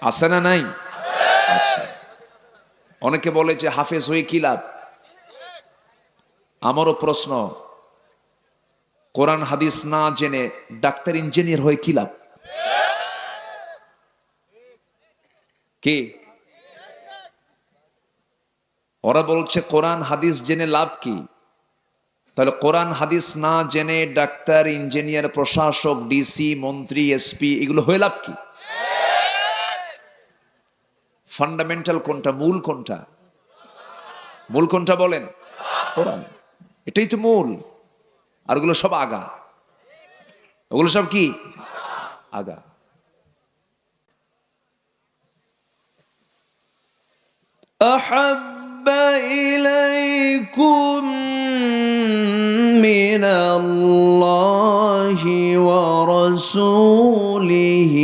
আছে না নাই? আচ্ছা, অনেকে বলে যে হাফেজ হয়ে কি লাভ। আমারও প্রশ্ন, কোরআন হাদিস না জেনে ডাক্তার ইঞ্জিনিয়ার হয়ে কি লাভ? কি ওরা বলছে কোরআন হাদিস জেনে লাভ কি? তাহলে কোরআন হাদিস না জেনে ডাক্তার ইঞ্জিনিয়ার প্রশাসক ডিসি মন্ত্রী এসপি এগুলো হয়ে লাভ কি? ফান্ডামেন্টাল কোনটা, মূল কোনটা? মূল কোনটা বলেন? কোরআন, এটাই তো মূল। আর ওগুলো সব আগা, ওগুলো সব কি আগা। أحب إليكم من الله ورسوله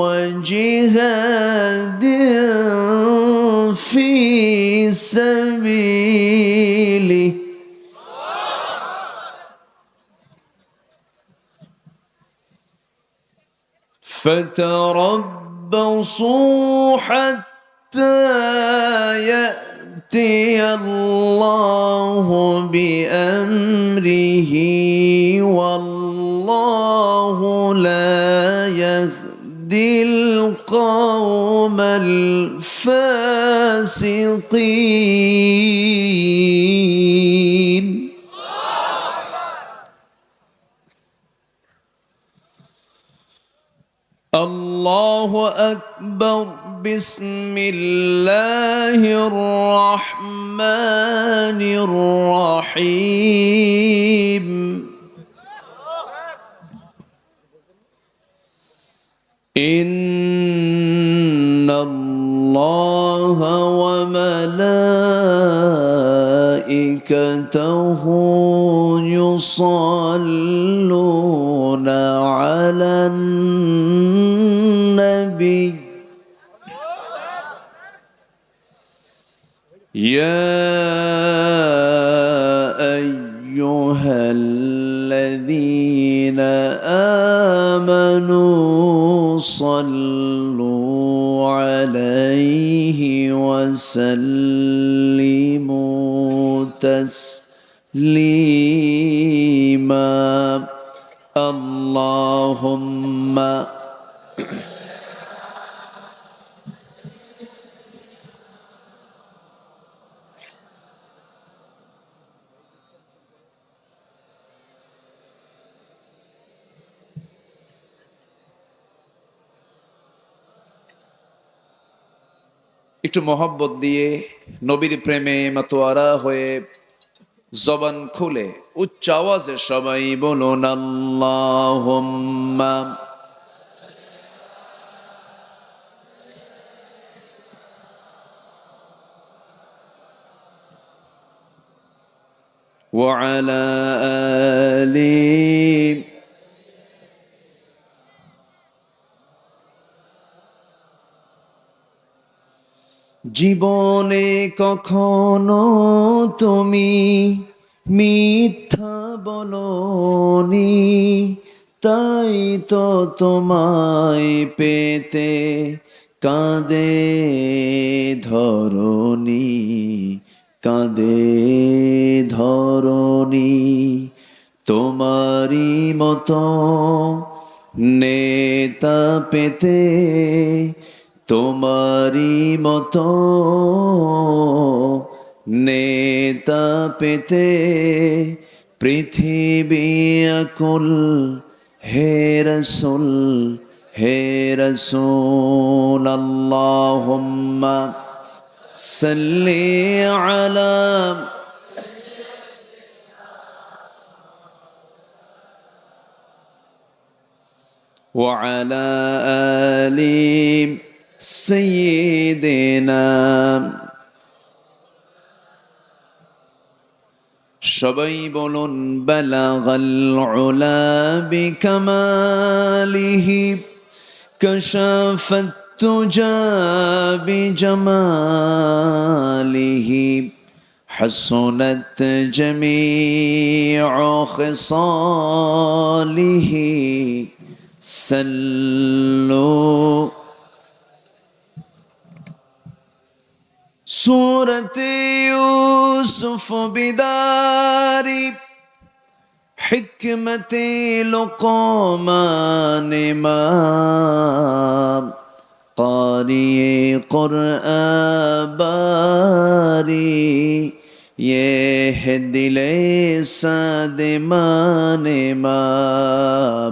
وجهاد في سبيله فتربصوا حتى يأتي الله بأمره والله لا يهدي القوم الفاسقين. الله أكبر. بسم الله الرحمن الرحيم. إن الله وملائكته يصلون على النبي يا أيها الذين آمنوا صلوا عليه وسلموا تسليما. اللهم একটু মহব্বত দিয়ে নবীর প্রেমে মাতোয়ারা হয়ে জবান খুলে উচ্চ আওয়াজে সবাই বলুন আল্লাহুম্মা ওয়া আলা আলি। জীবনে কখনো তুমি মিথ্যা বলনি, তাই তো তোমায় পেতে কাঁদে ধরণী, কাঁদে ধরণী। তোমারই মতো নেতা পেতে, তোমারই মতো নেতা পেতে পৃথিবী আকুল। হে রাসূল, হে রাসূল, আল্লাহুম্মা সাল্লি আলা ওয়া আলা আলি সাইয়্যিদিনা। সবাই বলুন বালাগাল উলা বিকামালিহি কাশাফাত তুজা বিজামালিহি হাসুনাত জামিউ খিসালিহি সাল্লু سورة يوسف بداري حكمة لقمان ما قاری قرآن باری یہ دل سادمان ما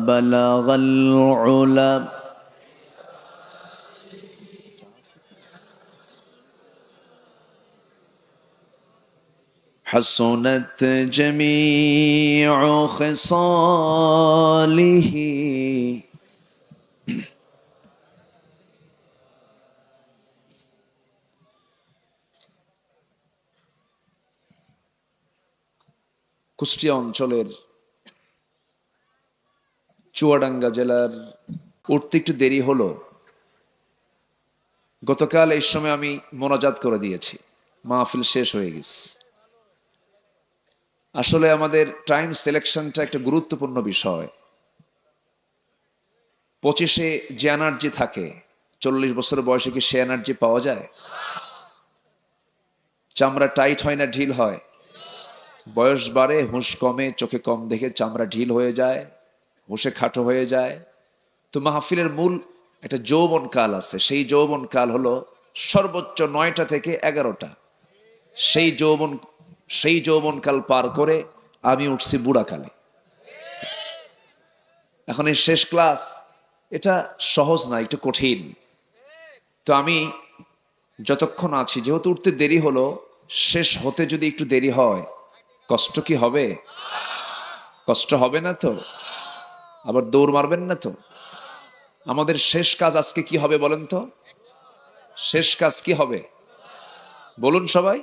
بلغ العلا حسنت جميع خصاله কুষ্টিয়া অঞ্চলের চুয়াডাঙ্গা জেলার উঠতে একটু দেরি হলো। গতকাল এই সময় আমি মোনাজাত করে দিয়েছি, মাহফিল শেষ হয়ে গেছে। আসলে আমাদের টাইম সিলেকশনটা একটা গুরুত্বপূর্ণ বিষয়। 25-এ যে এনার্জি থাকে, 40 বছর বয়সে কি সে এনার্জি পাওয়া যায়? চামড়া টাইট হয় না ঢিল হয়? বয়স বাড়ে, হুঁশ কমে, চোখে কম দেখে চামড়া ঢিল হয়ে যায়, হুঁশে খাটো হয়ে যায়। তো মাহফিলের মূল একটা যৌবন কাল আছে, সেই যৌবন কাল হলো সর্বোচ্চ 9টা থেকে 11টা। সেই যৌবন কাল পার করে আমি উঠছি বুড়াকালে। এখন এই শেষ ক্লাস, এটা সহজ না, একটু কঠিন। তো আমি যতক্ষণ আছি, যেহেতু উঠতে দেরি হলো, শেষ হতে যদি একটু দেরি হয়, কষ্ট কি হবে? কষ্ট হবে না তো? আবার দৌড় মারবেন না তো? আমাদের শেষ কাজ আজকে কি হবে বলেন তো? শেষ কাজ কি হবে বলুন সবাই?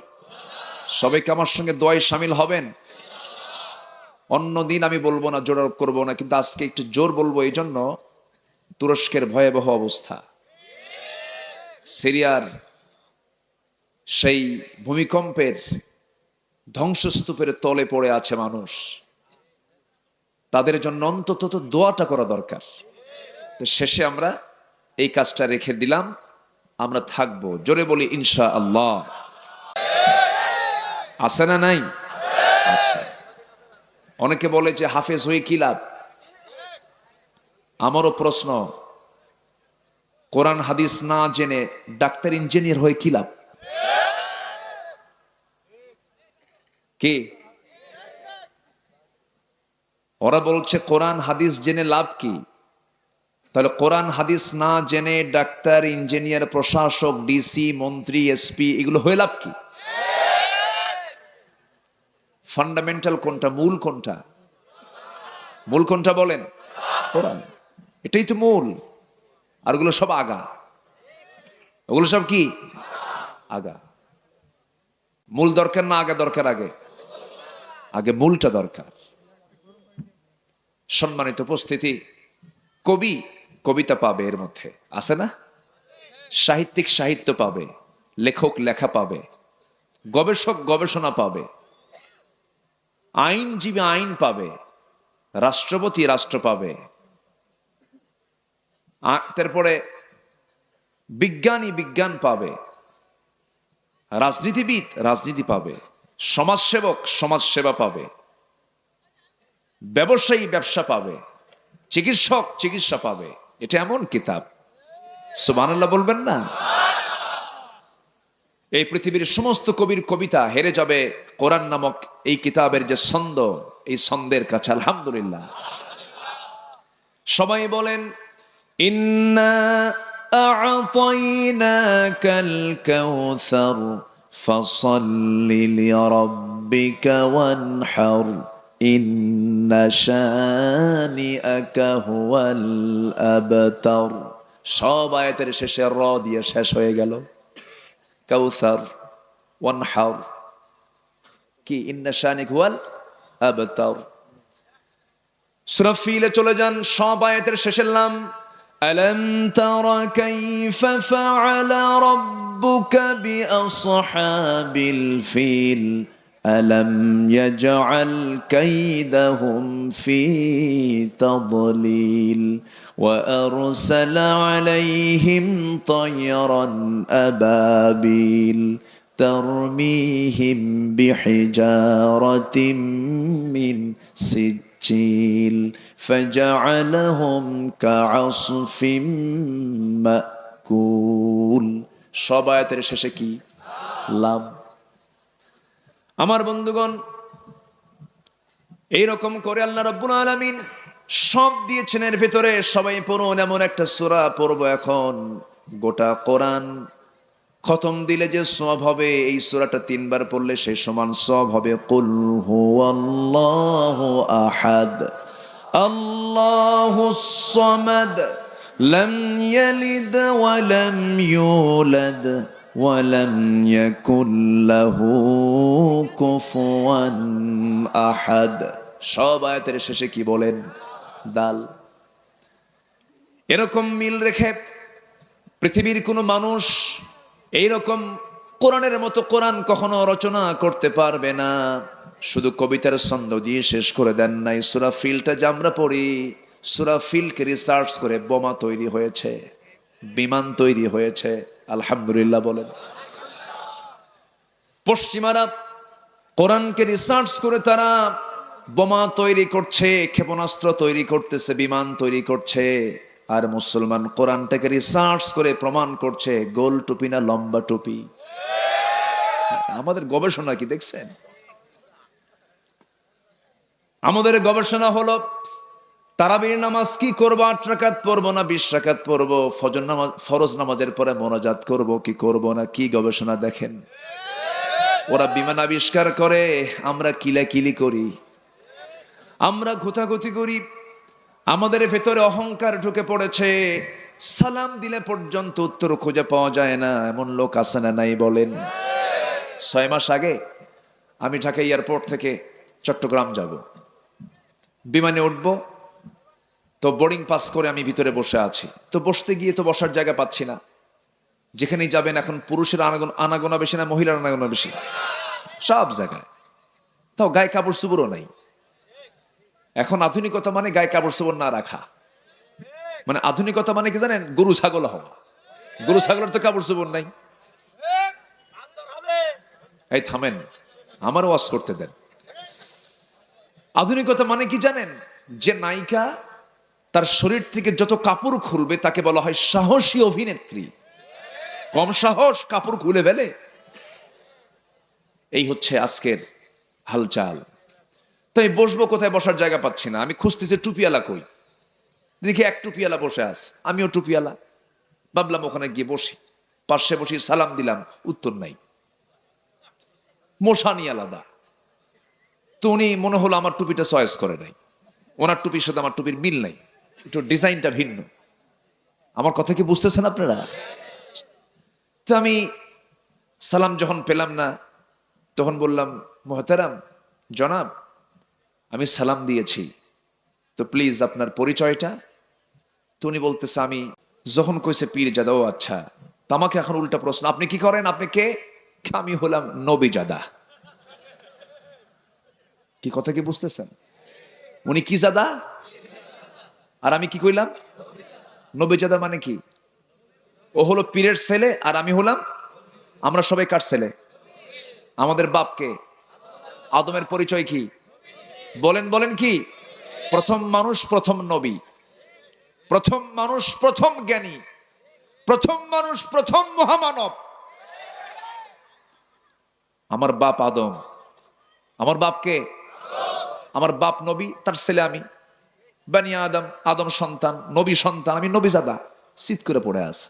সবাইকে আমার সঙ্গে দোয়ায় শামিল হবেন। অন্য দিন আমি বলবো না, জোর করবো না, কিন্তু আজকে একটু জোর বলবো। এই জন্য, তুরস্কের ভয়াবহ অবস্থা, সিরিয়ার সেই ভূমিকম্পের ধ্বংসস্তূপের তলে পড়ে আছে মানুষ, তাদের জন্য অন্তত তো দোয়াটা করা দরকার। তো শেষে আমরা এই কাজটা রেখে দিলাম, আমরা থাকবো। জোরে বলি ইনশাআল্লাহ। আছে না নাই? আচ্ছা, অনেকে বলে যে হাফেজ হয়ে কি লাভ? আমারও প্রশ্ন, কোরআন হাদিস না জেনে ডাক্তার ইঞ্জিনিয়ার হয়ে কি লাভ? কি ওরা বলছে কোরআন হাদিস জেনে লাভ কি? তাহলে কোরআন হাদিস না জেনে ডাক্তার, ইঞ্জিনিয়ার, প্রশাসক, ডিসি, মন্ত্রী, এসপি এগুলো হয়ে লাভ কি? ফান্ডামেন্টাল কোনটা, মূল কোনটা? মূল কোনটা বলেন? কোরআন, এটাই তো মূল। আর ওগুলো সব আগা। ওগুলো সব কি? আগা। মূল দরকার না আগা দরকার? আগে আগে মূলটা দরকার। সম্মানিত উপস্থিতি, কবি কবিতা পাবে, এর মধ্যে আছে না? সাহিত্যিক সাহিত্য পাবে, লেখক লেখা পাবে, গবেষক গবেষণা পাবে, আইনজীবী আইন পাবে, রাষ্ট্রপতি রাষ্ট্র পাবে, তারপরে বিজ্ঞানী বিজ্ঞান পাবে, রাজনীতিবিদ রাজনীতি পাবে, সমাজসেবক সমাজসেবা পাবে, ব্যবসায়ী ব্যবসা পাবে, চিকিৎসক চিকিৎসা পাবে। এটা এমন কিতাব, সুবহানাল্লাহ বলবেন না? এই পৃথিবীর সমস্ত কবির কবিতা হেরে যাবে কোরআন নামক এই কিতাবের যে ছন্দ, এই ছন্দের কাছে। আলহামদুলিল্লাহ। সবাই বলেন, ইন্না আ'তাইনাকাল কাউসার ফাসাল্লি লিরাব্বিকা ওয়ানহার ইন্না শানিআকা হুয়াল আবতার। সব আয়াতের শেষে র দিয়ে শেষ হয়ে গেল। কাউসার, ওয়ানহার, কি ইন্না শানিআকা হুয়াল আবতার। সূরা ফিলে চলে যান, সব আয়াতের শেষের নাম। আলাম তারা কাইফা ফাআলা রাব্বুকা বিআসহাবিল ফিল আলাম ইয়াজআল কাইদাহুম ফি তাদলিল ওয়া আরসালা আলাইহিম তায়রান আবাবিল ترميهم بحجارة من سجيل فجعلهم كعصف مأكول। সব আয়াতের শেষে কি? লাম। আমার বন্ধুগণ, এইরকম করে আল্লাহ রাব্বুল আলামিন সব দিয়েছেন এর ভেতরে। সবাই পড়ুন, এমন একটা সূরা পড়বো এখন, গোটা কোরআন খতম দিলে যে সওয়াব হবে, এই সূরাটা 3 বার পড়লে সেই সমান সওয়াব হবে। কুল হুয়াল্লাহু আহাদ আল্লাহুস সামাদ লাম ইয়ালিদ ওয়া লাম ইউলাদ ওয়া লাম ইয়াকুল লাহু কুফুয়ান আহাদ। সব আয়াতের শেষে কি বলেন? দাল। এরকম মিল রেখে পৃথিবীর কোনো মানুষ এইরকম কোরআনের মতো কোরআন কখনো রচনা করতে পারবে না। শুধু কবিতার ছন্দ দিয়ে শেষ করে দেন নাই। সূরা ফিলটা যে আমরা পড়ি, সূরা ফিলকে রিসার্চ করে বোমা তৈরি হয়েছে, বিমান তৈরি হয়েছে। আলহামদুলিল্লাহ বলেন। পশ্চিমারা কোরআনকে রিসার্চ করে তারা বোমা তৈরি করছে, ক্ষেপণাস্ত্র তৈরি করতেছে, বিমান তৈরি করছে। আর মুসলমান কোরআনটাকে রিসার্চ করে প্রমাণ করছে গোল টুপি না লম্বা টুপি। আমাদের গবেষণা কি দেখছেন? আমাদের গবেষণা হলো তারাবির নামাজ কি করবো, 8 রাকাত পড়বো না 20 রাকাত পড়বো, ফজর নামাজ ফরজ নামাজের পরে মোনাজাত করবো কি করবো না। কি গবেষণা দেখেন। ওরা বিমান আবিষ্কার করে, আমরা কিলাকিলি করি, আমরা ঘুতাঘুতি করি। আমাদের ভেতরে অহংকার ঢুকে পড়েছে। সালাম দিলে পর্যন্ত উত্তর খুঁজে পাওয়া যায় না, এমন লোক আছে না নাই বলেন? 6 মাস আগে আমি ঢাকা এয়ারপোর্ট থেকে চট্টগ্রাম যাব, বিমানে উঠব, তো বোর্ডিং পাস করে আমি ভিতরে বসে আছি। তো বসতে গিয়ে তো বসার জায়গা পাচ্ছি না। যেখানেই যাবেন এখন পুরুষের আনাগোনা বেশি না মহিলার আনাগোনা বেশি? সব জায়গায়। তাও গায়ে কাপড় চোপড়ও নাই। এখন আধুনিকতা মানে গায়ে কাপড় চোপড় না রাখা, মানে আধুনিকতা মানে কি জানেন? গরু ছাগল হওয়া। গরু ছাগলের তো কাপড় চোপড় নাই। এই থামেন, আমার ওয়াজ করতে দেন। আধুনিকতা মানে কি জানেন? যে নায়িকা তার শরীর থেকে যত কাপড় খুলবে তাকে বলা হয় সাহসী অভিনেত্রী। কম সাহস, কাপড় খুলে ফেলে। এই হচ্ছে আজকের হালচাল। তাই বসবো কোথায়, বসার জায়গা পাচ্ছি না। আমি খুঁজতেছি টুপিওয়ালা কই, দেখি এক টুপিওয়ালা বসে আছে, আমিও টুপিওয়ালা। ভাবলাম ওখানে গিয়ে বসি, পাশে বসি, সালাম দিলাম, উত্তর নাই। মশানি আলাদা। তো উনি মনে হলো আমার টুপিটা চয়েস করে নাই, ওনার টুপির সাথে আমার টুপির মিল নাই, একটু ডিজাইনটা ভিন্ন। আমার কথা কি বুঝতেছেন আপনারা? তো আমি সালাম যখন পেলাম না, তখন বললাম, মোহতারাম, জনাব, আমি সালাম দিয়েছি, তো প্লিজ আপনার পরিচয়টা। তো উনি বলতেছে, আমি যখন কইছে পীরজাদা। ও আচ্ছা। তো আমাকে এখন উল্টা প্রশ্ন, আপনি কি করেন, আপনি কে? আমি হলাম নবীজাদা। কি কথা কি বুঝতেছেন? উনি কি জাদা আর আমি কি কইলাম? নবীজাদা। মানে কি? ও হলো পীরের ছেলে আর আমি হলাম, আমরা সবাই কার ছেলে? আমাদের বাপকে আদমের পরিচয় কি? বলেন বলেন কি? প্রথম মানুষ, প্রথম নবী, প্রথম মানুষ, প্রথম জ্ঞানী, প্রথম মানুষ, প্রথম মহামানব। আমার বাপ আদম। আমার বাপকে? আমার বাপ নবী, তার ছেলে আমি। বানি আদম, আদম সন্তান, নবী সন্তান, আমি নবীজাদা। চিৎ করে পড়ে আছে,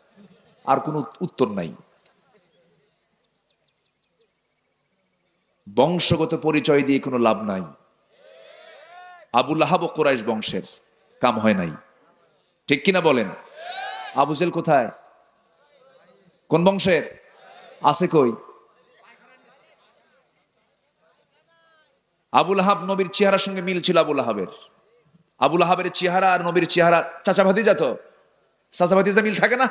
আর কোনো উত্তর নাই। বংশগত পরিচয় দিয়ে কোনো লাভ নাই। আবু লাহাব কুরাইশ বংশের, কাম হয় নাই। ঠিক কিনা বলেন? আবু জেল কোথায়? কোন বংশের? আছে কই? আবু লাহাব নবীর চেহারার সঙ্গে মিল ছিল আবু লাহাবের। আবু লাহাবের চেহারা আর নবীর চেহারা চাচা ভাতিজা। তো চাচা ভাতিজা মিল থাকে না?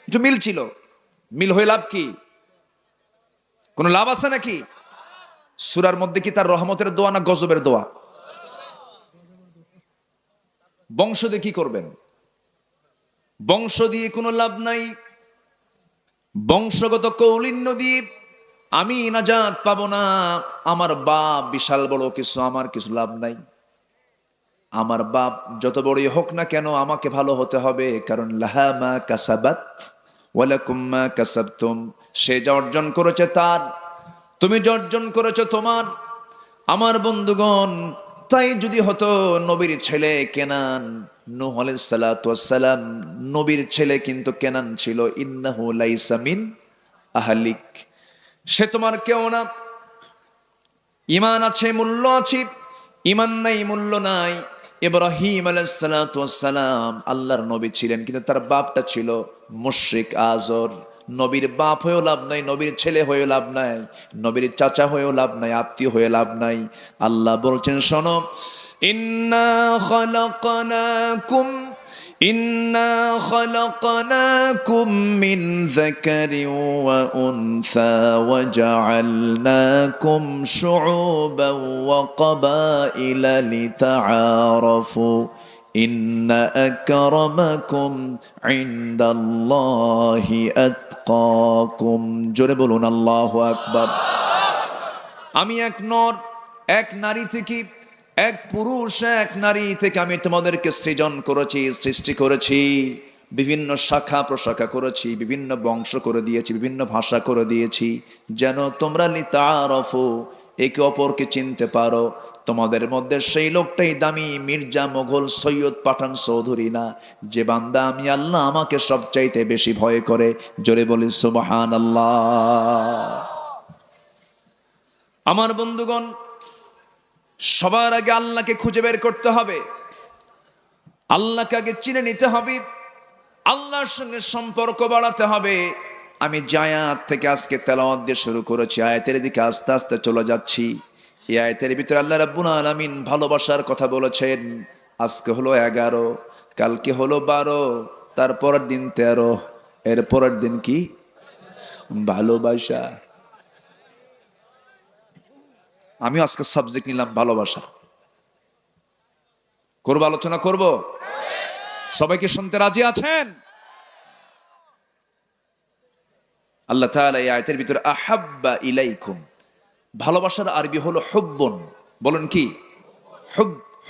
একটু মিল ছিল। মিল হয়ে লাভ কি? কোন লাভ আছে নাকি? সূরার মধ্যে কি তার রহমতের দোয়া না গজবের দোয়া? বংশ দিয়ে কি করবেন? বংশ দিয়ে কোনো লাভ নাই। বংশগত কৌলিন্য দিয়ে আমি নাজাত পাবো না, আমার বাপ বিশাল বড় কিছু, আমার কিছু লাভ নাই। আমার বাপ যত বড়ই হোক না কেন আমাকে ভালো হতে হবে, কারণ লাহা মা কাসাবাত ওয়ালাকুম মা কাসাবতুম, সে যা অর্জন করেছে তার, তুমি যা অর্জন করেছো তোমার। আমার বন্ধুগণ, তাই যদি হতো নবীর ছেলে কেনান, নূহ আলাইহিস সালাতু ওয়াস সালাম নবীর ছেলে, কিন্তু কেনান ছিল ইন্নাহু লাইসা মিন আহলিক, সে তোমার কেউ না। ঈমান আছে, মূল্য আছে, ঈমান নাই, মূল্য নাই। ইব্রাহিম আলাইহিস সালাতু ওয়াস সালাম আল্লাহর নবী ছিলেন, কিন্তু তার বাপটা ছিল মুশরিক আযর। নবীর বাপ হয়েও লাভ নাই, নবীর ছেলে হয়েও লাভ নাই, নবীর চাচা হয়েও লাভ নাই, আত্মীয় হয়ে লাভ নাই। আল্লাহ বলছেন, শোনো, ইন্না খালাকনাকুম إنا خلقناكم من ذكر وأنثى وجعلناكم شعوبا وقبائل لتعارفوا إن أكرمكم عند الله أتقاكم জোরে বলুন আল্লাহু আকবার। আমি এক নর এক নারী থেকে, এক পুরুষ এক নারী থেকে আমি তোমাদেরকে সৃজন করেছি, সৃষ্টি করেছি, বিভিন্ন শাখা প্রশাখা করেছি, বিভিন্ন বংশ করে দিয়েছি, বিভিন্ন ভাষা করে দিয়েছি, যেন তোমরা লিতাআরাফু, একে অপরকে চিনতে পারো। তোমাদের মধ্যে সেই লোকটাই দামি, মির্জা, মোগল, সৈয়দ, পাঠান, চৌধুরী না, যে বান্দা আমি আল্লাহ আমাকে সবচাইতে বেশি ভয় করে। জোরে বলি সুবহানাল্লাহ। আমার বন্ধুগণ, সবার আগে আল্লাহকে খুঁজে বের করতে হবে, আল্লাহকে আগে চিনে নিতে হবে, আল্লাহর সঙ্গে সম্পর্ক বাড়াতে হবে। আমি যে আয়াত থেকে আজকে তেলাওয়াত দিয়ে শুরু করেছি, আয়াতের দিকে আস্তে আস্তে চলে যাচ্ছি। এই আয়াতের ভিতরে আল্লাহ রাব্বুল আলামিন ভালোবাসার কথা বলেছেন। আজকে হলো 11, কালকে হলো 12, তারপরের দিন 13, এরপরের দিন কি? ভালোবাসা। আমি আজকে সাবজেক্ট নিলাম ভালোবাসা। করবো, আলোচনা করব। সবাইকে শুনতে রাজি আছেন? আল্লাহ তাআলা এই আয়াতের ভিতরে আহাব্বা ইলাইকুম, ভালোবাসার আরবি হলো হুব্বুন। বলেন কি?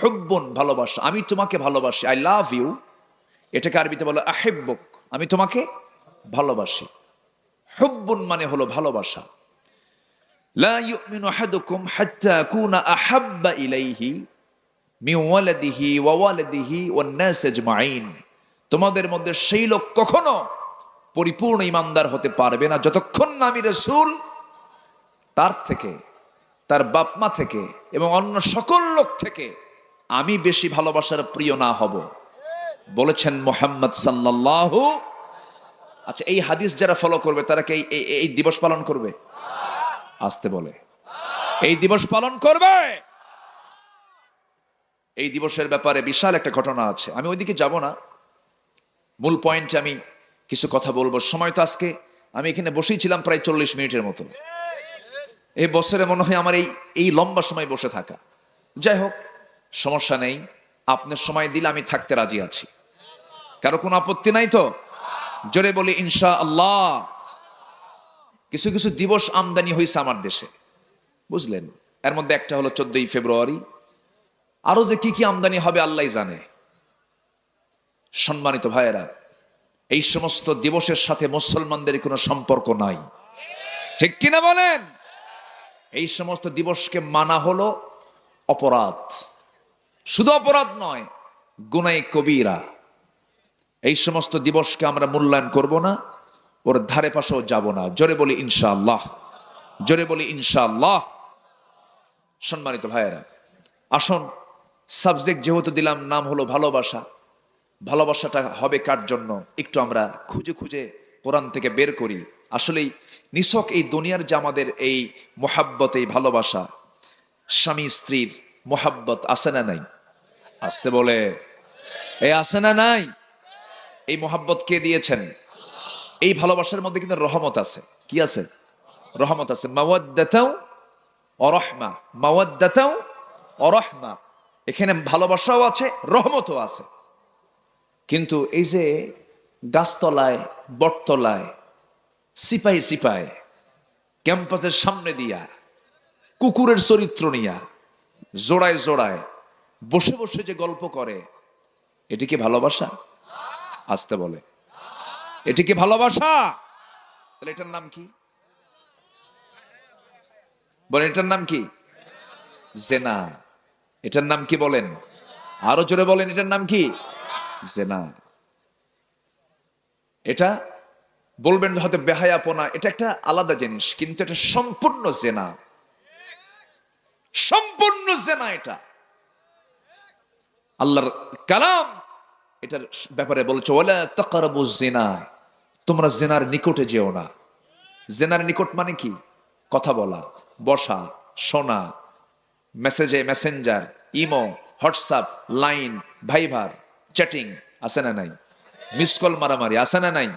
হুব্বুন, ভালোবাসা। আমি তোমাকে ভালোবাসি, আই লাভ ইউ। এটাকে আরবিতে বলে আহিব্বুক, আমি তোমাকে ভালোবাসি। হুব্বুন মানে হলো ভালোবাসা। লা ইউমিনু আহাদুকুম হাত্তা আকুনা আহাব্বা ইলাইহি মিন ওয়ালাদিহি ওয়া ওয়ালিদিহি ওয়ান নাস আজমাইন, তোমাদের মধ্যে সেই লোক কখনো পরিপূর্ণ ঈমানদার হতে পারবে না যতক্ষণ না আমি রাসূল তার থেকে, তার বাপ মা থেকে এবং অন্য সকল লোক থেকে আমি বেশি ভালোবাসার প্রিয় না হব, বলেছেন মুহাম্মদ সাল্লাল্লাহু। আচ্ছা, এই হাদিস যারা ফলো করবে তারা কি এই দিবস পালন করবে? আসতে বলে, এই দিবস পালন করবে। এই দিবসের ব্যাপারে বিশাল একটা ঘটনা আছে, আমি ওইদিকে যাব না, মূল পয়েন্টে আমি কিছু কথা বলবো। সময় তো আজকে আমি এখানে বসেই ছিলাম প্রায় 40 মিনিটের মতো। এই বছরে মনে হয় আমার এই লম্বা সময় বসে থাকা। যাই হোক, সমস্যা নেই, আপনার সময় দিলে আমি থাকতে রাজি আছি। কারো কোনো আপত্তি নাই তো? জোরে বলি ইনশাআল্লাহ। কিছু কিছু দিবস আমদানি হয়েছে আমার দেশে, বুঝলেন? এর মধ্যে একটা হলো 14ই ফেব্রুয়ারি, আরো যে কি কি আমদানি হবে আল্লাহ জানে। সম্মানিত ভাইয়েরা, এই সমস্ত দিবসের সাথে মুসলমানদের কোনো সম্পর্ক নাই, ঠিক কিনা বলেন? এই সমস্ত দিবসকে মানা হলো অপরাধ, শুধু অপরাধ নয়, গুনায়ে কবিরা। এই সমস্ত দিবসকে আমরা মূল্যায়ন করব না, ওর ধারে পাশেও যাব না। জোরে বলি ইনশাআল্লাহ, জোরে বলি ইনশাআল্লাহ। সম্মানিত ভাইয়েরা, আসুন, সাবজেক্ট যেহেতু দিলাম, নাম হলো ভালোবাসা। ভালোবাসাটা হবে কার জন্য একটু আমরা খুঁজে খুঁজে কোরআন থেকে বের করি। আসলেই নিছক এই দুনিয়ার যে আমাদের এই মোহাব্বত, এই ভালোবাসা, স্বামী স্ত্রীর মোহাব্বত আছে না নাই? আসতে বলে, এই আছে না নাই? এই মোহাব্বত কে দিয়েছেন? এই ভালোবাসার মধ্যে কিন্তু রহমত আছে। কি আছে? রহমত আছে। মাওয়াদ্দাতাও ওয়া রাহমা, মাওয়াদ্দাতাও ওয়া রাহমা। এখানে ভালোবাসাও আছে, রহমতও আছে। কিন্তু এই যে গাছতলায়, বটতলায়, সিপাই সিপাই, ক্যাম্পাসের সামনে দিয়া কুকুরের চরিত্র নিয়া জোড়ায় জোড়ায় বসে বসে যে গল্প করে, এটি কি ভালোবাসা? আসতে বলে, এটি কি ভালোবাসা? তাহলে এটার নাম কি? বলেন, এটার নাম কি? জেনা। এটার নাম কি বলেন? আরো জোরে বলেন, এটার নাম কি? জেনা। এটা বলবেন হয়তো বেহায়াপনা, এটা একটা আলাদা জিনিস, কিন্তু এটা সম্পূর্ণ জেনা, সম্পূর্ণ জেনা। এটা আল্লাহর কালাম এটার ব্যাপারে বলছে, ওয়ালা তাকরাবুজ জিনা, তোমরা জেনার নিকটে যেও না। জেনার নিকট মানে কি? কথা বলা, বসা, শোনা, মেসেজে, messenger, imo, WhatsApp, Line, Viber, chatting, আছে না নাই? মিস কল মারামারি আছে না নাই?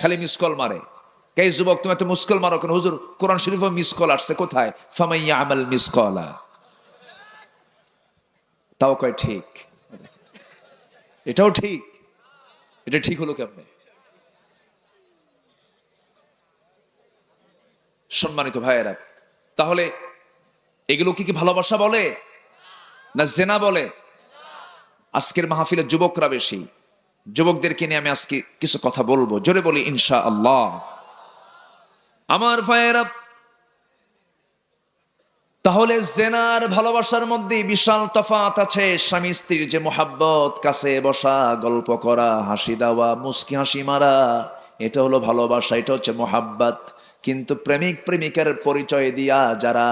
খালি মিস কল মারে। কে যুবক তুমি এত মিস কল মারো কেন? হুজুর কোরআন শরীফে মিস কল আসছে, কোথায়? ফামাইয়া আমাল মিস কলা। তাও কয় ঠিক, এটাও ঠিক। এটা ঠিক হলো কেমনে? সম্মানিত ভাইয়েরা, তাহলে এগুলো কি ভালোবাসা বলে না জেনা বলে? আজকের মাহফিলের যুবকরা বেশি, যুবকদেরকে নিয়ে আমি আজকে কিছু কথা বলবো, জোরে বলি ইনশাআল্লাহ। আমার ভাইয়েরা, তাহলে জেনার ভালোবাসার মধ্যে বিশাল তফাৎ আছে। স্বামী স্ত্রীর যে মোহাব্বত, কাছে বসা, গল্প করা, হাসি দেওয়া, মুস্কি হাসি মারা, এটা হলো ভালোবাসা, এটা হচ্ছে মোহাব্বত। কিন্তু প্রেমিক প্রেমিকার পরিচয় দিয়া যারা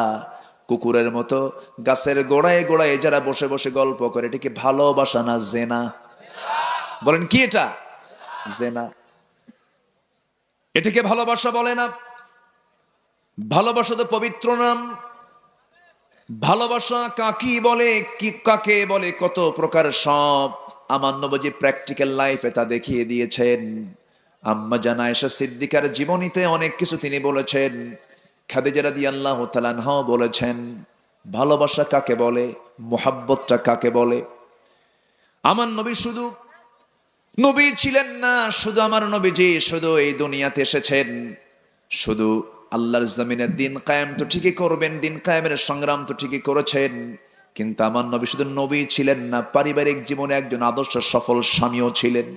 কুকুরের মতো গাছের গোড়ায় গোড়ায় যারা বসে বসে গল্প করে, এটা কি ভালোবাসা না জেনা? বলেন কি এটা? জেনা। এটাকে ভালোবাসা বলে না। ভালোবাসা তো পবিত্র নাম। ভালোবাসা কাকে বলে, কি কাকে বলে, কত প্রকার, সব আমার নবীজি প্র্যাকটিক্যাল লাইফে তা দেখিয়ে দিয়েছেন। আম্মা জান আয়েশা সিদ্দিকার জীবনীতে অনেক কিছু তিনি বলেছেন। খাদিজা রাদিয়াল্লাহু তাআলা আনহাও বলেছেন ভালোবাসা কাকে বলে, মুহাব্বতটা কাকে বলে। আমার নবী শুধু নবী ছিলেন না, শুধু আমার নবীজি শুধু এই দুনিয়াতে এসেছেন, শুধু আল্লাহর জমিনে দিন কায়েম তো ঠিকই করবেন, দিন কায়েমের সংগ্রাম তো ঠিকই করেছেন, কিন্তু আমার নবী শুধু নবী ছিলেন না, পারিবারিক জীবনে একজন আদর্শ সফল স্বামীও ছিলেন।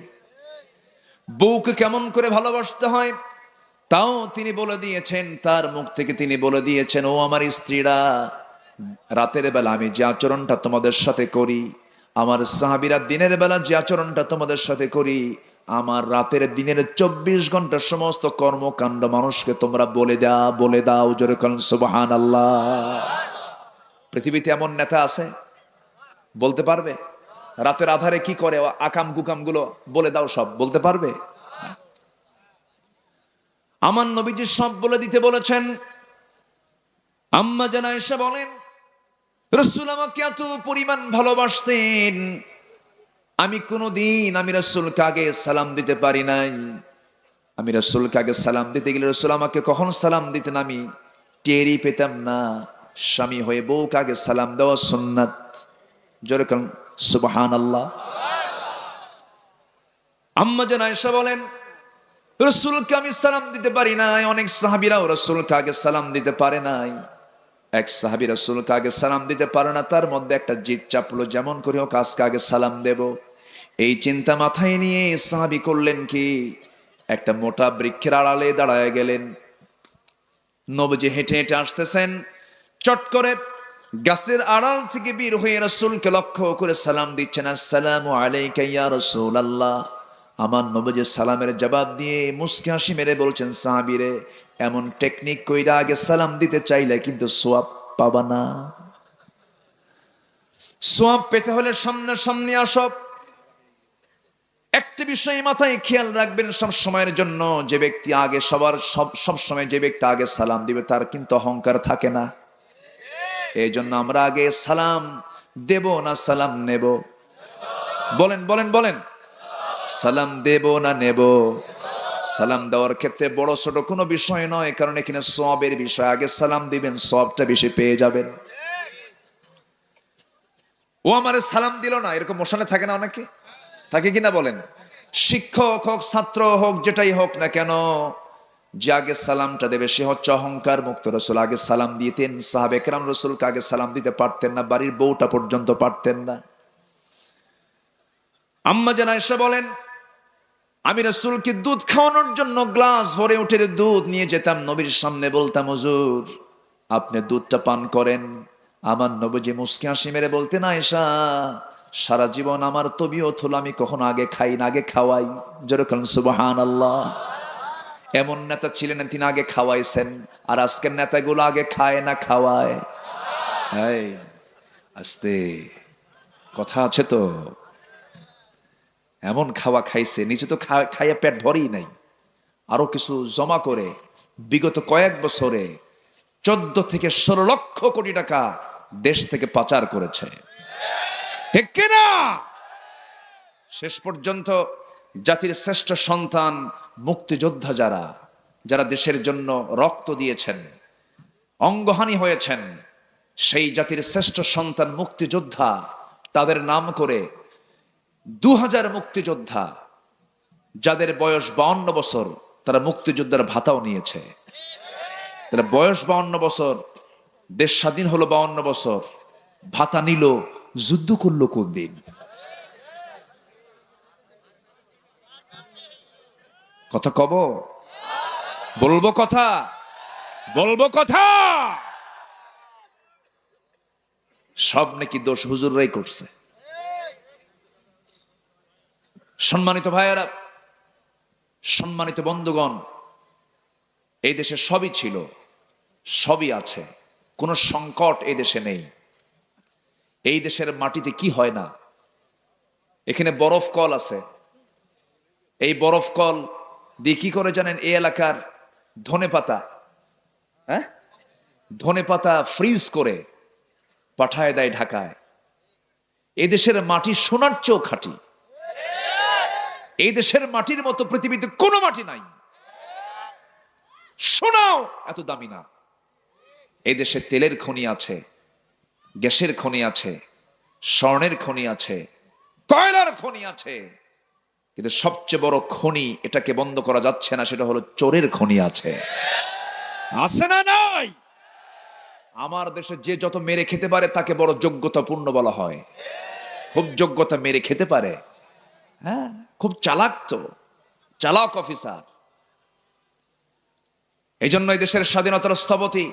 বউকে কেমন করে ভালোবাসতে হয় তাও তিনি বলে দিয়েছেন, তার মুখ থেকে তিনি বলে দিয়েছেন, ও আমার স্ত্রীরা, রাতের বেলা আমি যে আচরণটা তোমাদের সাথে করি, আমার সাহাবীরা দিনের বেলা যে আচরণটা তোমাদের সাথে করি, আমার রাতের দিনের 24 ঘন্টার সমস্ত কর্মকাণ্ড মানুষকে তোমরা বলে দাও। জোরে বলেন সুবহানাল্লাহ। পৃথিবীতে এমন নেতা আছে বলতে পারবে রাতের আধারে কি করে, আকাম গুকাম গুলো বলে দাও, সব বলতে পারবে? আমার নবীজি সব বলে দিতে বলেছেন। আম্মা জান আয়েশা বলেন, রাসূল আমাকে এত পরিমাণ ভালোবাসতেন, আমি রাসূলকে আগে সালাম দিতে পারি নাই। আমি রাসূলকে আগে সালাম দিতে গেলে রাসূল আমাকে কখন সালাম দিতেন আমি টেরই পেতাম না। স্বামী হয়ে বউকে আগে সালাম দেওয়া সুন্নাত। জোরে বলেন সুবহানাল্লাহ। আম্মা জান আয়েশা বলেন, রাসূলকে আমি সালাম দিতে পারি নাই। অনেক সাহাবীরাও রাসূলকে আগে সালাম দিতে পারে নাই। এক সাহাবী রাসূলকে আগে সালাম দিতে পারে না, তার মধ্যে একটা জিদ চাপলো, যেমন করে হোক আজকে আগে সালাম দেব। এই চিন্তা মাথায় নিয়ে সাহাবী করলেন কি, একটা মোটা বৃক্ষের আড়ালে দাঁড়ায় গেলেন। নবীজি হেঁটে হেঁটে আসতেছেন, চট করে গাছের আড়াল থেকে বের হয়ে রাসূলকে লক্ষ্য করে সালাম দিচ্ছেন, আসসালামু আলাইকা ইয়া রাসূলুল্লাহ। আমার নবীজি সালামের জবাব দিয়ে মুস্কি হাসি মেরে বলছেন, সাহাবীরে, এমন টেকনিক কইরা আগে সালাম দিতে চাইলে কিন্তু সওয়াব পাবা না। সওয়াব পেতে হলে সামনে আসো। একটা বিষয় মাথায় খেয়াল রাখবেন সব সময়ের জন্য, যে ব্যক্তি আগে সব সময় যে ব্যক্তি আগে সালাম দিবে তার কিন্তু অহংকার থাকে না। এই জন্য আমরা আগে সালাম দেব না সালাম নেব? বলেন বলেন বলেন, সালাম দেব না নেব? সালাম দেওয়ার ক্ষেত্রে বড় ছোট কোনো বিষয় নয়, কারণ এখানে সওয়াবের বিষয়। আগে সালাম দিবেন, সওয়াবটা বেশি পেয়ে যাবেন। ও আমারে সালাম দিল না, এরকম মোশনে থাকে না অনেকে, থাকে কিনা বলেন? শিক্ষক হোক, ছাত্র হোক, যেটাই হোক না কেন, যে আগে সালামটা দেবে সে হচ্ছে অহংকার মুক্ত। রাসূল আগে সালাম দিতেন, সাহাবে কেরাম রাসূলকে আগে সালাম দিতে পারতেন না, বাড়ির বউটা পর্যন্ত পারতেন না। আম্মা জান আয়েশা বলেন, আমি রাসূলকে দুধ খাওয়ানোর জন্য গ্লাস ভরে উঠের দুধ নিয়ে যেতাম, নবীর সামনে বলতাম, হুজুর আপনি দুধটা পান করেন। আমার নবীজি মুস্কি হাসি মেরে বলতেন, আয়েশা সারা জীবন আমার তবিয়ত হলো আমি কখনো আগে খাই না, আগে খাওয়াই। যেরকম সুবহানাল্লাহ। এমন নেতা ছিলেন তিনি আগে খাওয়াইছেন, আর আজকের নেতাগুলো আগে খায় না খাওয়ায়। এই আস্তে কথা আছে তো। এমন খাওয়া খাইছে, নিচে তো খাইয়া পেট ভরেই নাই, আরো কিছু জমা করে বিগত কয়েক বছরে 14 থেকে 16 লক্ষ কোটি টাকা দেশ থেকে পাচার করেছে, ঠিক কিনা? শেষ পর্যন্ত জাতির শ্রেষ্ঠ সন্তান মুক্তিযোদ্ধা যারা যারা দেশের জন্য রক্ত দিয়েছেন, অঙ্গহানি হয়েছেন, সেই জাতির শ্রেষ্ঠ সন্তান মুক্তিযোদ্ধা, তাদের নাম করে 2000 মুক্তিযোদ্ধা যাদের বয়স 52 বছর, তারা মুক্তিযোদ্ধার ভাতাও নিয়েছে। তারা বয়স 52 বছর, দেশ স্বাধীন হলো 52 বছর, ভাতা নিল, যুদ্ধ করলো কোন দিন? কথা কব, বলবো কথা, বলবো কথা। সব নাকি দোষ হুজুররাই করছে। সম্মানিত ভাইয়েরা, সম্মানিত বন্ধুগণ, এই দেশে সবই ছিল, সবই আছে, কোনো সংকট এই দেশে নেই। এই দেশের মাটিতে কি হয় না? এখানে বরফ কল আছে। এই বরফ কল দিয়ে কি করে জানেন? এই এলাকার ধনেপাতা, হ্যাঁ, ধনেপাতা ফ্রিজ করে পাঠায় দেয় ঢাকায়। এই দেশের মাটি সোনার চেয়েও খাঁটি। এই দেশের মাটির মতো পৃথিবীতে কোনো মাটি নাই। সোনাও এত দামি না। এই দেশে তেলের খনি আছে, গ্যাসের খনি আছে, স্বর্ণের খনি আছে, কয়লার খনি আছে, কিন্তু সবচেয়ে বড় খনি, এটাকে বন্ধ করা যাচ্ছে না, সেটা হলো চোরের খনি আছে। আছে না নাই? আমার দেশে যে যত মেরে খেতে পারে তাকে বড় যোগ্যতাপূর্ণ বলা হয়। খুব যোগ্যতা, মেরে খেতে পারে, হ্যাঁ, খুব চালাক, তো চালাক অফিসার। এই জন্য এই দেশের স্বাধীনতার স্থপতি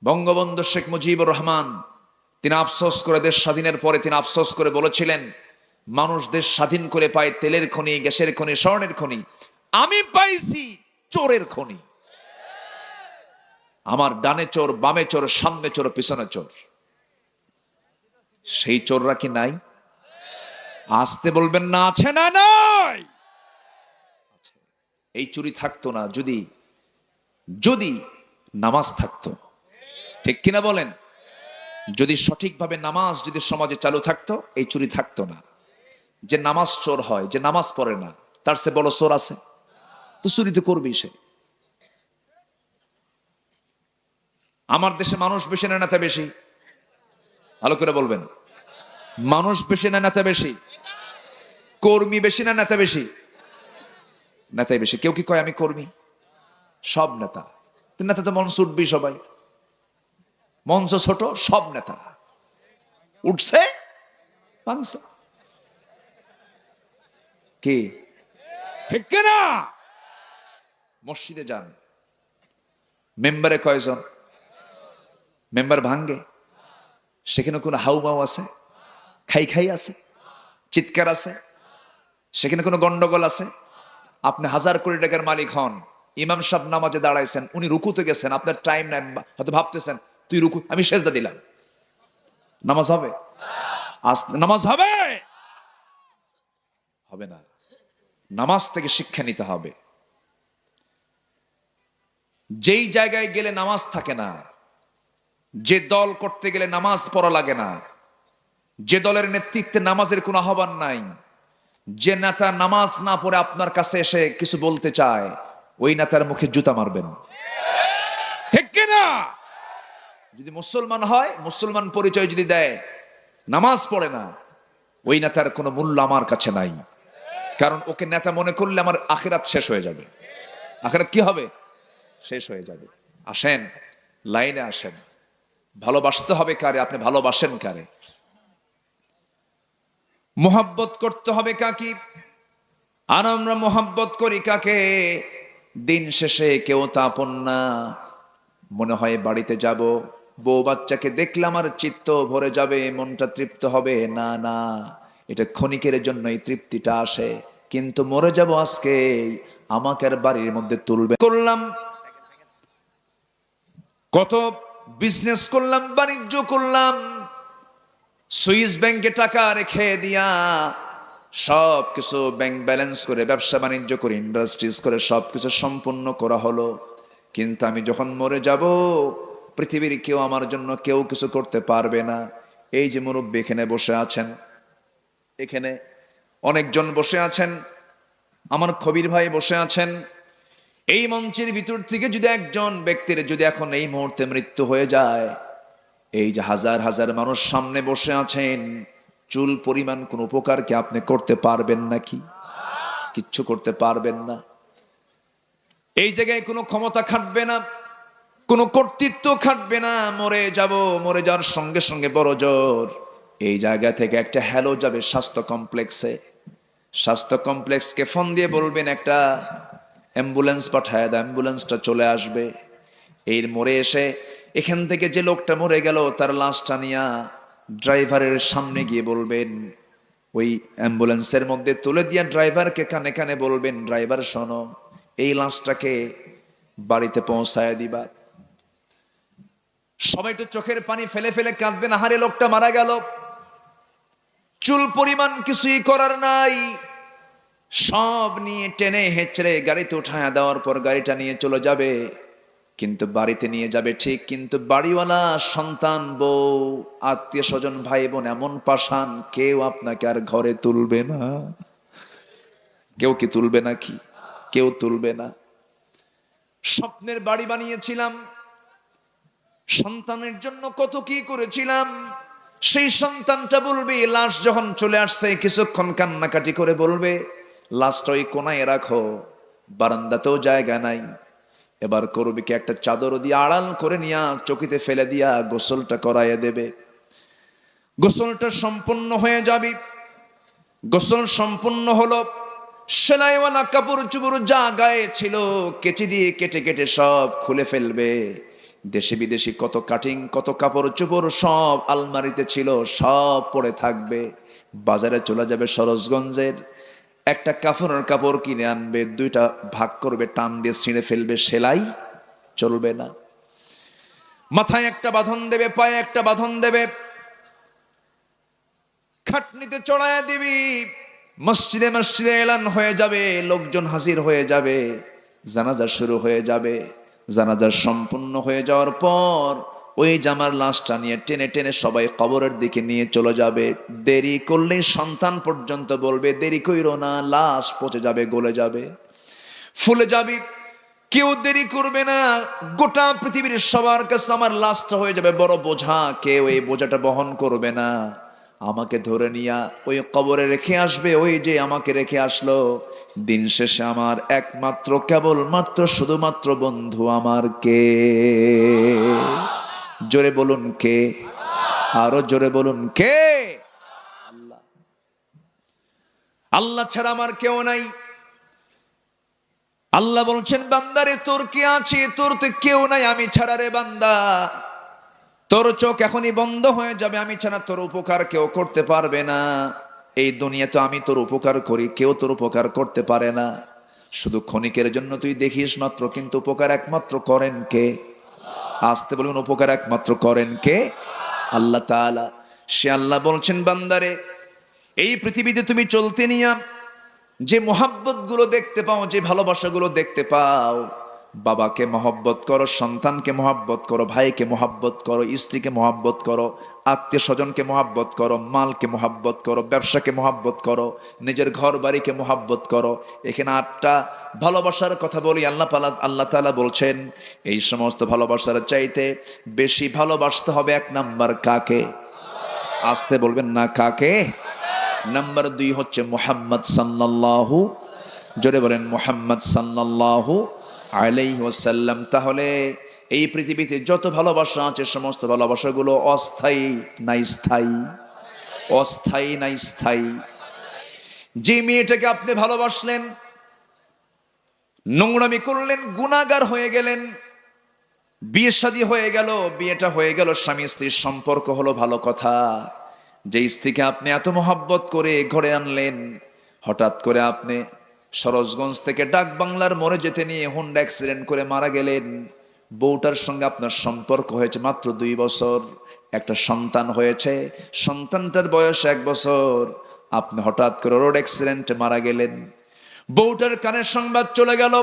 বঙ্গবন্ধু শেখ মুজিবুর রহমান, তিনি আফসোস করে, দেশ স্বাধীনের পরে তিনি আফসোস করে বলেছিলেন, মানুষ দেশ স্বাধীন করে পায় তেলের খনি, গ্যাসের খনি, স্বর্ণের খনি, আমি পাইছি চোরের খনি। আমার ডানে চোর, বামে চোর, সামনে চোর, পিছনে চোর। সেই চোররা কি নাই? আসতে বলবেন না, আছে না নাই? এই চুরি থাকতো না যদি যদি নামাজ থাকতো, ঠিক কিনা বলেন? যদি সঠিকভাবে নামাজ যদি সমাজে চালু থাকতো, এই চুরি থাকতো না। যে নামাজ চোর হয়, যে নামাজ পড়ে না, তার চেয়ে বড় চোর আছে? তো চুরি তো করবেই সে। আমার দেশে মানুষ বেশি না নেতা বেশি? ভালো করে বলবেন। মানুষ বেশি না নেতা বেশি? কর্মী বেশি না নেতা বেশি? নেতাই বেশি। কেউ কি কয় আমি কর্মী? সব নেতা। নেতা তো মঞ্চ উঠবি সবাই, মঞ্চ ছোট, সব নেতা উঠছে ভাঙছে। কি ঠিক না? মসজিদে যান, মেম্বারে কয়জন? মেম্বার ভাঙ্গে, সেখানে কোনো হাউমাউ আছে? খাই খাই আছে? চিৎকার আছে? সেখানে কোনো গন্ডগোল আছে? আপনি 1000 কোটি টাকার মালিক হন, ইমাম সাহেব নামাজে দাঁড়াইছেন, উনি রুকুতে গেছেন, আপনার টাইম নাই, হয়তো ভাবতেছেন তুই রুকু, আমি সেজদা দিলাম, নামাজ হবে? নামাজ হবে? হবে না। নামাজ থেকে শিক্ষা নিতে হবে। যেই জায়গায় গেলে নামাজ থাকে না, যে দল করতে গেলে নামাজ পড়া লাগে না, যে দলের নেতৃত্বে নামাজের কোনো আহ্বান নাই, যে নেতা নামাজ না পড়ে আপনার কাছে এসে কিছু বলতে চায়, ওই নেতার মুখে জুতা মারবেন, ঠিক কিনা? যদি মুসলমান হয়, মুসলমান পরিচয় যদি দেয়, নামাজ পড়ে না, ওই নেতার কোনো মূল্য আমার কাছে নাই। কারণ ওকে নেতা মনে করলে আমার আখিরাত শেষ হয়ে যাবে। আখিরাত কি হবে? শেষ হয়ে যাবে। আসেন, লাইনে আসেন। ভালোবাসতে হবে কারে? আপনি ভালোবাসেন কারে? মোহাব্বত করতে হবে কাকে? আর আমরা মোহাব্বত করি কাকে? দিন শেষে কেউ তা আপন না। মনে হয় বাড়িতে যাব, বউ বাচ্চাকে দেখলে আমার চিত্ত ভরে যাবে, মনটা তৃপ্ত হবে। না না, এটা ক্ষণিকের জন্য এই তৃপ্তিটা আসে, কিন্তু মরে যাব আজকে, আমাকে আর বাড়ির মধ্যে তুলবে। করলাম কত বিজনেস করলাম, বাণিজ্য করলাম, সুইস ব্যাংকে টাকা রেখে দিয়া সব কিছু ব্যাংক ব্যালেন্স করে ব্যবসা বাণিজ্য করে ইন্ডাস্ট্রিজ করে সব কিছু সম্পূর্ণ করা হলো, কিন্তু আমি যখন মরে যাব পৃথিবীর কেউ আমার জন্য কেউ কিছু করতে পারবে না। এই যে মুরব্বী এখানে বসে আছেন, এখানে অনেকজন বসে আছেন, আমার কবির ভাই বসে আছেন, এই মঞ্চের ভিতর থেকে যদি একজন ব্যক্তির যদি এখন এই মুহূর্তে মৃত্যু হয়ে যায়, এই যে হাজার হাজার মানুষ সামনে বসে আছেন, চুল পরিমাণ কোন উপকার কি আপনি করতে পারবেন নাকি? কিচ্ছু করতে পারবেন না। এই জায়গায় কোনো ক্ষমতা খাটবে না, কোনো কর্তৃত্ব খাটবে না। মরে যাব, মরে যাওয়ার সঙ্গে সঙ্গে বড় জোর এই জায়গা থেকে একটা হ্যালো যাবে স্বাস্থ্য কমপ্লেক্সে। স্বাস্থ্য কমপ্লেক্সকে ফোন দিয়ে বলবেন একটা অ্যাম্বুলেন্স পাঠায় দাও, অ্যাম্বুলেন্সটা চলে আসবে। এর মরে এসে এখান থেকে যে লোকটা মরে গেল তার লাশটা নিয়ে ড্রাইভারের সামনে গিয়ে বলবেন, ওই অ্যাম্বুলেন্সের মধ্যে তুলে দিয়ে ড্রাইভারকে কানে কানে বলবেন, ড্রাইভার শোনো, এই লাশটাকে বাড়িতে পৌঁছায় দিবা। সবাই তো চোখের পানি ফেলে ফেলে কাঁদবেন, আহারে লোকটা মারা গেল। চুল পরিমাণ কিছুই করার নাই, সব নিয়ে টেনে হেঁচড়ে গাড়িতে উঠায় দেওয়ার পর গাড়িটা নিয়ে চলে যাবে। কিন্তু বাড়িতে নিয়ে যাবে ঠিক, কিন্তু বাড়িওয়ালা, সন্তান, বউ, আত্মীয় স্বজন, ভাই বোন এমন পাষাণ, কেউ আপনাকে আর ঘরে তুলবে না। কেউ কি তুলবে নাকি? কেউ তুলবে না। স্বপ্নের বাড়ি বানিয়েছিলাম, সন্তানের জন্য কত কি করেছিলাম, সেই সন্তানটা বলবে, লাশ যখন চলে আসছে কিছুক্ষণ কান্নাকাটি করে বলবে, লাশটা ওই কোনায় রাখো, বারান্দাতেও জায়গা নাই। এবার করবি কি, একটা চাদর দিয়ে আড়াল করে নিয়ে চকিতে ফেলে দিয়া গোসলটা করাইয়া দেবে। গোসলটা সম্পূর্ণ হয়ে যাবে। গোসল সম্পূর্ণ হলো, সেলাইওয়ালা কাপড় চুপড় যা গায়ে ছিল কেচি দিয়ে কেটে কেটে সব খুলে ফেলবে। দেশে বিদেশি কত কাটিং, কত কাপড় চুপড় সব আলমারিতে ছিল, সব পড়ে থাকবে। বাজারে চলে যাবে সরোজগঞ্জের, একটা কাফনের কাপড় কিনে আনবে, দুইটা ভাগ করবে, টান দিয়ে ছিঁড়ে ফেলবে, সেলাই চলবে না। মাথায় একটা বাঁধন দেবে, পায়ে একটা বাঁধন দেবে, খাটনিতে চড়াইয়া দিবি। মসজিদে মসজিদে এলান হয়ে যাবে, লোকজন হাজির হয়ে যাবে, জানাজা শুরু হয়ে যাবে। জানাজা সম্পূর্ণ হয়ে যাওয়ার পর ওই জামার লাশটা নিয়ে টেনে টেনে সবাই কবরের দিকে নিয়ে চলে যাবে। দেরি করলেই সন্তান পর্যন্ত বলবে, দেরি কইরো না, লাশ পচে যাবে, গলে যাবে, ফুলে যাবে। কেউ দেরি করবে না। গোটা পৃথিবীর সবার কাছে আমার লাশটা হয়ে যাবে বড় বোঝা, কেউ এই বোঝাটা বহন করবে না। আমাকে ধরে নিয়া ওই কবরে রেখে আসবে, ওই যে আমাকে রেখে আসলো। দিন শেষে আমার একমাত্র, কেবলমাত্র, শুধুমাত্র বন্ধু আমার কে? জোরে বলুন কে? আরো জোরে বলুন কে? আল্লাহ। আল্লাহ ছাড়া আমার কেউ নাই। আল্লাহ বলছেন, বান্দারে তোর কে আছে? তোর তো কেউ নাই আমি ছাড়া রে বান্দা। তোর চোখ এখনই বন্ধ হয়ে যাবে, আমি ছাড়া তোর উপকার কেউ করতে পারবে না। এই দুনিয়া তো আমি তোর উপকার করি, কেউ তোর উপকার করতে পারে না। শুধু ক্ষণিকের জন্য তুই দেখিস মাত্র, কিন্তু উপকার একমাত্র করেন কে? আসতে বলুন, উপকার একমাত্র করেন কে? আল্লাহ তাআলা। সে আল্লাহ বলছেন, বান্দারে এই পৃথিবীতে তুমি চলতে নিয়া যে মোহাব্বত গুলো দেখতে পাও, যে ভালোবাসাগুলো দেখতে পাও, বাবাকে মহব্বত করো, সন্তানকে মহব্বত করো, ভাইকে মহব্বত করো, স্ত্রীকে মহব্বত করো, আত্মীয় স্বজনকে মহব্বত করো, মালকে মহব্বত করো, ব্যবসাকে মহব্বত করো, নিজের ঘর বাড়িকে মহব্বত করো। এখানে 8টা ভালোবাসার কথা বলি। আল্লাহ তাআলা বলছেন, এই সমস্ত ভালোবাসার চাইতে বেশি ভালোবাসতে হবে 1 নাম্বার কাকে? আসতে বলবেন না, কাকে? নাম্বার 2 হচ্ছে মুহাম্মদ সাল্লাল্লাহু, জোরে বলেন মুহাম্মদ সাল্লাল্লাহু আলাইহি ওয়াসাল্লাম। তাহলে এই পৃথিবীতে যত ভালোবাসা আছে সমস্ত ভালোবাসাগুলো অস্থায়ী না স্থায়ী? অস্থায়ী না স্থায়ী? যে মেয়েটাকে আপনি ভালোবাসলেন, নোংরামি করলেন, গুনাহগার হয়ে গেলেন, বিয়ে শাদী হয়ে গেল, বিয়েটা হয়ে গেল, স্বামী স্ত্রীর সম্পর্ক হলো, ভালো কথা। যে স্ত্রীকে আপনি এত মহব্বত করে ঘরে আনলেন, হঠাৎ করে আপনি সরোজগঞ্জ থেকে ডাক বাংলার মোড়ে যেতে নিয়ে হুন্ডা অ্যাক্সিডেন্ট করে মারা গেলেন। বউটার সঙ্গে আপনার সম্পর্ক হয়েছে মাত্র 2 বছর, একটা সন্তান হয়েছে, সন্তানটার বয়স 1 বছর, আপনি হঠাৎ করে রোড অ্যাক্সিডেন্টে মারা গেলেন। বউটার কানে সংবাদ চলে গেল,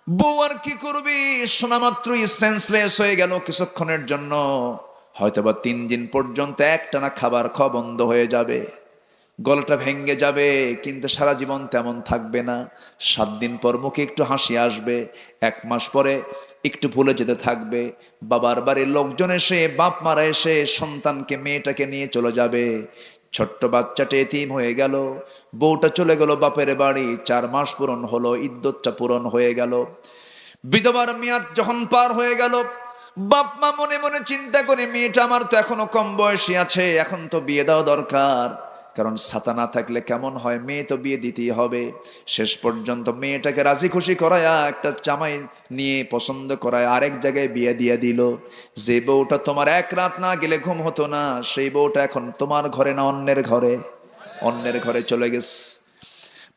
বউ আর কি করবি, শোনা মাত্রই সেন্সলেস হয়ে গেল কিছুক্ষণের জন্য। হয়তোবা 3 দিন পর্যন্ত একটানা খাবার খাওয়া বন্ধ হয়ে যাবে, গলাটা ভেঙে যাবে, কিন্তু সারা জীবন তেমন থাকবে না। 7 দিন পর মুখে একটু হাসি আসবে, 1 মাস পরে একটু ভুলে যেতে থাকবে। বাবার বাড়ির লোকজন এসে, বাপ মারা এসে সন্তানকে, মেয়েটাকে নিয়ে চলে যাবে। ছোট্ট বাচ্চাটা এতিম হয়ে গেল, বউটা চলে গেল বাপের বাড়ি, 4 মাস পূরণ হলো, ইদ্যতটা পূরণ হয়ে গেল। বিধবার মেয়াদ যখন পার হয়ে গেল, বাপ মা মনে মনে চিন্তা করে, মেয়েটা আমার তো এখনো কম বয়সী আছে, এখন তো বিয়ে দেওয়া দরকার, কারণ ছাতা না থাকলে কেমন হয়, মেয়ে তো বিয়ে দিতেই হবে। শেষ পর্যন্ত মেয়েটাকে রাজি খুশি করায়া একটা জামাই নিয়ে পছন্দ করায় আরেক জায়গায় বিয়ে দিয়ে দিল। যে বউটা তোমার 1 রাত না গেলে ঘুম হতো না, সেই বউটা এখন তোমার ঘরে না অন্যের ঘরে, অন্যের ঘরে চলে গেছে।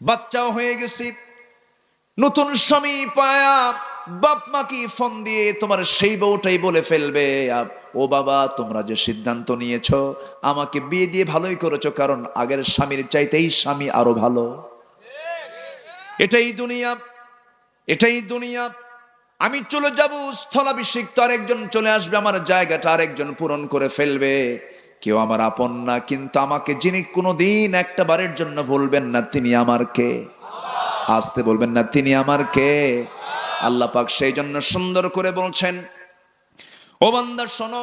বাচ্চাও হয়ে গেছে, নতুন স্বামী পায়া বাপ মাকে ফোন দিয়ে তোমার সেই বউটাই বলে ফেলবে, ও বাবা, তোমরা যে সিদ্ধান্ত নিয়েছো আমাকে বিয়ে দিয়ে ভালোই করেছো, কারণ আগের স্বামীর চাইতেই স্বামী আরো ভালো। এটাই দুনিয়া, এটাই দুনিয়া। আমি চলে যাব, স্থলাভিষিক্ত আরেকজন চলে আসবে, আমার জায়গাটা আরেকজন পূরণ করে ফেলবে। কেউ আমার আপন না, কিন্তু আমাকে যিনি কোনোদিন একটা বারের জন্য বলবেন না তিনি আমার কে, আসতে বলবেন না তিনি আমার কে, আল্লাহ পাক সেই জন্য সুন্দর করে বলছেন, ও বান্দা শোনো,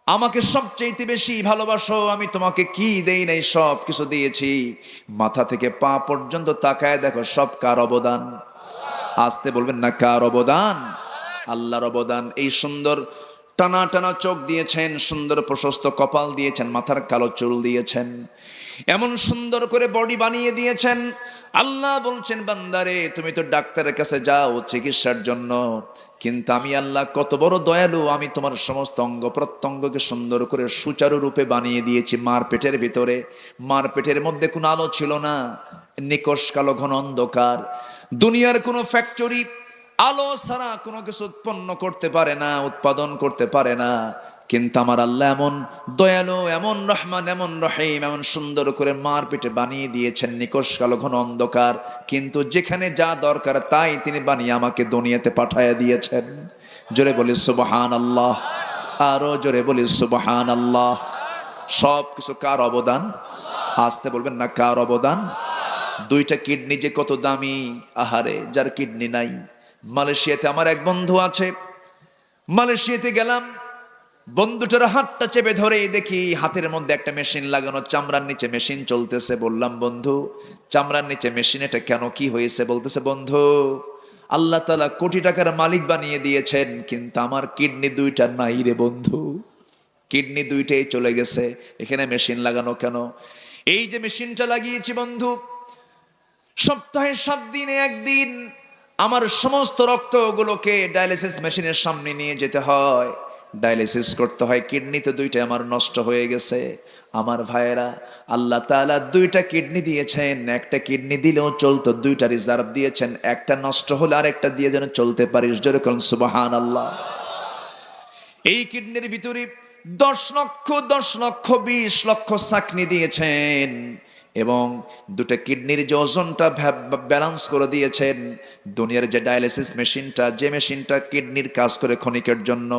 আমাকে সবচেয়ে বেশি ভালোবাসো, আমি তোমাকে কি দেই নাই, সব কিছু দিয়েছি। মাথা থেকে পা পর্যন্ত তাকায় দেখো, সব কার অবদান? আসতে বলবেন না কার অবদান? আল্লাহর অবদান। এই সুন্দর টানা টানা চোখ দিয়েছেন, সুন্দর প্রশস্ত কপাল দিয়েছেন, মাথার কালো চুল দিয়েছেন, এমন সুন্দর করে বডি বানিয়ে দিয়েছেন। আল্লাহ বলছেন, বান্দারে তুমি তো ডাক্তারের কাছে যাও চিকিৎসার জন্য, কিন্তু আমি আল্লাহ কত বড় দয়ালু, আমি তোমার সমস্ত অঙ্গ প্রত্যঙ্গকে সুন্দর করে সুচারু রূপে বানিয়ে দিয়েছি। মার পেটের ভিতরে, মার পেটের মধ্যে কোনো আলো ছিল না, নিকষ কালো ঘন অন্ধকার। দুনিয়ার কোনো ফ্যাক্টরি আলো ছাড়া কোনো কিছু উৎপন্ন করতে পারে না, উৎপাদন করতে পারে না, কিন্তু আমার আল্লাহ এমন দয়ালু, এমন রহমান, এমন রহিম, এমন সুন্দর করে মার পেটে বানিয়ে দিয়েছেন নিকষ কালো ঘন অন্ধকার, কিন্তু যেখানে যা দরকার তাই তিনি বানিয়ে আমাকে দুনিয়াতে পাঠায়া দিয়েছেন। জোরে বলি সুবহানাল্লাহ, আরো জোরে বলি সুবহানাল্লাহ। সব কিছু কার অবদান? আসতে বলবেন না কার অবদান? 2টা কিডনি যে কত দামি, আহারে যার কিডনি নাই। মালয়েশিয়াতে আমার এক বন্ধু আছে, মালয়েশিয়াতে গেলাম, বন্ধুটার হাতটা চেপে ধরে দেখি হাতের মধ্যে একটা মেশিন লাগানো, চামড়ার নিচে মেশিন চলতেছে। বললাম, বন্ধু চামড়ার নিচে মেশিন, এটা কেন, কি হয়েছে? বলতেছে, বন্ধু আল্লাহ তাআলা কোটি টাকার মালিক বানিয়ে দিয়েছেন, কিন্তু আমার কিডনি 2টা নাই রে বন্ধু, কিডনি 2টাই চলে গেছে, এখানে মেশিন লাগানো কেন? এই যে মেশিনটা লাগিয়েছি বন্ধু, সপ্তাহে 7 দিনে 1 দিন আমার সমস্ত রক্তগুলোকে ডায়ালিসিস মেশিনের সামনে নিয়ে যেতে হয়, ডায়ালিসিস করতে হয়। কিডনি তো 2টা আমার নষ্ট হয়ে গেছে। আমার ভাইয়েরা, আল্লাহ তাআলা 2টা কিডনি দিয়েছেন, একটা কিডনি দিলেও চলতো, 2টা রিজার্ভ দিয়েছেন, একটা নষ্ট হলে আরেকটা দিয়ে যেন চলতে পারিস। জোরে বলুন সুবহানাল্লাহ। এই কিডনির ভিতরে 10 লক্ষ 20 লক্ষ চাকনি দিয়েছেন, এবং 2টা কিডনির যে ওজনটা ব্যালেন্স করে দিয়েছেন। দুনিয়ার যে ডায়ালিসিস মেশিনটা, যে মেশিনটা কিডনির কাজ করে ক্ষণিকের জন্য,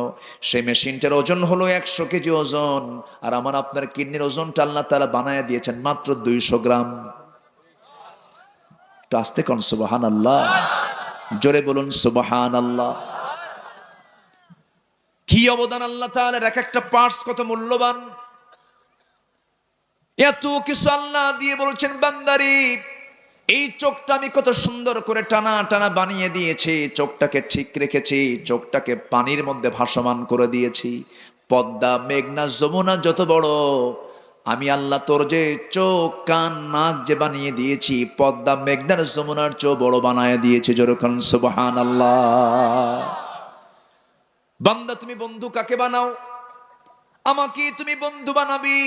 সেই মেশিনটার ওজন হলো 100 কেজি ওজন, আর আমার আপনার কিডনির ওজনটা আল্লাহ তাআলা বানায় দিয়েছেন মাত্র 200 গ্রাম। একটু আস্তে কোন সুবহানাল্লাহ, জোরে বলুন সুবহানাল্লাহ। কি অবদান আল্লাহ তাআলার, এক একটা পার্টস কত মূল্যবান। এত কিছু আল্লাহ দিয়ে বলছেন, বান্দারি এই চোখটা আমি কত সুন্দর করে টানা টানা বানিয়ে দিয়েছি, চোখটাকে ঠিক রেখেছি, চোখটাকে পানির মধ্যে ভাসমান করে দিয়েছি। পদ্মা, মেঘনা, যমুনা যত বড়, আমি আল্লাহ তোর যে চোখ কান নাক যে বানিয়ে দিয়েছি, পদ্মা, মেঘনার, যমুনার চোখ বড় বানায় দিয়েছি। যেরকম সুবহানাল্লাহ। বান্দা তুমি বন্ধু কাকে বানাও? আমাকে তুমি বন্ধু বানাবি।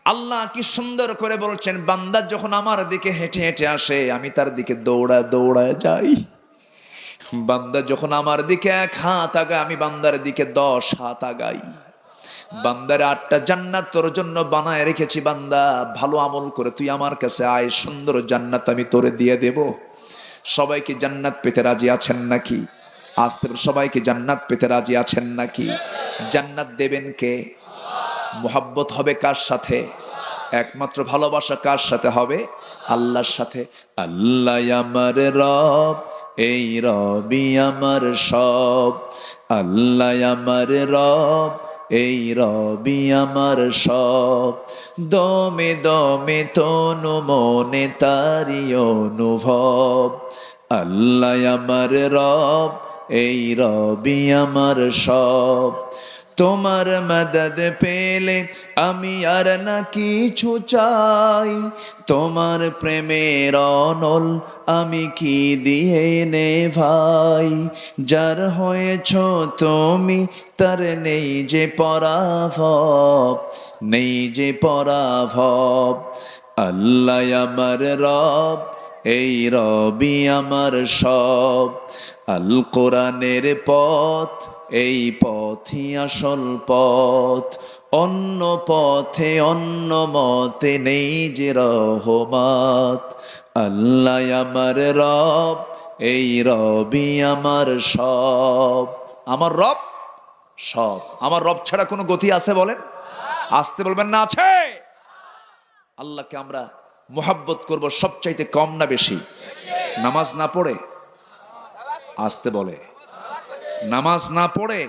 আল্লাহ কি সুন্দর করে বলছেন, বান্দা যখন আমার দিকে হেঁটে হেঁটে আসে আমি তার দিকে দৌড়ায় দৌড়ায় যাই। বান্দা যখন আমার দিকে 1 হাত আগায় আমি বান্দার দিকে 10 হাত আগাই। বান্দার 8টা জান্নাত তোর জন্য বানায় রেখেছি। বান্দা ভালো আমল করে তুই আমার কাছে আয়, সুন্দর জান্নাত আমি তোরে দিয়ে দেব। সবাইকে জান্নাত পেতে রাজি আছেন নাকি? আসতে সবাইকে জান্নাত পেতে রাজি আছেন নাকি? জান্নাত দেবেন কে? মুহাব্বত হবে কার সাথে? একমাত্র ভালোবাসা কার সাথে হবে? আল্লাহর সাথে। আল্লাহ আমার রব, এই রবি আমার সব। আল্লাহ আমার রব, এই রবি আমার সব। দমে দমে তনু মনে তারি অনুভব। আল্লাহ আমার রব, এই রবি আমার সব। তোমার মদদ পেলে আমি আর না কিছু চাই, তোমার প্রেমের অনল আমি কি দিয়ে নে ভাই। যার হয়েছ তুমি তার নেই যে পরাভব, নেই যে পরাভব। আল্লাহ আমার রব, এই রবি আমার সব। আল কোরআনের পথ, এই পথই আসল পথ। অন্য পথে অন্য মতে নেই যে রহমত। আল্লাহ আমার রব, এই রবি আমার সব। আমার রব সব। আমার রব ছাড়া কোনো গতি আছে বলেন? আসতে বলবেন না আছে? আল্লাহকে আমরা মুহাব্বত করব সবচাইতে কম না বেশি? নামাজ না পড়ে, আসতে বলে, নামাজ না পড়ে,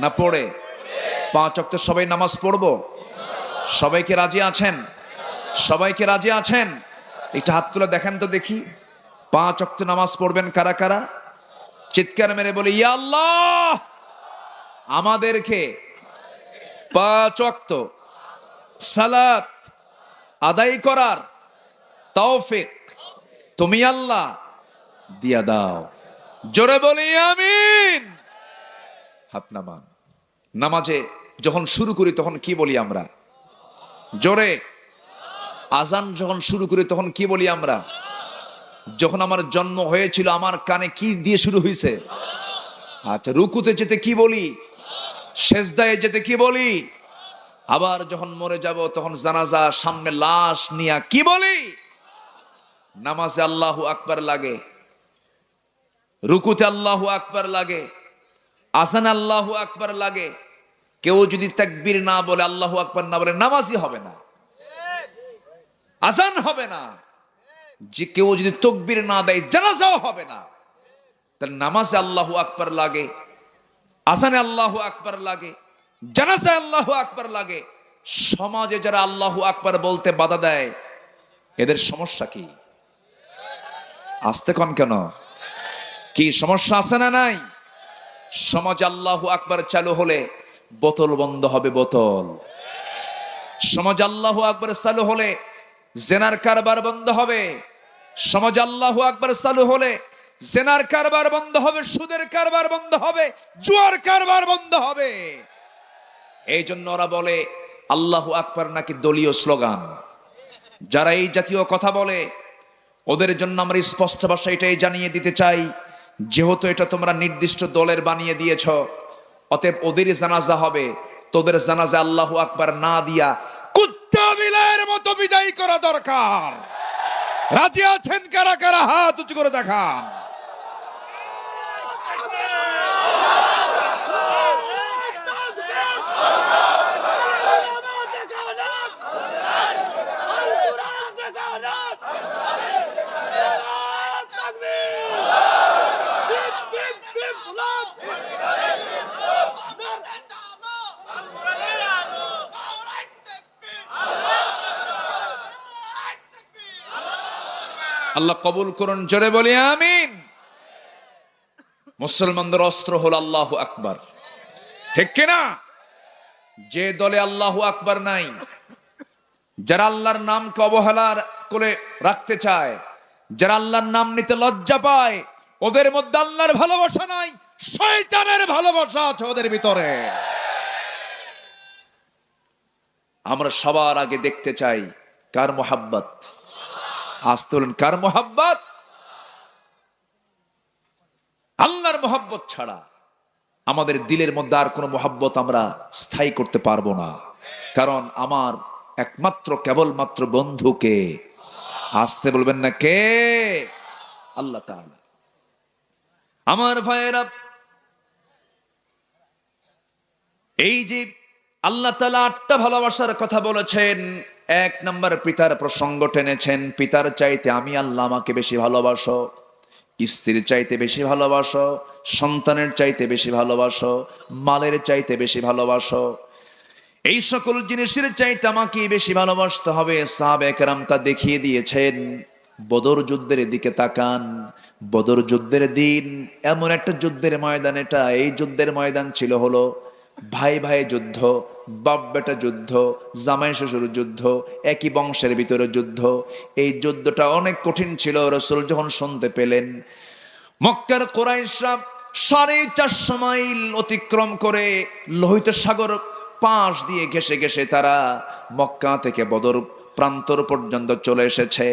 না পড়ে 5 ওয়াক্ত সবাই নামাজ পড়বো? সবাইকে রাজি আছেন? সবাইকে রাজি আছেন? একটা হাত তুলে দেখেন তো দেখি। 5 ওয়াক্ত নামাজ পড়বেন কারা কারা? চিৎকার মেরে বলি ইয়া আল্লাহ, আমাদেরকে 5 ওয়াক্ত সালাত আদায় করার তৌফিক তুমি আল্লাহ দিয়া দাও। জোরে বলি আমিন। হাত নামান। নামাজে যখন শুরু করি তখন কি বলি আমরা? জোরে। আজান যখন শুরু করি তখন কি বলি আমরা? যখন আমার জন্ম হয়েছিল আমার কানে কি দিয়ে শুরু হয়েছে? আচ্ছা, রুকুতে যেতে কি বলি? সেজদায় যেতে কি বলি? আবার যখন মরে যাব তখন জানাজা সামনে লাশ নিয়া কি বলি? নামাজে আল্লাহু আকবার লাগে, রুকুতে আল্লাহু আকবার লাগে, আজানে আল্লাহু আকবার লাগে। কেউ যদি তাকবীর না বলে, আল্লাহু আকবার না বলে, নামাজই হবে না, আজান হবে না। যে কেউ যদি তাকবীর না দেয় জানাজাও হবে না। তার নামাজে আল্লাহু আকবার লাগে, আজানে আল্লাহু আকবার লাগে, জানাজায় আল্লাহু আকবার লাগে। সমাজে যারা আল্লাহু আকবার বলতে বাধা দেয় এদের সমস্যা কি? আসতে কন কেন? কি সমস্যা আছে না নাই? সমাজে আল্লাহু আকবার চালু হলে বোতল বন্ধ হবে, বোতল। সমাজে আল্লাহু আকবার চালু হলে জেনার কারবার বন্ধ হবে। সমাজে আল্লাহু আকবার চালু হলে জেনার কারবার বন্ধ হবে, সুদের কারবার বন্ধ হবে, জুয়ার কারবার বন্ধ হবে। এই জন্য ওরা বলে আল্লাহু আকবার নাকি দলীয় স্লোগান। যারা এই জাতীয় কথা বলে ওদের জন্য আমরা স্পষ্ট ভাষায় এটাই জানিয়ে দিতে চাই, যেহেতু এটা তোমরা নির্দিষ্ট দলের বানিয়ে দিয়েছ, অতএব ওদেরই জানাজা হবে। তোদের জানাজা আল্লাহু আকবার না দিয়া কুত্তা বিলাইয়ের মতো বিদায় করা দরকার। রাজি আছেন কারা কারা? হাত উঁচু করে দেখান। আল্লাহ কবুল করুন, জোরে বলি আমিন। মুসলমানদের অস্ত্র হল আল্লাহু আকবার, ঠিক কিনা? যে দলে আল্লাহু আকবার নাই, যারা আল্লাহর নামকে অবহেলা করে রাখতে চায়, যারা আল্লাহর নাম নিতে লজ্জা পায়, ওদের মধ্যে আল্লাহর ভালোবাসা নাই, শয়তানের ভালোবাসা আছে ওদের ভিতরে। আমরা সবার আগে দেখতে চাই কার মোহাব্বত। আজ তুলুন, কার মোহাব্বত? আল্লাহর মোহাব্বত ছাড়া আমাদের দিলের মধ্যে আর কোনো মোহাব্বত আমরা স্থায়ী করতে পারবো না। কারণ আমার একমাত্র কেবলমাত্র বন্ধুকে, আসতে বলবেন না, কে? আল্লাহ তাআলা। আমার ভাইয়েরা, এই যে আল্লাহ তাআলা 8টা ভালোবাসার কথা বলেছেন, 1 নম্বর পিতার প্রসঙ্গ টেনেছেন। পিতার চাইতে আমি আল্লাহ আমাকে বেশি ভালোবাসো, স্ত্রীর চাইতে বেশি ভালোবাসো, সন্তানের চাইতে বেশি ভালোবাসো, মালের চাইতে বেশি ভালোবাসো, এই সকল জিনিসের চাইতে আমাকে বেশি ভালোবাসতে হবে। সাহাবায়ে কেরাম তা দেখিয়ে দিয়েছেন। বদর যুদ্ধের দিকে তাকান। বদর যুদ্ধের দিন এমন একটা যুদ্ধের ময়দান, এটা এই যুদ্ধের ময়দান ছিল হলো ভাই ভাই যুদ্ধ, বাপ বেটা যুদ্ধ, জামাই শ্বশুর যুদ্ধ, একই বংশের ভিতরে যুদ্ধ। এই যুদ্ধটা অনেক কঠিন ছিল। রাসূল যখন শুনতে পেলেন মক্কার কুরাইশরা 450 মাইল অতিক্রম করে লোহিত সাগর পাশ দিয়ে ঘেঁষে ঘেঁষে তারা মক্কা থেকে বদর প্রান্তর পর্যন্ত চলে এসেছে।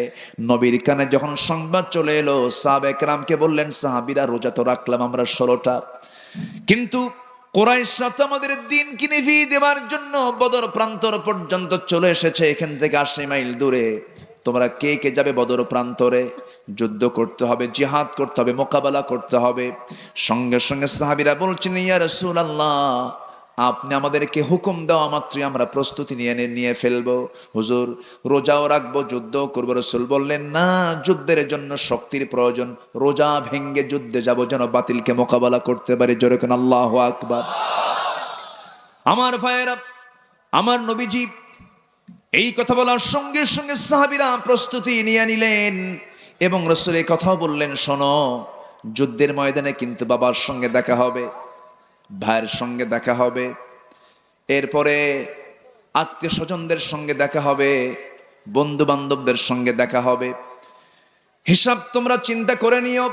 নবীর কানে যখন সংবাদ চলে এলো, সাহাবায়ে কেরামকে বললেন, সাহাবীরা রোজা তো রাখলাম আমরা 16টা, কিন্তু কুরাইশরা তো আমাদের দিনকে নিভিয়ে দেওয়ার জন্য বদর প্রান্তর পর্যন্ত চলে এসেছে, এখান থেকে 80 মাইল দূরে। তোমরা কে কে যাবে বদর প্রান্তরে? যুদ্ধ করতে হবে, জিহাদ করতে হবে, মোকাবেলা করতে হবে। সঙ্গে সঙ্গে সাহাবীরা বলছেন, ইয়া রাসূলুল্লাহ, আপনি আমাদেরকে হুকুম দেওয়া মাত্রই আমরা প্রস্তুতি নিয়ে ফেলবো। হুজুর, রোজাও রাখবো, যুদ্ধও করবো। রাসূল বললেন, না, যুদ্ধের জন্য শক্তির প্রয়োজন। রোজা ভেঙ্গে যুদ্ধে যাব যেন বাতিলকে মোকাবেলা করতে পারি। জোরে কোন আল্লাহু আকবার। আমার ভাইয়েরা, আমার নবীজি এই কথা বলার সঙ্গে সঙ্গে সাহাবীরা প্রস্তুতি নিয়ে নিলেন এবং রাসূল এই কথাও বললেন, শোনো, যুদ্ধের ময়দানে কিন্তু বাবার সঙ্গে দেখা হবে, ভাইয়ের সঙ্গে দেখা হবে, এরপরে আত্মীয় স্বজনদের সঙ্গে দেখা হবে, বন্ধু বান্ধবদের সঙ্গে দেখা হবে। হিসাব তোমরা চিন্তা করে নিও,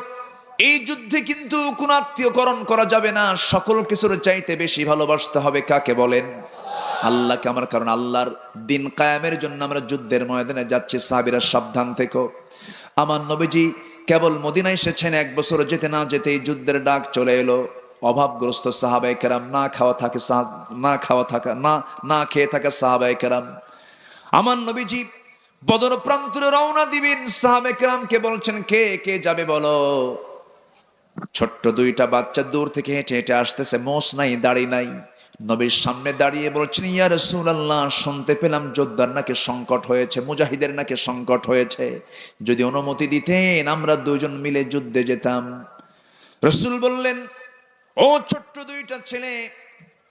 এই যুদ্ধে কিন্তু কোন আত্মীয়করণ করা যাবে না। সকল কিছুর চাইতে বেশি ভালোবাসতে হবে কাকে বলেন? আল্লাহকে। আমার কারণ আল্লাহর দিন কায়েমের জন্য আমরা যুদ্ধের ময়দানে যাচ্ছি। সাহাবীরা সাবধান থেকো। আমার নবীজি কেবল মদিনায় এসেছেন, 1 বছর যেতে না যেতে এই যুদ্ধের ডাক চলে এলো। অভাবগ্রস্ত সাহাবায়ে কেরাম, না খেয়ে থাকা সাহাবায়ে কেরাম। আমার নবীজি বদর প্রান্তরে রওনা দিবেন, সাহাবায়ে কেরামকে বলছেন, কে কে যাবে বলো? ছোট্ট 2টা বাচ্চা দূর থেকে হেঁটে হেঁটে আসতেছে, মোষ নাই, দাড়ি নাই। নবীর সামনে দাঁড়িয়ে বলছেন, ইয়া রাসূলুল্লাহ, শুনতে পেলাম যোদ্ধার নাকি সংকট হয়েছে, মুজাহিদের নাকি সংকট হয়েছে। যদি অনুমতি দিতেন আমরা 2 জন মিলে যুদ্ধে যেতাম। রাসূল বললেন, ও ছোট্ট 2টা ছেলে,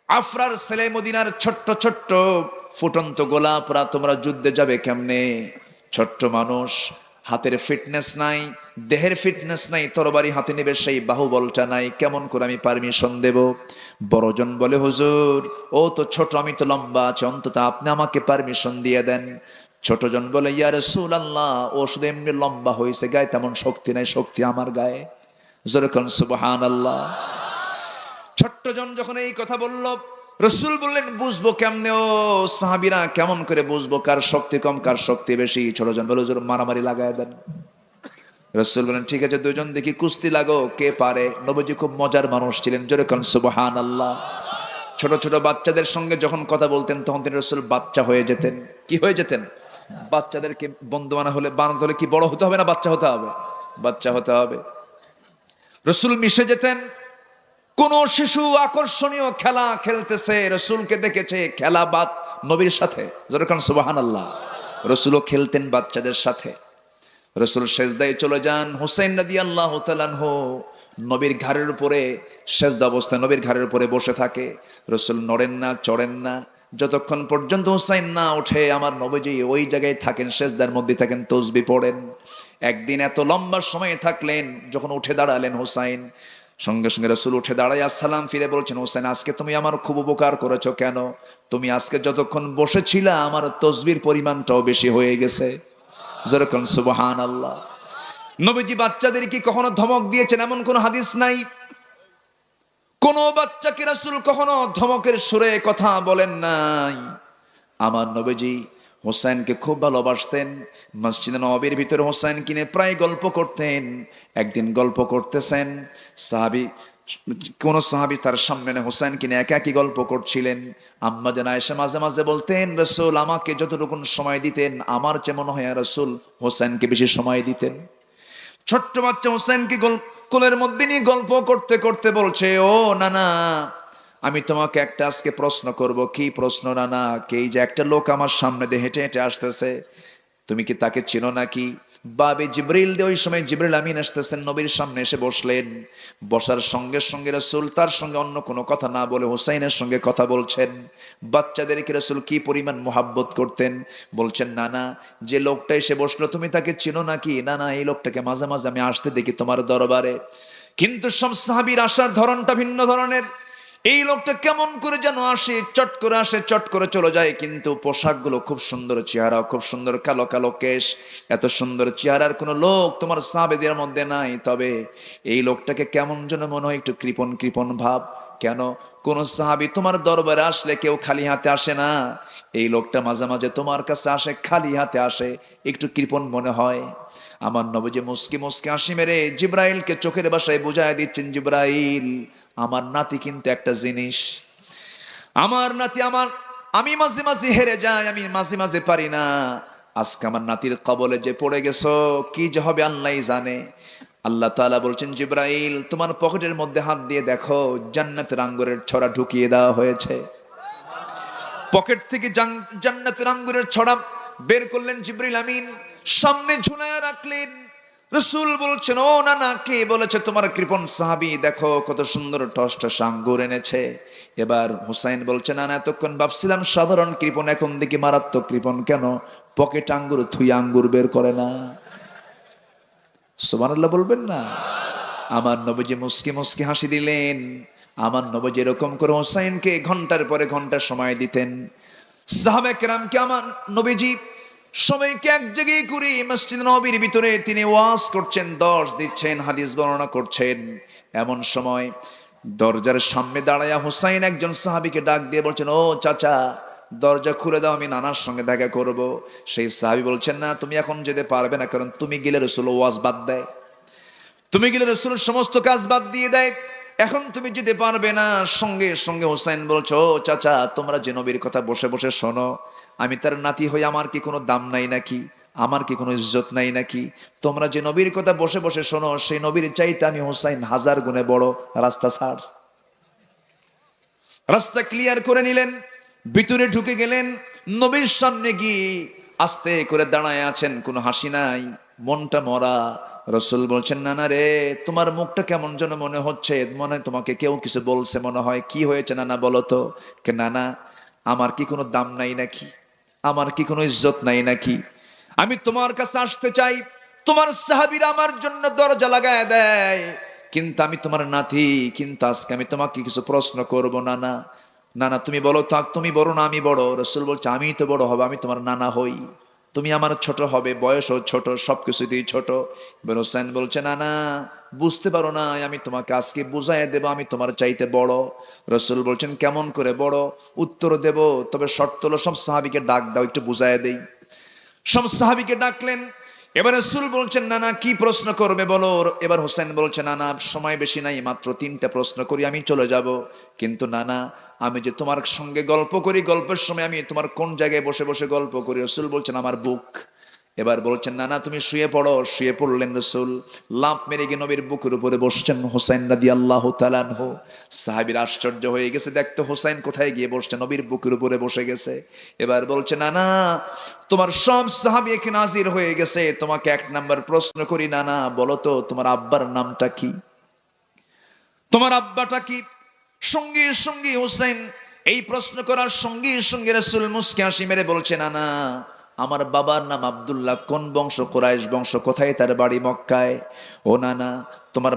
আফরার ছেলে, মদিনার ছোট্ট ছোট্ট ফুটন্ত গোলাপরা, তোমরা যুদ্ধে যাবে কেমনে? ছোট্ট মানুষ, হাতের ফিটনেস নাই, দেহের ফিটনেস নাই, তরবারি হাতে নেবে সেই বাহুবলটা নাই, কেমন করে আমি পারমিশন দেব? বড়জন বলে, হুজুর, ও তো ছোট, আমি তো লম্বা আছি, অন্তত আপনি আমাকে পারমিশন দিয়ে দেন। ছোটজন বলে, ইয়া রাসূলুল্লাহ, ও শুধু এমনি লম্বা হয়েছে, গায়ে তেমন শক্তি নাই, শক্তি আমার গায়ে। জোরে কোন সুবহানাল্লাহ। ছোট্টজন যখন এই কথা বলল, রাসূল বললেন, বুঝবো কেমনে? ও সাহাবীরা, কেমন করে বুঝবো কার শক্তি কম কার শক্তি বেশি? ছোটজন বলে, হুজুর, মারামারি লাগায় দেন। রাসূল বলেন, ঠিক আছে, 2 জন দেখি কুস্তি লাগো, কে পারে? নবীজি খুব মজার মানুষ ছিলেন। জোরে কোন সুবহানাল্লাহ। ছোট ছোট বাচ্চাদের সঙ্গে যখন কথা বলতেন তখন তিনি রাসূল বাচ্চা হয়ে যেতেন। কি হয়ে যেতেন? বাচ্চাদেরকে বন্ধু বানাতে হলে কি বড় হতে হবে না বাচ্চা হতে হবে? বাচ্চা হতে হবে। রাসূল মিশে যেতেন। কোন শিশু আকর্ষণীয় খেলা খেলতেছে, রাসূলকে দেখেছে, খেলা বাদ নবীর সাথে। জোরে কোন সুবহানাল্লাহ। রাসূলও খেলতেন বাচ্চাদের সাথে। রাসূল সেজদায় চলে যান। হুসাইন রাদিয়াল্লাহু তাআলা আনহু নবীর ঘাড়ের উপরে সেজদা অবস্থায় নবীর ঘাড়ের উপরে বসে থাকে। রাসূল নড়েন না, চড়েন না, যতক্ষণ পর্যন্ত হুসাইন না ওঠে আমার নবীজি ওই জায়গায় থাকেন, সেজদার মধ্যে থাকেন, তসবিহ পড়েন। একদিন এত লম্বা সময় থাকলেন, যখন উঠে দাঁড়ালেন হুসাইন, সঙ্গে সঙ্গে রাসূল উঠে দাঁড়ায় আসসালাম ফিরে বলছেন, হুসাইন আজকে তুমি আমার খুব উপকার করেছো। কেন? তুমি আজকে যতক্ষণ বসেছিলা আমার তসবির পরিমাণটাও বেশি হয়ে গেছে। যেরকম সুবহানাল্লাহ। নবীজি বাচ্চাদেরকে কখনো ধমক দিয়েছেন এমন কোন হাদিস নাই। কোন বাচ্চাকে রাসূল কখনো ধমকের সুরে কথা বলেন নাই। আমার নবীজি হোসেনকে খুব ভালোবাসতেন। মসজিদে নববীর ভিতরে হোসেনকে নিয়ে প্রায় গল্প করতেন। একদিন গল্প করতেছেন, কোন সাহাবী তার সামনে হোসেনকে নিয়ে একা একই গল্প করছিলেন। আম্মা জান আয়েশা মাঝে মাঝে বলতেন, রাসূল আমাকে যতটুকু সময় দিতেন আমার যে মনে হয় রাসূল হোসেনকে বেশি সময় দিতেন। ছোট্ট বাচ্চা হোসেনকে কোলের মধ্যে নিয়ে গল্প করতে করতে বলছে, ও নানা আমি তোমাকে একটা আজকে প্রশ্ন করব। কি প্রশ্ন নানা? এই যে একটা লোক আমার সামনে দিয়ে হেঁটে হেঁটে আসতেছে, তুমি কি তাকে চিনো নাকি? বাবে জিবরিল দিয়ে ওই সময় জিবরিল আমিন আসতেছেন, নবীর সামনে এসে বসলেন। বসার সঙ্গে সঙ্গে রাসূল তার সঙ্গে অন্য কোনো কথা না বলে হুসাইনের সঙ্গে কথা বলছেন। বাচ্চাদেরকে রাসূল কি পরিমাণ মোহাব্বত করতেন। বলছেন, নানা যে লোকটা এসে বসলো তুমি তাকে চিনো নাকি? না না, এই লোকটাকে মাঝে মাঝে আমি আসতে দেখি তোমার দরবারে, কিন্তু সব সাহাবীর আসার ধরনটা ভিন্ন ধরনের। এই লোকটা কেমন করে যেন আসে, চট করে আসে, চট করে চলে যায়, কিন্তু পোশাকগুলো খুব সুন্দর, চেহারা খুব সুন্দর, কালো কালো কেশ। এত সুন্দর চেহারার কোনো লোক তোমার সাহাবেদের মধ্যে নাই। তবে এই লোকটাকে কেমন যেন মনে হয় একটু কৃপণ কৃপণ ভাব। কেন? কোন সাহাবী তোমার দরবারে আসলে কেউ খালি হাতে আসে না, এই লোকটা মাঝে মাঝে তোমার কাছে আসে খালি হাতে আসে, একটু কৃপণ মনে হয়। আমার নবীজি মুস্কি মুস্কি হাসি মেরে জিব্রাইলকে চোখের ভাষায় বুঝায় দিচ্ছেন, জিব্রাইল আমার নাতি কিন্তু একটা জিনিস, আমার নাতি আমি মাঝে মাঝে হেরে যাই, আমি মাঝে মাঝে পারি না। আজকে আমার নাতির কবলে যে পড়ে গেছো, কি যে হবে আল্লাহই জানে। আল্লাহ তাআলা বলছেন, জিব্রাইল তোমার পকেটের মধ্যে হাত দিয়ে দেখো, জান্নাতের আঙ্গুরের ছড়া ঢুকিয়ে দেওয়া হয়েছে। পকেট থেকে জান্নাতের আঙ্গুরের ছড়া বের করলেন জিবরিল আমিন, সামনে ঝুলায় রাখলেন। রাসূল বলছেন, ও না না, কে বলেছে তোমার কৃপণ সাহাবী দেখো কত সুন্দর টস টস আঙ্গুর এনেছে। এবার হুসাইন বলছেন, না না, এতক্ষণ ভাবছিলাম সাধারণ কৃপণ, এখন দেখি মারাত্মক কৃপণ। কেন? পকেট আঙ্গুর থুই আঙ্গুর বের করে না। সুবহানাল্লাহ বলবেন না? আমার নবীজি মুস্কি মুস্কি হাসি দিলেন। আমার নবীজি এরকম করে হোসাইনকে ঘন্টার পরে ঘন্টা সময় দিতেন। সাহাবায়ে কেরামকে আমার নবীজি সবাইকে এক জায়গায় করে মসজিদ নববীর ভিতরে তিনি ওয়াজ করছেন, দর্শ দিচ্ছেন, হাদিস বর্ণনা করছেন। এমন সময় দরজার সামনে দাঁড়ায়া হোসাইন একজন সাহাবীকে ডাক দিয়ে বলছেন, ও চাচা দরজা খুলে দাও, আমি নানার সঙ্গে দেখা করব। সেই সাহাবী বলছেন, না তুমি এখন যেতে পারবে না, কারণ তুমি গেলে রাসূল ওয়াজ বাদ দেয়, তুমি গেলে রাসূল সমস্ত কাজ বাদ দিয়ে দেয়, এখন তুমি যেতে পারবে না। সঙ্গে সঙ্গে হোসেন বলছো, ও চাচা তোমরা যে নবীর কথা বসে বসে শোনো, আমি তার নাতি হই, আমার কি কোনো দাম নাই নাকি? আমার কি কোনো ইজ্জত নাই নাকি? তোমরা যে নবীর কথা বসে বসে শোনো, সেই নবীর চাইতে আমি হোসেন হাজার গুণে বড়। রাস্তা ছাড়। রাস্তা ক্লিয়ার করে নিলেন, ভিতরে ঢুকে গেলেন। নবীর সামনে গিয়ে আস্তে করে দাঁড়ায় আছেন, কোনো হাসি নাই, মনটা মরা। রাসূল বলছেন, নানা রে তোমার মুখটা কেমন যেন মনে হচ্ছে, মনে তোমাকে কেউ কিছু বলছে মনে হয়। কি হয়েছে নানা বলো তো? কে নানা, আমার কি কোনো দাম নাই নাকি? আমার কি কোনো ইজ্জত নাই নাকি? আমি তোমার কাছে আসতে চাই, তোমার সাহাবীরা আমার জন্য দরজা লাগায় দেয়, কিন্তু আমি তোমার নাতি, কিন্তু আজকে আমি তোমাকে কিছু প্রশ্ন করব। নানা নানা তুমি বলো তো, তুমি বড় না আমি বড়? রাসূল বলছে, আমি তো বড় হব, আমি তোমার নানা হই, তুমি আমার ছোট হবে, বয়সও ছোট, সবকিছুতেই ছোট। এবার হোসেন বলছে, নানা বুঝতে পারো না, আমি তোমাকে আজকে বুঝাই দেব আমি তোমার চাইতে বড়। রাসূল বলছেন, কেমন করে বড়? উত্তর দেব, তবে শর্ত হলো সব সাহাবীকে ডাক দাও, একটু বুঝাই দেই। সব সাহাবীকে ডাকলেন। এবার রাসূল বলছেন, নানা কি প্রশ্ন করবে বলো? এবার হোসেন বলছে, নানা সময় বেশি নাই, মাত্র 3টা প্রশ্ন করি আমি চলে যাব। কিন্তু নানা আমি যে তোমার সঙ্গে গল্প করি, গল্পের সময় আমি তোমার কোন জায়গায় বসে বসে গল্প করি? রাসূল বলছেন, আমার বুক। এবার বলছেন, নানা তুমি শুয়ে পড়ো। শুয়ে পড়লেন রাসূল, লাফ মেরে গিয়ে নবীর বুকের উপরে বসছেন হোসেন রাদিয়াল্লাহু তাআলা আনহু। সাহাবীরা আশ্চর্য হয়ে গেছে, দেখতো হোসেন কোথায় গিয়ে বসছে, নবীর বুকের উপরে বসে গেছে। এবার বলছে, নানা তোমার সব সাহাবী এখানে হাজির হয়ে গেছে, তোমাকে 1 নাম্বার প্রশ্ন করি, নানা বলো তো তোমার আব্বার নামটা কি? তোমার আব্বাটা কি? সঙ্গে সঙ্গে হোসেন এই প্রশ্ন করার সঙ্গে সঙ্গে রাসূল মুস্কি হাসি মেরে বলছে, না না, আমার বাবার নাম আব্দুল্লাহ, কোন বংশ? কুরাইশ বংশ। কোথায় তার বাড়ি? মক্কায়। ও না না, তোমার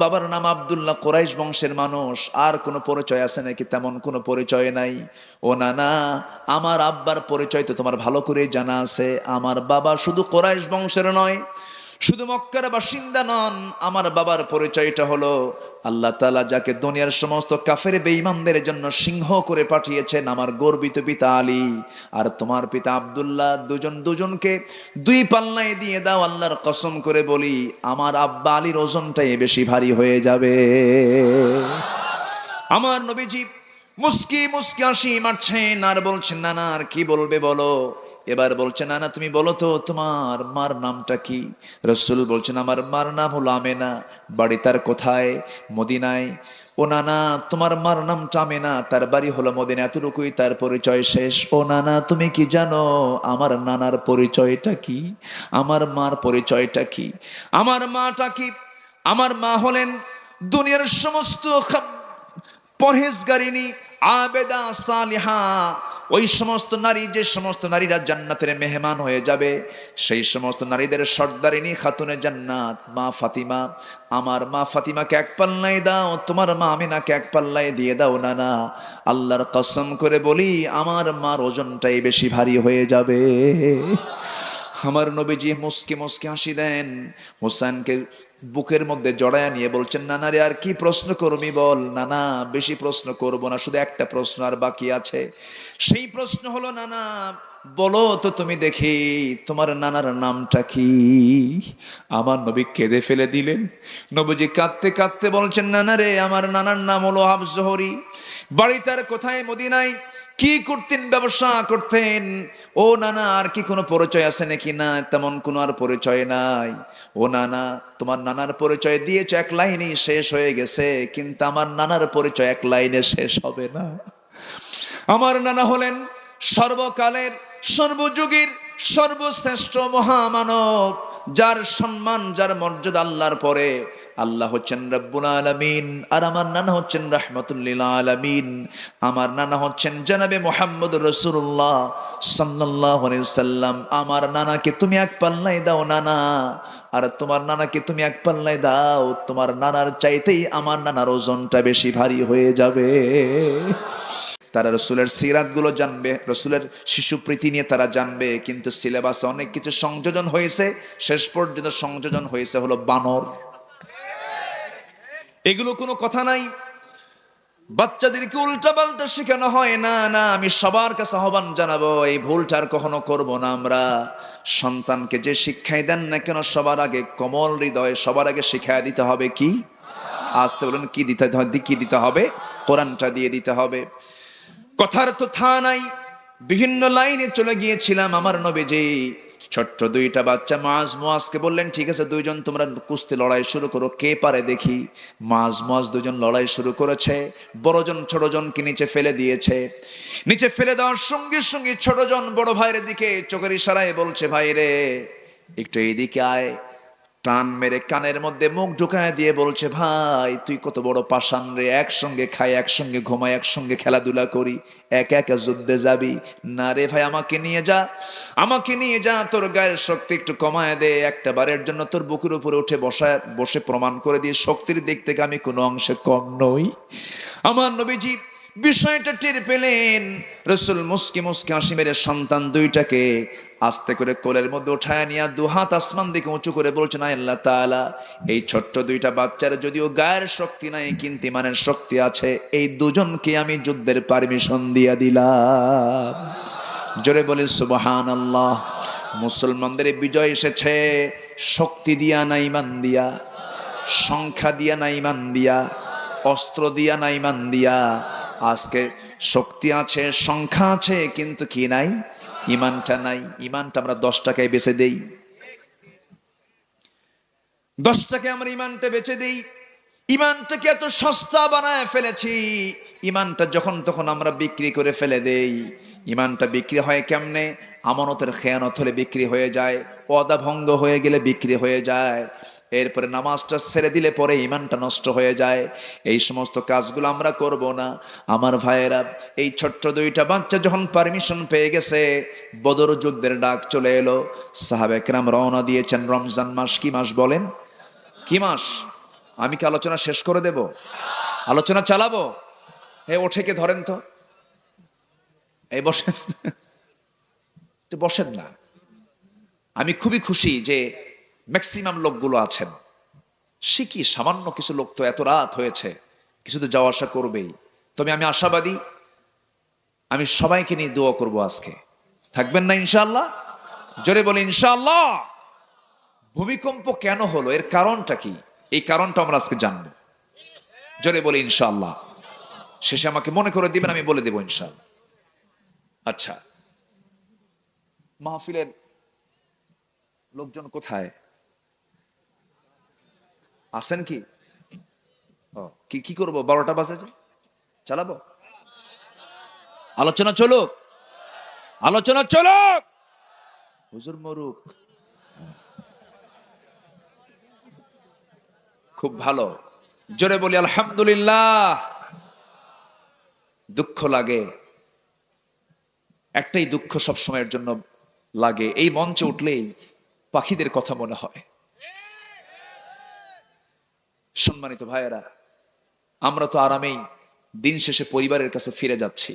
বাবার নাম আব্দুল্লাহ, কুরাইশ বংশের মানুষ। আর কোনো পরিচয় আছে নাকি? তেমন কোনো পরিচয় নাই। ও না না, আমার আব্বার পরিচয় তো তোমার ভালো করে জানা আছে। আমার বাবা শুধু কুরাইশ বংশের নয়, শুধু মক্কার বাসিন্দা নন, আমার বাবার পরিচয়টা হলো আল্লাহ তাআলা যাকে দুনিয়ার সমস্ত কাফের বেঈমানদের জন্য সিংহ করে পাঠিয়েছেন, আমার গর্বিত পিতা আলী আর তোমার পিতা আব্দুল্লাহ, দুজনকে দুই পাল্লায় দিয়ে দাও। আল্লাহর কসম করে বলি, আমার আব্বা আলীর ওজনটাই বেশি ভারী হয়ে যাবে। আমার নবীজি মুস্কি মুস্কি হাসি মারছেন আর বলছেন, না না, আর কি বলবে বলো। এবার বলছে, না না, তুমি বলো তো তোমার মার নামটা কি? রাসূল বলছেন, আমার মার নাম হলো আমেনা। বাড়ি তার কোথায়? মদিনায়। ও না না, তোমার মার নামটা আমেনা, তার বাড়ি হলো মদিনা, এতটুকুই তার পরিচয় শেষ। ও না না, তুমি কি জানো আমার নানার পরিচয়টা কি? আমার মার পরিচয়টা কি? আমার মাটা কি? আমার মা হলেন দুনিয়ার সমস্ত পরহেজগারিনী, আবেদা, সালিহা। ওই সমস্ত নারী, যে সমস্ত নারীরা জান্নাতের মেহমান হয়ে যাবে, সেই সমস্ত নারীদের সর্দারিনী খাতুনে জান্নাত মা ফাতিমা। আমার মা ফাতিমাকে এক পাল্লায় দাও, তোমার মা আমিনাকে এক পাল্লায় দিয়ে দাও। না না, আল্লাহর কসম করে বলি, আমার মার ওজনটাই বেশি ভারী হয়ে যাবে। আমার নবীজি মুস্কি মুস্কি হাসি দেন, হোসেনকে বুকের মধ্যে জড়ায় নিয়ে বলছেন, নানা রে, আর কি প্রশ্ন করবি বল। নানা, বেশি প্রশ্ন করব না, শুধু একটা প্রশ্ন আর বাকি আছে। সেই প্রশ্ন হলো, নানা বলো তো তুমি দেখি, তোমার নানার নামটা কি? আমার নবী কেঁদে ফেলে দিলেন। নবীজি কাঁদতে কাঁদতে বলছেন, নানা রে, আমার নানার নাম হলো আবু জোহরি। বাড়ি তার কোথায়? মদিনায়। কি করতেন? ব্যবসা করতেন। ও নানা, আর কি কোনো পরিচয় আছে নাকি? না, তেমন কোনো আর পরিচয় নাই। ও নানা, তোমার নানার পরিচয় দিয়েছ, এক লাইনেই শেষ হয়ে গেছে, কিন্তু আমার নানার পরিচয় এক লাইনে শেষ হবে না। আমার নানা হলেন সর্বকালের, সর্বযুগের সর্বশ্রেষ্ঠ মহামানব, যার সম্মান, যার মর্যাদা আল্লাহর পরে আল্লাহ হচ্ছেন রব্বুল আলামিন, আর আমার নানা হচ্ছেন রাহমাতুল লিল আলামিন। আমার নানা হচ্ছেন জনাবে মুহাম্মদ রাসূলুল্লাহ সাল্লাল্লাহু আলাইহি সাল্লাম। আমার নানাকে তুমি এক পাল্লায় দাও নানা, আর তোমার নানাকে তুমি এক পাল্লায় দাও, তোমার নানার চাইতেই আমার নানার ওজনটা বেশি ভারী হয়ে যাবে। তারা রসুলের সিরাত গুলো জানবে, রসুলের শিশু প্রীতি নিয়ে তারা জানবে, কিন্তু সিলেবাসে অনেক কিছু সংযোজন হয়েছে। শেষ পর্যন্ত সংযোজন হয়েছে হলো বানর। এগুলো কোনো কথা নাই। বাচ্চাদেরকে উল্টা পাল্টা শেখানো হয় না। না, আমি সবার কাছে আহ্বান জানাবো, এই ভুলটা আর কখনো করবো না আমরা। সন্তানকে যে শিক্ষাই দেন না কেন, সবার আগে কোমল হৃদয়ে সবার আগে শিক্ষা দিতে হবে কি? আসতে বলেন, কি দিতে হবে? কোরআনটা দিয়ে দিতে হবে। কথার তো থা নাই, বিভিন্ন লাইনে চলে গিয়েছিলাম। আমার নবীজি ছোট্ট দুইটা বাচ্চা মুআজকে বললেন, ঠিক আছে দুইজন তোমরা কুস্তি লড়াই শুরু করো, কে পারে দেখি। মুআজ দুজন লড়াই শুরু করেছে। বড়জন ছোটজনকে নিচে ফেলে দিয়েছে। নিচে ফেলে দেওয়ার সঙ্গে সঙ্গে ছোটজন বড় ভাইয়ের দিকে চোখের ইশারায় বলছে, ভাই রে একটু এইদিকে আয়। টান মেরে কানের মধ্যে মুখ ঢুকায় দিয়ে বলছে, ভাই তুই কত বড় পাষাণ রে, একসঙ্গে খাই, একসঙ্গে ঘুমাই, একসঙ্গে খেলাধুলা করি, একা একা যুদ্ধে যাবি? না রে ভাই, আমাকে নিয়ে যা, আমাকে নিয়ে যা, তোর গায়ের শক্তি একটু কমায় দে, একটা বারের জন্য তোর বুকের উপরে উঠে বসে প্রমাণ করে দিয়ে শক্তির দিক থেকে আমি কোনো অংশে কম নই। আমার নবীজি বিষয়টা টের পেলেন। রসুল মুস্কি মুস্কি হাসি মেরে সন্তান দুইটাকে আস্তে করে কোলের মধ্যে উঠায় নিয়ে দুহাত আসমান দিকে উঁচু করে বলছেন, আল্লাহ তাআলা, এই ছোট্ট দুইটা বাচ্চার যদিও গায়ের শক্তি নাই, কিন্তু ইমানের শক্তি আছে, এই দুজনকে আমি যুদ্ধের পারমিশন দিয়ে দিলাম। জোরে বলি সুবহানাল্লাহ। মুসলমানদের বিজয় এসেছে শক্তি দিয়া না ইমান দিয়া, সংখ্যা দিয়া না ইমান দিয়া, অস্ত্র দিয়া না ইমান দিয়া। আজকে শক্তি আছে, সংখ্যা আছে, কিন্তু কি নাই? ইমানটা নাই। ইমানটা আমরা 10 টাকায় বেচে দেই, 10 টাকায় আমরা ইমানটা বেচে দেই। ইমানটাকে এত সস্তা বানায় ফেলেছি, ইমানটা যখন তখন আমরা বিক্রি করে ফেলে দেই। ইমানটা বিক্রি হয় কেমনে? আমানতের খেয়ানত হলে বিক্রি হয়ে যায়, ওয়াদা ভঙ্গ হয়ে গেলে বিক্রি হয়ে যায়, এরপরে নামাজটা ছেড়ে দিলে পরে ঈমানটা নষ্ট হয়ে যায়। এই সমস্ত কাজগুলো আমরা করব না। আমার ভাইয়েরা, এই ছোট্ট দুইটা বাচ্চা যখন পারমিশন পেয়ে গেছে, বদর যুদ্ধের ডাক চলে এলো, সাহাবে কেরাম রওনা দিয়েছেন। রমজান মাস কি মাস বলেন? কি মাস? আমি কি আলোচনা শেষ করে দেব? আলোচনা চালাবো? ওঠে কে ধরেন তো, এই বসেন, একটু বসেন না। আমি খুবই খুশি যে ম্যাক্সিমাম লোকগুলো আছেন। শিখি, সামান্য কিছু লোক তো এত রাত হয়েছে, কিছু তো যাওয়া আসা করবেই। তবে আমি আশাবাদী, আমি সবাইকে নিয়ে দোয়া করব আজকে। থাকবেন না ইনশাআল্লাহ? জোরে বলে ইনশাআল্লাহ। ভূমিকম্প কেন হলো, এর কারণটা কি, এই কারণটা আমরা আজকে জানবো। জোরে বলে ইনশাআল্লাহ। শেষে আমাকে মনে করে দিবেন, আমি বলে দেব ইনশাআল্লাহ। আচ্ছা, মাহফিলের লোকজন কোথায় আছেন? কি কি কি করবো? 12টা বাজে চালাবো? আলোচনা চলুক, আলোচনা চলুক। হুজুর মরুক, খুব ভালো। জোরে বলি আলহামদুলিল্লাহ। দুঃখ লাগে, একটাই দুঃখ সব সময়ের জন্য লাগে, এই মঞ্চে উঠলেই পাখিদের কথা মনে হয়। সম্মানিত ভাইয়েরা, আমরা তো আরামেই দিন শেষে পরিবারের কাছে ফিরে যাচ্ছি,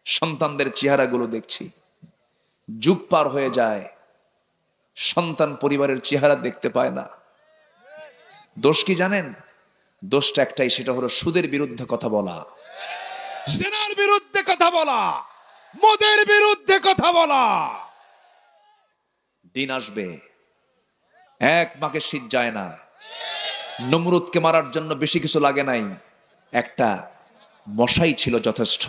সন্তানদের চেহারাগুলো দেখছি। যুগ পার হয়ে যায়, সন্তান পরিবারের চেহারা দেখতে পায় না। দোষ কি জানেন? দোষটা একটাই, সেটা হলো সুদের বিরুদ্ধে কথা বলা, জিনার বিরুদ্ধে কথা বলা, মদের বিরুদ্ধে কথা বলা। দিন আসবে, এক মাকে শীত যায় না। নমরুদকে মারার জন্য বেশি কিছু লাগে নাই, একটা মশাই ছিল যথেষ্ট।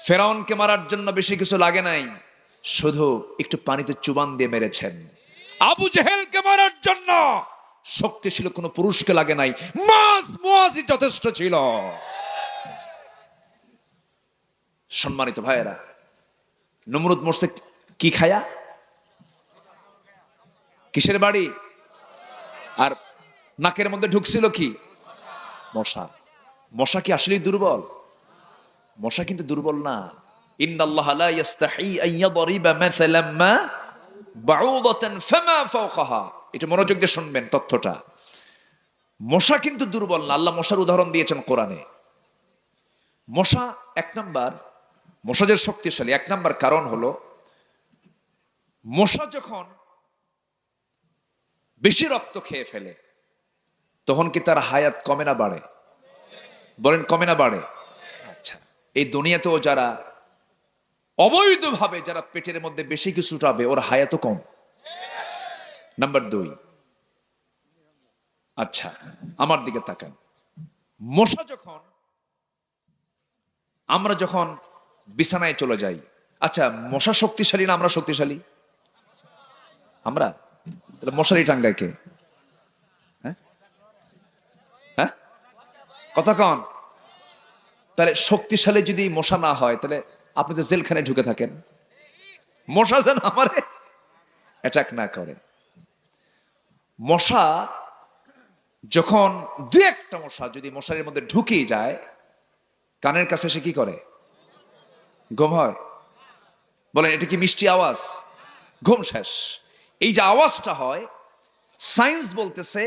ফেরাউনকে মারার জন্য বেশি কিছু লাগে নাই, শুধু একটু পানিতে চুবান দিয়ে মেরেছেন। আবু জেহেলকে মারার জন্য শক্তিশীল কোনো পুরুষকে লাগে নাই, মাস মুয়াজি যথেষ্ট ছিল। সম্মানিত ভাইয়েরা, নমরুদ মরছে কি খায়া? কিসের বাড়ি? আর নাকের মধ্যে ঢুকছিল কি? মশা। মশা কি আসলেই দুর্বল? মশা কিন্তু দুর্বল না। ইন্নাল্লাহা লা ইস্তাহি আন ইয়াদরিবা মাসালাম মা বাউদাতান ফামা ফাওকাহা। এটা মনোযোগ দিয়ে শুনবেন তথ্যটা। মশা কিন্তু দুর্বল না। আল্লাহ মশার উদাহরণ দিয়েছেন কোরআনে। মশা এক নাম্বার, মশা যে শক্তিশালী, এক নাম্বার কারণ হলো, মশা যখন বেশি রক্ত খেয়ে ফেলে তখন কি তার হায়াত কমে না বাড়ে? বলেন কমে না বাড়ে? আচ্ছা, এই দুনিয়াতেও যারা অবৈধভাবে যারা পেটের মধ্যে বেশি কিছু উঠাবে, ওর হায়াতও কম। নাম্বার 2, আচ্ছা আমার দিকে তাকান। মশা যখন, আমরা যখন বিছানায় চলে যাই, আচ্ছা মশা শক্তিশালী না আমরা শক্তিশালী? আমরা। তাহলে মশারি টাঙ্গায় কে? হ্যাঁ, কথা কন। তাহলে শক্তিশালী যদি মশা না হয়, তাহলে আপনি তো জেলখানায় ঢুকে থাকেন। মশা যেন আমারে অ্যাটাক না করে। মশা যখন দু একটা মশা যদি মশারির মধ্যে ঢুকে যায়, কানের কাছে সে কি করে? ঘুম হয়। বলেন এটা কি মিষ্টি আওয়াজ? ঘুম শেষ। এই যে আওয়াজটা হয়, সায়েন্স বলতেছে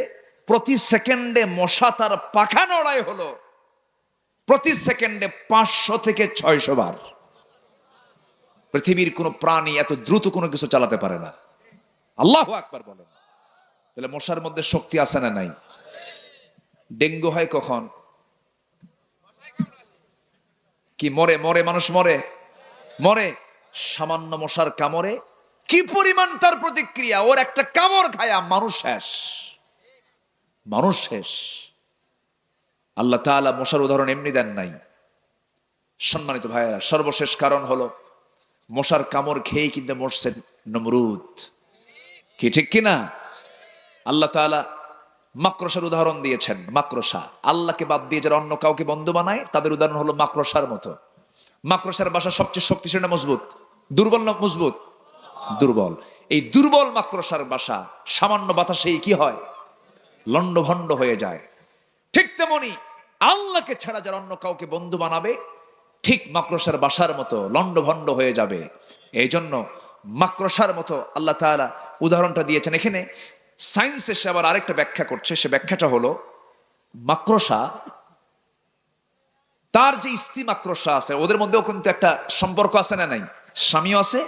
প্রতি সেকেন্ডে মশা তার পাখা নড়াই হলো প্রতি সেকেন্ডে 500 থেকে 600 বার। পৃথিবীর কোন প্রাণী এত দ্রুত কোনো কিছু চালাতে পারে না। আল্লাহু আকবার বলেন। তাহলে মশার মধ্যে শক্তি আছে না নাই? ডেঙ্গু হয় কখন? কি মরে? মরে, মানুষ মরে, মরে সামান্য মশার কামড়ে। কি পরিমাণ তার প্রতিক্রিয়া! ওর একটা কামড় খায়া মানুষ শেষ, মানুষ শেষ। আল্লাহ তাআলা মশার উদাহরণ এমনি দেন নাই। সম্মানিত ভাইয়েরা, সর্বশেষ কারণ হলো মশার কামড় খেয়ে কিন্তু মরছেন নমরুদ। কি ঠিক কিনা? আল্লাহ তাআলা মাকড়সার উদাহরণ দিয়েছেন। মাকড়সা, আল্লাহকে বাদ দিয়ে যারা অন্য কাউকে বন্ধু বানায়, তাদের উদাহরণ হলো মাকড়সার মতো। মাকড়সার বাসা সবচেয়ে শক্তিশালী না মজবুত? দুর্বল না মজবুত? দুর্বল। এই দুর্বল মাকড়সার বাসা সামান্য বাতাসেই কি হয়? লণ্ডভণ্ড হয়ে যায়। ঠিক তেমনি আল্লাহকে ছাড়া যারা অন্য কাউকে বন্ধু বানাবে, ঠিক মাকড়সার বাসার মতো লণ্ডভণ্ড হয়ে যাবে। এই জন্য মাকড়সার মতো আল্লাহ তাআলা উদাহরণটা দিয়েছেন। এখানে সায়েন্স এসে আবার আরেকটা ব্যাখ্যা করছে। সে ব্যাখ্যাটা হলো, মাকড়সা তার যে স্ত্রী মাকড়সা আছে, ওদের মধ্যেও কিন্তু একটা সম্পর্ক আছে না নাই? স্বামীও আছে,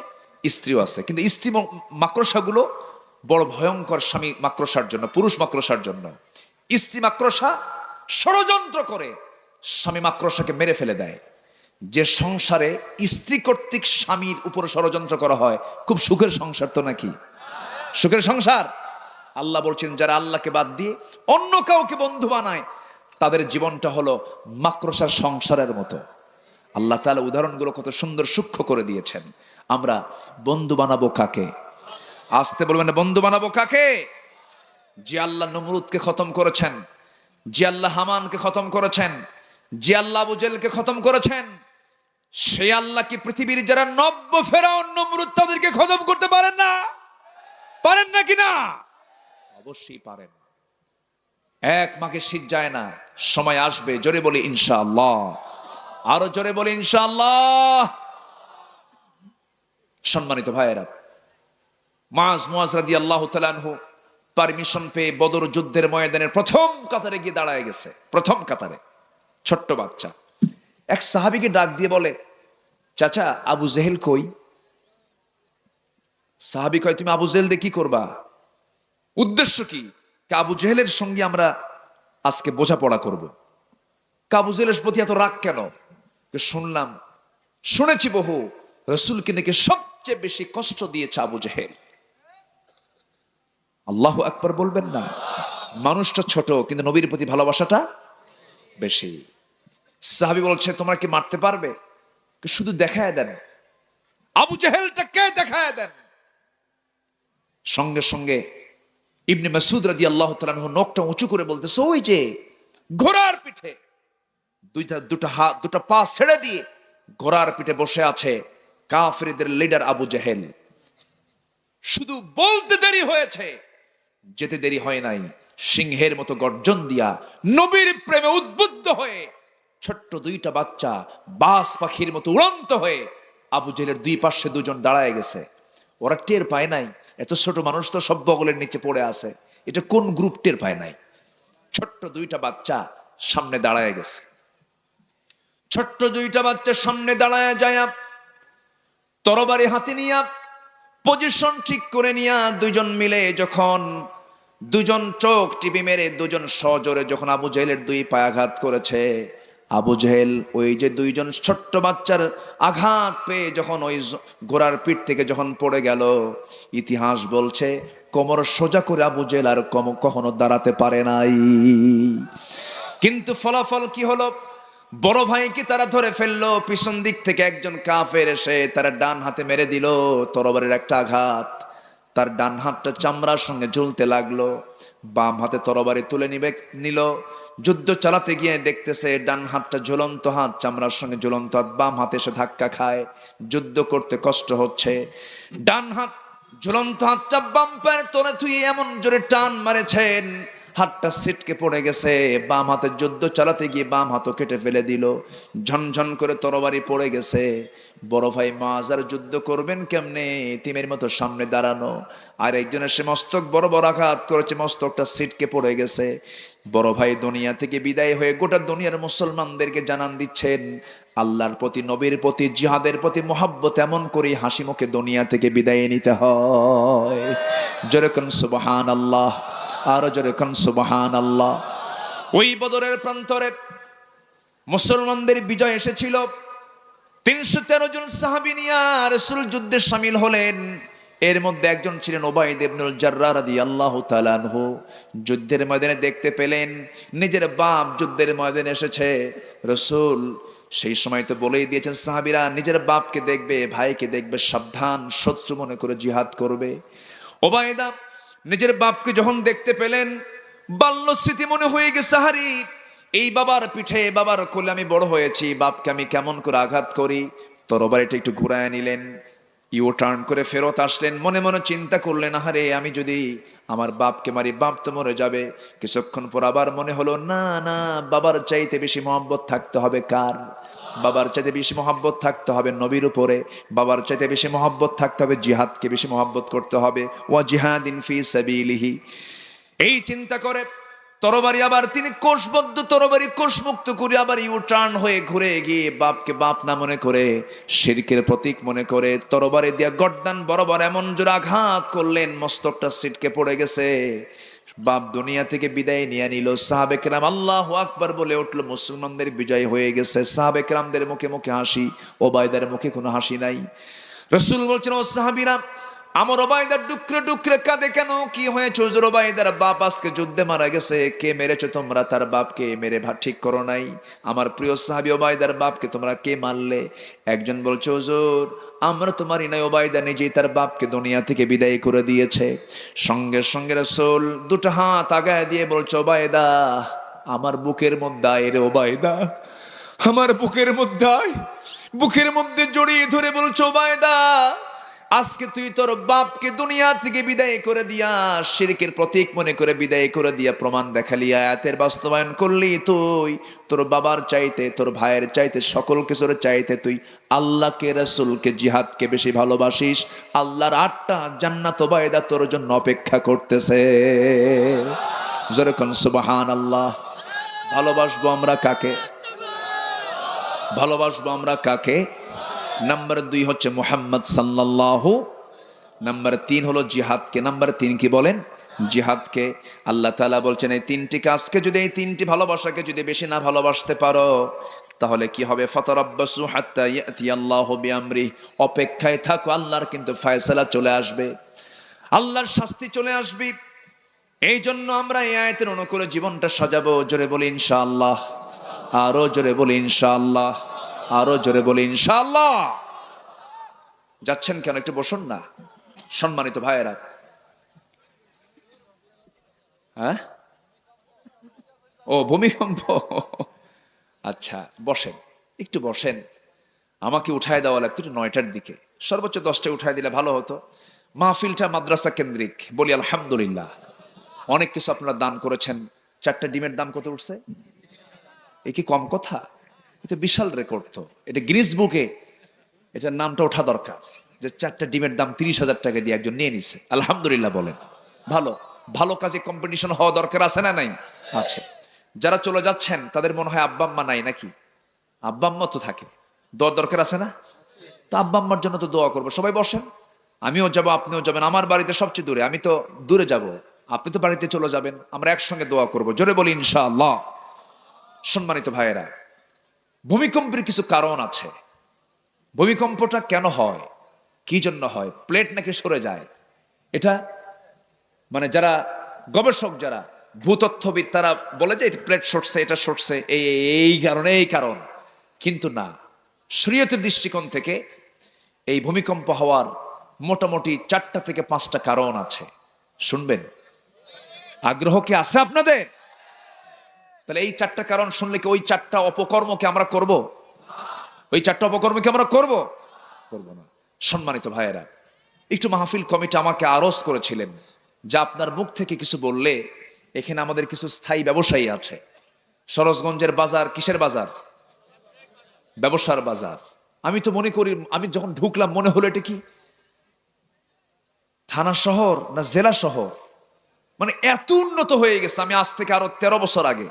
স্ত্রীও আছে। কিন্তু স্ত্রী মাকড়সাগুলো বড় ভয়ঙ্কর স্বামী মাকড়সার জন্য, পুরুষ মাকড়সার জন্য। স্ত্রী মাকড়সা ষড়যন্ত্র করে স্বামী মাকড়সাকে মেরে ফেলে দেয়। যে সংসারে স্ত্রী কর্তৃক স্বামীর উপর ষড়যন্ত্র করা হয়, খুব সুখের সংসার তো নাকি? সুখের সংসার? আল্লাহ বলছেন যারা আল্লাহকে বাদ দিয়ে অন্য কাউকে বন্ধু বানায়, তাদের জীবনটা হলো মাকড়সার সংসারের মতো। আল্লাহ তাআলা উদাহরণগুলো কত সুন্দর সূক্ষ্ম করে দিয়েছেন। আমরা বন্ধু বানাবো কাকে? আসতে বলবেন, বন্ধু বানাবো কাকে? যে আল্লাহ নমরুদকে খতম করেছেন, যে আল্লাহ হামানকে খতম করেছেন, যে আল্লাহ আবু জেহেলকে খতম করেছেন, সেই আল্লাহ কি পৃথিবীর যারা নব্য ফেরাউন নমরুদ তাদেরকে খতম করতে পারেন না? পারেন না কিনা? অবশ্যই পারেন। এক মাঘে শীত যায় না, সময় আসবে। জোরে বলি ইনশাআল্লাহ, আরো জোরে বলি ইনশাআল্লাহ। সম্মানিত ভাইয়েরা, মুআজ রাদিয়াল্লাহু তাআলা আনহু পারমিশন পেয়ে বদর যুদ্ধের ময়দানের প্রথম কাতারে গিয়ে দাঁড়ায় গেছে। প্রথম কাতারে ছোট্ট বাচ্চা এক সাহাবীকে ডাক দিয়ে বলে, চাচা আবু জেহেল কই? সাহাবী কয়, তুমি আবু জেহেল দিয়ে কি করবা? উদ্দেশ্য কি? আবু জেহেলের সঙ্গে আমরা আজকে বোঝাপড়া করব। আবু জেহেলের প্রতি এত রাগ কেন? শুনেছি বহু রাসূলকে নাকি সবচেয়ে বেশি কষ্ট দিয়েছে আবু জেহেল। আল্লাহু আকবার বলবেন না? মানুষটা ছোট কিন্তু নবীর প্রতি ভালোবাসাটা বেশি। সাহাবী বলছে, তোমরা কি মারতে পারবে? শুধু দেখায় দেন, আবু জেহেলটাকে দেখায় দেন। সঙ্গে সঙ্গে ইবনে মাসউদ রাদিয়াল্লাহু তাআলা আনহু নখটা উঁচু করে বলতেছে, ওই যে ঘোড়ার পিঠে দুটা পা ছেড়ে দিয়ে ঘোড়ার পিঠে বসে আছে কাফেরদের লিডার আবু জেহেল। শুধু বলতে দেরি হয়েছে, যেতে দেরি হয় নাই। সিংহের মতো গর্জন দিয়া নবীর প্রেমে উদ্বুদ্ধ হয়ে ছোট্ট দুইটা বাচ্চা বাস পাখির মতো উড়ন্ত হয়ে আবু জেহেলের দুই পাশে দুজন দাঁড়ায় গেছে। ওরা টের পায় নাই এত ছোট মানুষ তো সব বগলের নিচে পড়ে আছে। এটা কোন গ্রুপ টের পায় নাই? ছোট্ট দুইটা বাচ্চা সামনে দাঁড়ায় গেছে। ছোট্ট দুইটা বাচ্চা সামনে দাঁড়ায় যায়, তরবারি হাতে নিয়া পজিশন ঠিক করে নিয়া দুইজন মিলে যখন দুজন চোখ টিপি মেরে দুজন সজোরে যখন আবু জেহেলের দুই পায়ে আঘাত করেছে, আবু জেহেল ওই যে দুইজন ছোট্ট বাচ্চার আঘাত পেয়ে যখন ওই ঘোড়ার পিঠ থেকে যখন পড়ে গেল, ইতিহাস বলছে কোমর সোজা করে আবু জেহেল আর কখনো দাঁড়াতে পারে নাই। কিন্তু ফলাফল কি হলো? বড় ভাইকে তারা ধরে ফেললো। পিছন দিক থেকে একজন কাফের এসে তারা ডান হাতে মেরে দিল তরবারির একটা আঘাত। তার ডান হাতটা চামড়ার সঙ্গে ঝুলতে লাগলো। বাম হাতে তরবারি তুলে নিল। যুদ্ধ চালাতে গিয়ে দেখতেছে ডান হাতটা ঝুলন্ত হাত চামড়ার সঙ্গে ঝুলন্ত হাত, বাম হাতে এসে ধাক্কা খায়। যুদ্ধ করতে কষ্ট হচ্ছে। ডান হাত ঝুলন্ত হাতটা বাম পায়ের তলে তুই এমন জোরে টান মারেছেন, হাতটা ছিটকে পড়ে গেছে। বাম হাতে যুদ্ধ চালাতে গিয়ে বাম হাতও কেটে ফেলে দিল। ঝনঝন করে তরবারি পড়ে গেছে। বড় ভাই মুআজ আর যুদ্ধ করবেন কেমনে? এতিমের মতো সামনে দাঁড়ানো। আর একজনের সে মস্তক বড় বড় আঘাত করেছে, মস্তকটা ছিটকে পড়ে গেছে। বড় ভাই দুনিয়া থেকে বিদায় হয়ে গোটা দুনিয়ার মুসলমানদেরকে জানান দিচ্ছেন, আল্লাহর প্রতি, নবীর প্রতি, জিহাদের প্রতি মহব্বত এমন করে হাসি মুখে দুনিয়া থেকে বিদায় নিতে হয়। জোরে কোন সুবহানাল্লাহ, আরো জোরে কোন সুবহানাল্লাহ। ওই বদরের প্রান্তরে মুসলমানদের বিজয় এসেছিল। 313 জন সাহাবী নিয়ে রাসূল যুদ্ধে শামিল হলেন। এর মধ্যে একজন ছিলেন উবাইদ ইবনুল জাররাহ রাদিয়াল্লাহু তাআলা আনহু। যুদ্ধের ময়দানে দেখতে পেলেন নিজের বাপ যুদ্ধের ময়দানে এসেছে। রাসূল সেই সময় তো বলেই দিয়েছেন সাহাবীরা নিজের বাপকে দেখবে, ভাইকে দেখবে, সাবধান, শত্রু মনে করে জিহাদ করবে। উবাইদা নিজের বাপকে যখন দেখতে পেলেন, বাল্য স্মৃতি মনে হয়ে গেছে, হারি এই বাবার পিঠে, বাবার কোলে আমি বড় হয়েছি, বাপকে আমি কেমন করে আঘাত করি। তরবারিটা একটু ঘুরায় নিলেন, ইউ টার্ন করে ফেরত আসলেন, মনে মনে চিন্তা করলেন, আহারে আমি যদি আমার বাপকে মারি, বাপ তো মরে যাবে। কিছুক্ষণ পর আবার মনে হলো, না না, বাবার চাইতে বেশি মহব্বত থাকতে হবে কার? বাবার চাইতে বেশি মহব্বত থাকতে হবে নবীর উপরে, বাবার চাইতে বেশি মহব্বত থাকতে হবে জিহাদকে বেশি মহব্বত করতে হবে, ওয়া জিহাদিন ফি সাবিলিহি। এই চিন্তা করে তরবারি আবার তিনি কোষবদ্ধ তরবারি কোষমুক্ত করে আবার ইউ টার্ন হয়ে ঘুরে গিয়ে বাপকে বাপ না মনে করে, শিরকের প্রতীক মনে করে তরবারি দিয়া গর্দান বরাবর এমন জোরে আঘাত করলেন, মস্তকটা ছিটকে পড়ে গেছে। বাপ দুনিয়া থেকে বিদায় নিয়ে নিল। সাহাবে কেরাম আল্লাহু আকবার বলে উঠল, মুসলমানদের বিজয় হয়ে গেছে। সাহাবে কেরামদের মুখে মুখে হাসি, ওবায়দার মুখে কোনো হাসি নাই। রাসূল বলছেন, ও সাহাবীরা, আমার ওবায়দার ডুকরে ডুকরে কাঁদে কেন? কি হয়েছে হুজুর? ওবায়দার বাপ আজকে যুদ্ধে মারা গেছে। কে মেরেছো তোমরা? তার বাপকে মেরে ঠিক করো নাই। আমার প্রিয় সাহাবী ওবায়দার বাপকে তোমরা কে মারলে? একজন বলছে, হুজুর আমরা তো মারি নাই, ওবায়দা নিজেই তার বাপকে দুনিয়া থেকে বিদায় করে দিয়েছে। সঙ্গে সঙ্গে রাসূল দুটো হাত আগায় দিয়ে বলছে, ওবায়দা আমার বুকের মধ্যে আয় রে ওবায়দা, আমার বুকের মধ্যে আয়। বুকের মধ্যে জড়িয়ে ধরে বলছে, ওবায়দা আজকে তুই তোর বাপকে দুনিয়া থেকে বিদায় করে দিয়া, শিরকের প্রতীক মনে করে বিদায় করে দিয়া প্রমাণ দেখালি, আয়াতের বাস্তবায়ন করলি। তুই তোর বাবার চাইতে, তোর ভাইয়ের চাইতে, সকল কিছুর চাইতে তুই আল্লাহকে, রাসূলকে, জিহাদকে বেশি ভালোবাসিস। আল্লাহর 8টা জান্নাত ওবায়দা তোর জন্য অপেক্ষা করতেছে। যেরকম সুবহানাল্লাহ। ভালোবাসবো আমরা কাকে? ভালোবাসবো আমরা কাকে? নাম্বার 2 হচ্ছে মুহাম্মদ সাল্লাল্লাহু, নাম্বার 3 হলো জিহাদকে। নাম্বার 3 কি বলেন? জিহাদকে। আল্লাহ তাআলা বলছেন, এই 3টি কাজকে যদি, এই 3টি ভালোবাসাকে যদি বেশি না ভালোবাসতে পারো তাহলে কি হবে? ফাতারাব্বাসু হাত্তা ইয়াতিয়াল্লাহু বিআমরি, অপেক্ষায় থাকো, আল্লাহর কিন্তু ফয়সালা চলে আসবে, আল্লাহর শাস্তি চলে আসবে। এই জন্য আমরা এই আয়াতের অনুকূলে জীবনটা সাজাবো। জোরে বলি ইনশাআল্লাহ, আরো জোরে বলি ইনশাআল্লাহ, আরো জোরে বলি ইনশাআল্লাহ। যাচ্ছেন কেন? একটু বসুন না সম্মানিত ভাইয়েরা। হ্যাঁ, ও ভূমিকম্প, আচ্ছা বসেন, একটু বসেন। আমাকে উঠায় দেওয়া লাগতো 9টার দিকে, সর্বোচ্চ 10টায় উঠায় দিলে ভালো হতো। মাহফিলটা মাদ্রাসা কেন্দ্রিক, বলি আলহামদুলিল্লাহ। অনেক কিছু আপনারা দান করেছেন। 4টা ডিমের দাম কত উঠছে? এ কি কম কথা? এটা বিশাল রেকর্ড। তো এটা গ্রিস বুকে এটার নামটা ওঠা দরকার, যে 4টা ডিমের দাম 30,000 টাকা দিয়ে একজন নিয়ে নিছে। আলহামদুলিল্লাহ বলেন। ভালো ভালো কাজে কম্পিটিশন হওয়া দরকার আছে না নাই? আছে। যারা চলে যাচ্ছেন তাদের মনে হয় আব্বা আম্মা নাই নাকি? আব্বা আম্মা তো থাকে, দোয়া দরকার আছে না? তো আব্বা আম্মার জন্য তো দোয়া করবো। সবাই বসেন, আমিও যাব, আপনিও যাবেন। আমার বাড়িতে সবচেয়ে দূরে, আমি তো দূরে যাব, আপনি তো বাড়িতে চলে যাবেন, আমরা একসঙ্গে দোয়া করব। জোরে বলি ইনশাআল্লাহ। সম্মানিত ভাইয়েরা, ভূমিকম্পের কিছু কারণ আছে। ভূমিকম্পটা কেন হয়, কি জন্য হয়? প্লেট নাকি সরে যায়, এটা মানে যারা গবেষক, যারা ভূতত্ত্ববিদ, তারা বলে যে প্লেট সরছে, এটা সরছে এই কারণে, এই কারণ। কিন্তু না, শরীয়তের দৃষ্টিকোণ থেকে এই ভূমিকম্প হওয়ার মোটামুটি 4টা থেকে 5টা কারণ আছে। শুনবেন? আগ্রহ কি আছে আপনাদের? তাহলে এই 4টা কারণ শুনলে কি ওই 4টা অপকর্মকে আমরা করব? ওই 4টা অপকর্মকে আমরা করব না। সম্মানিত ভাইয়েরা, একটু মাহফিল কমিটি আমাকে আরজ করেছিলেন যে আপনার মুখ থেকে কিছু বললে এখানে আমাদের কিছু স্থায়ী ব্যবসায়ী আছে। সরোজগঞ্জের বাজার কিসের বাজার? ব্যবসার বাজার। আমি তো মনে করি, আমি যখন ঢুকলাম মনে হলো এটা কি থানা শহর না জেলা শহর, মানে এত উন্নত হয়ে গেছে। আমি আজ থেকে আরো 13 বছর আগে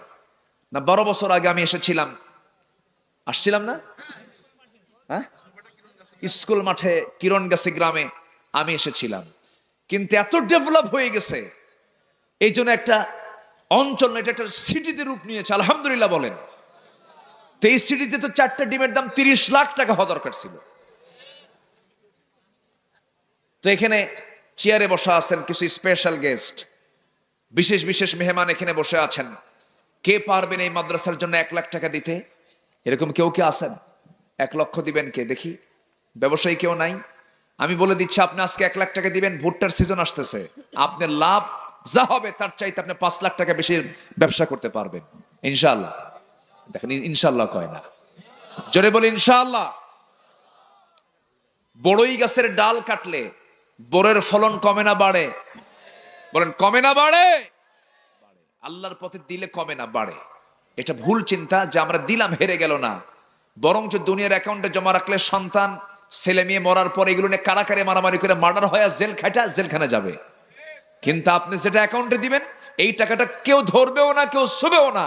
না 12 বছর আগে আমি আসছিলাম না? হ্যাঁ, স্কুল মাঠে কিরণগাছি গ্রামে আমি এসেছিলাম। কিন্তু এত ডেভেলপ হয়ে গেছে, এই জন্য একটা অঞ্চল, এটা একটা সিটিতে রূপ নিয়েছে। আলহামদুলিল্লাহ বলেন। তো এই সিটিতে তো 4টা ডিমের দাম 30 লাখ টাকা হওয়া দরকার ছিল। তো এখানে চেয়ারে বসা আছেন কিছু স্পেশাল গেস্ট, বিশেষ বিশেষ মেহমান এখানে বসে আছেন। কে পারবেন এই মাদ্রাসার জন্য 1 লাখ টাকা দিতে? এরকম কেউ কি আছেন? 1 লক্ষ দিবেন কে দেখি? ব্যবসায়ী কেউ নাই? আমি বলে দিচ্ছি, আপনি আজকে 1 লাখ টাকা দিবেন, ভুট্টার সিজন আসতেছে, আপনার লাভ যা হবে তার চাইতে আপনি 5 লাখ টাকা বেশি ব্যবসা করতে পারবেন ইনশাআল্লাহ। দেখেন ইনশাআল্লাহ কয় না, জোরে বলি ইনশাআল্লাহ। বড়ই গাছের ডাল কাটলে বড়ের ফলন কমে না বাড়ে? বলেন কমে না বাড়ে? আল্লাহর পথে দিলে কমে না বাড়ে। এটা ভুল চিন্তা যে আমরা দিলাম হেরে গেল না, বরঞ্চ দুনিয়ার অ্যাকাউন্টে জমা রাখলে সন্তান ছেলে মেয়ে মরার পর এগুলো নিয়ে কারাকারে মারামারি করে মার্ডার হয়ে জেল খাইটা জেলখানে যাবে। কিন্তু আপনি যেটা অ্যাকাউন্টে দিবেন এই টাকাটা কেউ ধরবেও না, কেউ ছুবেও না।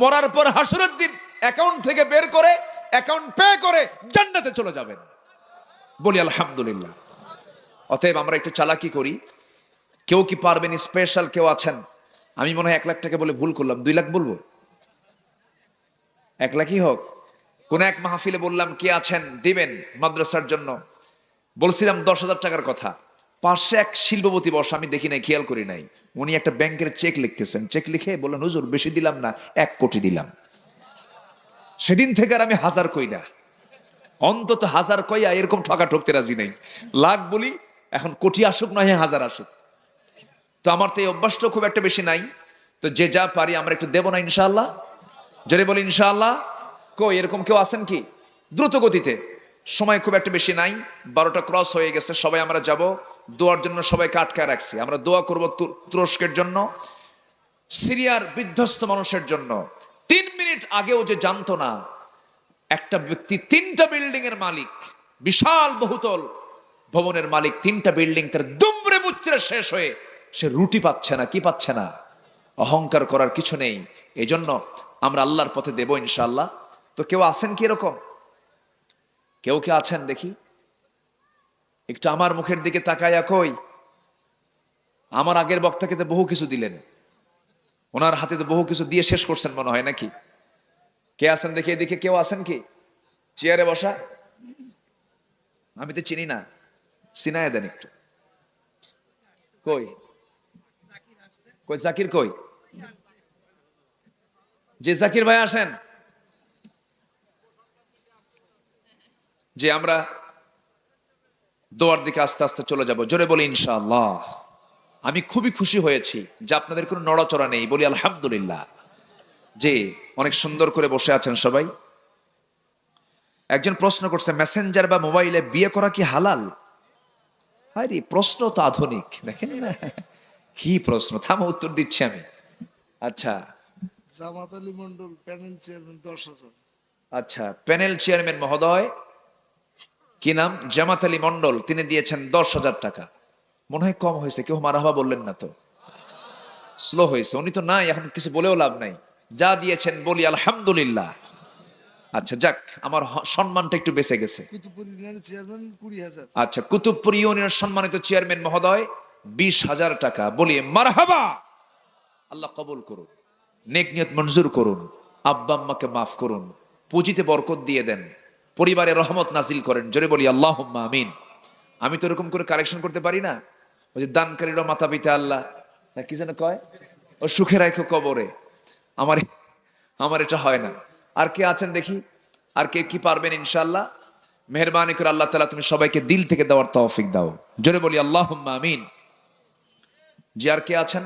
মরার পর হাসরের দিন অ্যাকাউন্ট থেকে বের করে অ্যাকাউন্ট পে করে জান্নাতে চলে যাবেন। বলি আলহামদুলিল্লাহ। অতএব আমরা একটু চালাকি করি। কেউ কি পারবেন? স্পেশাল কেউ আছেন? আমি মনে হয় 1 লাখ টাকা বলে ভুল করলাম, 2 লাখ বলবো? 1 লাখই হোক। কোন এক মাহফিলে বললাম কে আছেন দিবেন মাদ্রাসার জন্য, বলছিলাম 10,000 টাকার কথা। পাশে এক শিল্পপতি বসা, আমি দেখি নাই, খেয়াল করি নাই, উনি একটা ব্যাংকের চেক লিখতেছেন। চেক লিখে বললেন হুজুর বেশি দিলাম না, 1 কোটি দিলাম। সেদিন থেকে আর আমি 1000 কই না, অন্তত 1000 কইয়া এরকম ঠকা ঠকতে রাজি নাই। লাখ বলি, এখন কোটি আসুক নয় 1000 আসুক। তো আমার তো এই অভ্যাসটা খুব একটা বেশি নাই। তো যে যা পারি আমরা একটু দেব না ইনশাআল্লাহ? জোরে বলি ইনশাআল্লাহ। কই এরকম কেউ আছেন কি? দ্রুত গতিতে, সময় খুব একটা বেশি নাই, 12টা ক্রস হয়ে গেছে। সবাই আমরা যাব দোয়ার জন্য, সবাইকে আটকায় রাখছি। আমরা দোয়া করব তুরস্কের জন্য, সিরিয়ার বিধ্বস্ত মানুষের জন্য। 3 মিনিট আগেও যে জানতো না একটা ব্যক্তি 3টা বিল্ডিং এর মালিক, বিশাল বহুতল ভবনের মালিক, 3টা বিল্ডিং তার দুমড়ে মুচড়ে শেষ হয়ে সে রুটি পাচ্ছে না। কি পাচ্ছে না? অহংকার করার কিছু নেই। এই জন্য আমরা আল্লাহর পথে দেব ইনশাআল্লাহ। তো কেউ আছেন কি এরকম? কেউ কি আছেন দেখি? একটু আমার মুখের দিকে তাকায়া কই। আমার আগের বক্তাকে তো বহু কিছু দিলেন, ওনার হাতে তো বহু কিছু দিয়ে শেষ করছেন মনে হয়, নাকি? কে আছেন দেখি এদিকে? কেউ আছেন কি? চেয়ারে বসা, আমি তো চিনি না, চিনায় দেন একটু। কই কই জাকির কই? যে জাকির ভাই আসেন। যে আমরা দোয়ার দিকে আস্তে আস্তে চলে যাব। জোরে বলি ইনশাআল্লাহ। আমি খুবই খুশি হয়েছি যে আপনাদের কোনো নড়াচড়া নেই। বলি আলহামদুলিল্লাহ। যে অনেক সুন্দর করে বসে আছেন সবাই। একজন প্রশ্ন করছে, মেসেঞ্জার বা মোবাইলে বিয়ে করা কি হালাল? আরে প্রশ্ন তো আধুনিক, দেখেন না কি প্রশ্ন। থামো, উত্তর দিচ্ছি আমি। আচ্ছা, জামাত আলী মন্ডল প্যানেল চেয়ারম্যান 10,000। আচ্ছা, প্যানেল চেয়ারম্যান মহোদয়, কি নাম? জামাত আলী মন্ডল, তিনি দিয়েছেন 10,000 টাকা। মনে হয় কম হয়েছে, কেউ মারহাবা বললেন না তো? স্লো হয়েছে, উনি তো নাই, এখন কিছু বলেও লাভ নাই। যা দিয়েছেন বলি আলহামদুলিল্লাহ। আচ্ছা যাক, আমার সম্মানটা একটু বেঁচে গেছে। কুতুবপুর ইউনিয়নের চেয়ারম্যান 20,000। আচ্ছা, কুতুবপুর ইউনিয়নের সম্মানিত চেয়ারম্যান মহোদয় 20,000 টাকা। বলি মারহাবা। আল্লাহ কবুল করুন, নেক নিয়ত মঞ্জুর করুন, আব্বা আম্মাকে মাফ করুন, পুঁজিতে বরকত দিয়ে দেন, পরিবারে রহমত নাজিল করেন। জোরে বলি আল্লাহুম্মা আমিন। আমি তো এরকম করে কারেকশন করতে পারি না। ওই যে দানকারীরা মাতা পিতা আল্লাহ, না কি যেন কয়, ও সুখে রাখো কবরে। আমার আমার এটা হয় না। আর কে আছেন দেখি? আর কে কি পারবেন ইনশাআল্লাহ? মেহেরবানি করে আল্লাহ তাআলা তুমি সবাইকে দিল থেকে দেওয়ার তৌফিক দাও। জোরে বলি আল্লাহুম্মা আমিন। জি, আর কে আছেন?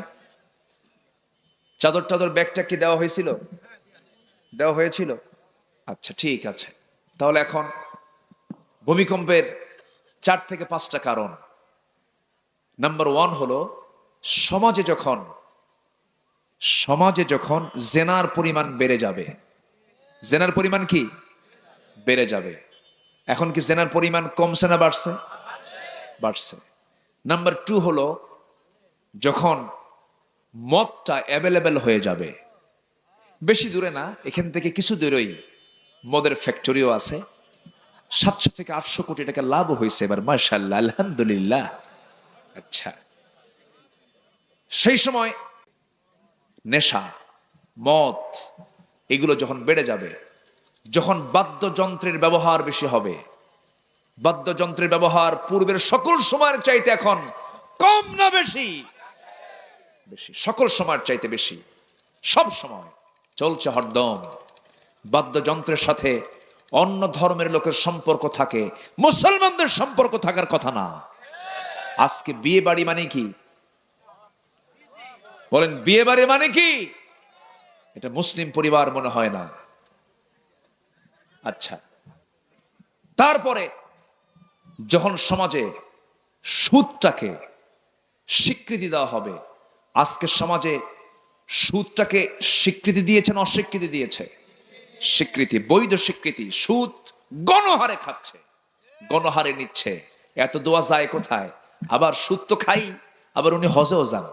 চাদর টাদর ব্যাগটা কি দেওয়া হয়েছিল? দেওয়া হয়েছিল? আচ্ছা ঠিক আছে। তাহলে এখন ভূমিকম্পের 4 থেকে 5টা কারণ। নাম্বার 1 হলো সমাজে যখন জেনার পরিমাণ বেড়ে যাবে। জেনার পরিমাণ কি বেড়ে যাবে? এখন কি জেনার পরিমাণ কমছে না বাড়ছে? বাড়ছে। নাম্বার 2 হলো যখন মদটা অ্যাভেলেবেল হয়ে যাবে। বেশি দূরে না, এখান থেকে কিছু দূরেই মদের ফ্যাক্টরিও আছে। 700 থেকে 800 কোটি টাকা লাভ হয়েছে এবার, মাশাআল্লাহ, আলহামদুলিল্লাহ। আচ্ছা, সেই সময় নেশা, মদ এগুলো যখন বেড়ে যাবে, যখন বাদ্যযন্ত্রের ব্যবহার বেশি হবে, বাদ্যযন্ত্রের ব্যবহার পূর্বের সকল সময়ের চাইতে এখন কম না বেশি? বেশি, সকল সময়ের চাইতে বেশি। সব সময় চলছে হরদম। বাদ্যযন্ত্রের সাথে অন্য ধর্মের লোকের সম্পর্ক থাকে, মুসলমানদের সম্পর্ক থাকার কথা না। আজকে বিয়ে বাড়ি মানে কি? বলেন, বিয়ে বাড়ি মানে কি? এটা মুসলিম পরিবার মনে হয় না। আচ্ছা, তারপরে যখন সমাজে সুদটাকে স্বীকৃতি দেওয়া হবে, আজকে সমাজে সুদটাকে স্বীকৃতি দিয়েছেন, অস্বীকৃতি দিয়েছে? স্বীকৃতি, বৈধ স্বীকৃতি। সুদ গণহারে খাচ্ছে, গণহারে নিচ্ছে। এত দোয়া যায় কোথায়? আবার সুদ তো খাই, আবার উনি হজেও যান,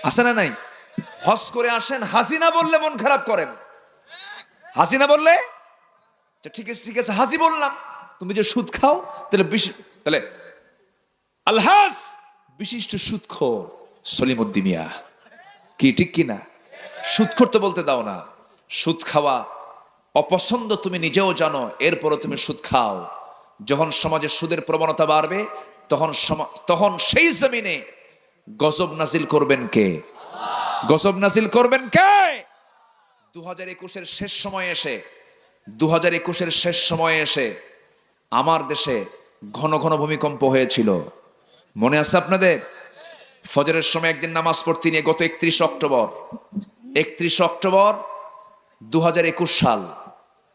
আছে না নাই? হজ করে আসেন, হাসিনা বললে মন খারাপ করেন। হাসিনা বললে ঠিক আছে, ঠিক আছে, হাসি বললাম, তুমি যে সুদ খাও, তাহলে আলহাস বিশিষ্ট সুদখোর সলিমুদ্দিন মিয়া, কি ঠিক কিনা? সুদখোর তো বলতে দাও না। সুদ খাওয়া অপছন্দ তুমি নিজেও জানো, এরপরও তুমি সুদ খাও। যখন সমাজে সুদের প্রবণতা বাড়বে, তখন সেই জমিনে গজব নাজিল করবেন কে? গজব নাজিল করবেন কে? 2021-এর শেষ সময়ে এসে আমার দেশে ঘন ঘন ভূমিকম্প হয়েছিল, মনে আছে আপনাদের? ফজরের সময় একদিন নামাজ পড়তে নিয়ে গত 31 অক্টোবর 2021 সাল,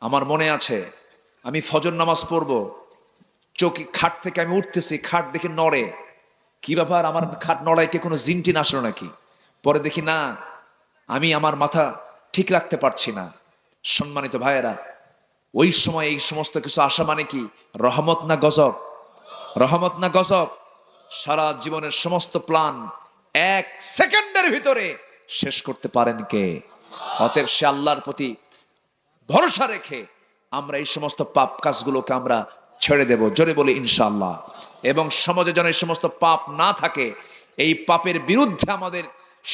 আমার মনে আছে, আমি ফজর নামাজ পড়ব, খাট থেকে আমি উঠতেছি, খাট দেখে নড়ে। কি ব্যাপার, আমার খাট নড়াইকে কোনো জিনটিন আসলো নাকি? পরে দেখি না, আমি আমার মাথা ঠিক রাখতে পারছি না। সম্মানিত ভাইয়েরা, ওই সময় এই সমস্ত কিছু আসা মানে কি? রহমত না গজব? রহমত না গজব? সারা জীবনের সমস্ত প্ল্যান 1 সেকেন্ডের ভিতরে শেষ করতে পারেন কে? অতএব সে আল্লাহর প্রতি ভরসা রেখে আমরা এই সমস্ত পাপ কাজগুলোকে আমরা ছেড়ে দেব, জোরে বলি ইনশাআল্লাহ। এবং সমাজে যেন এই সমস্ত পাপ না থাকে, এই পাপের বিরুদ্ধে আমাদের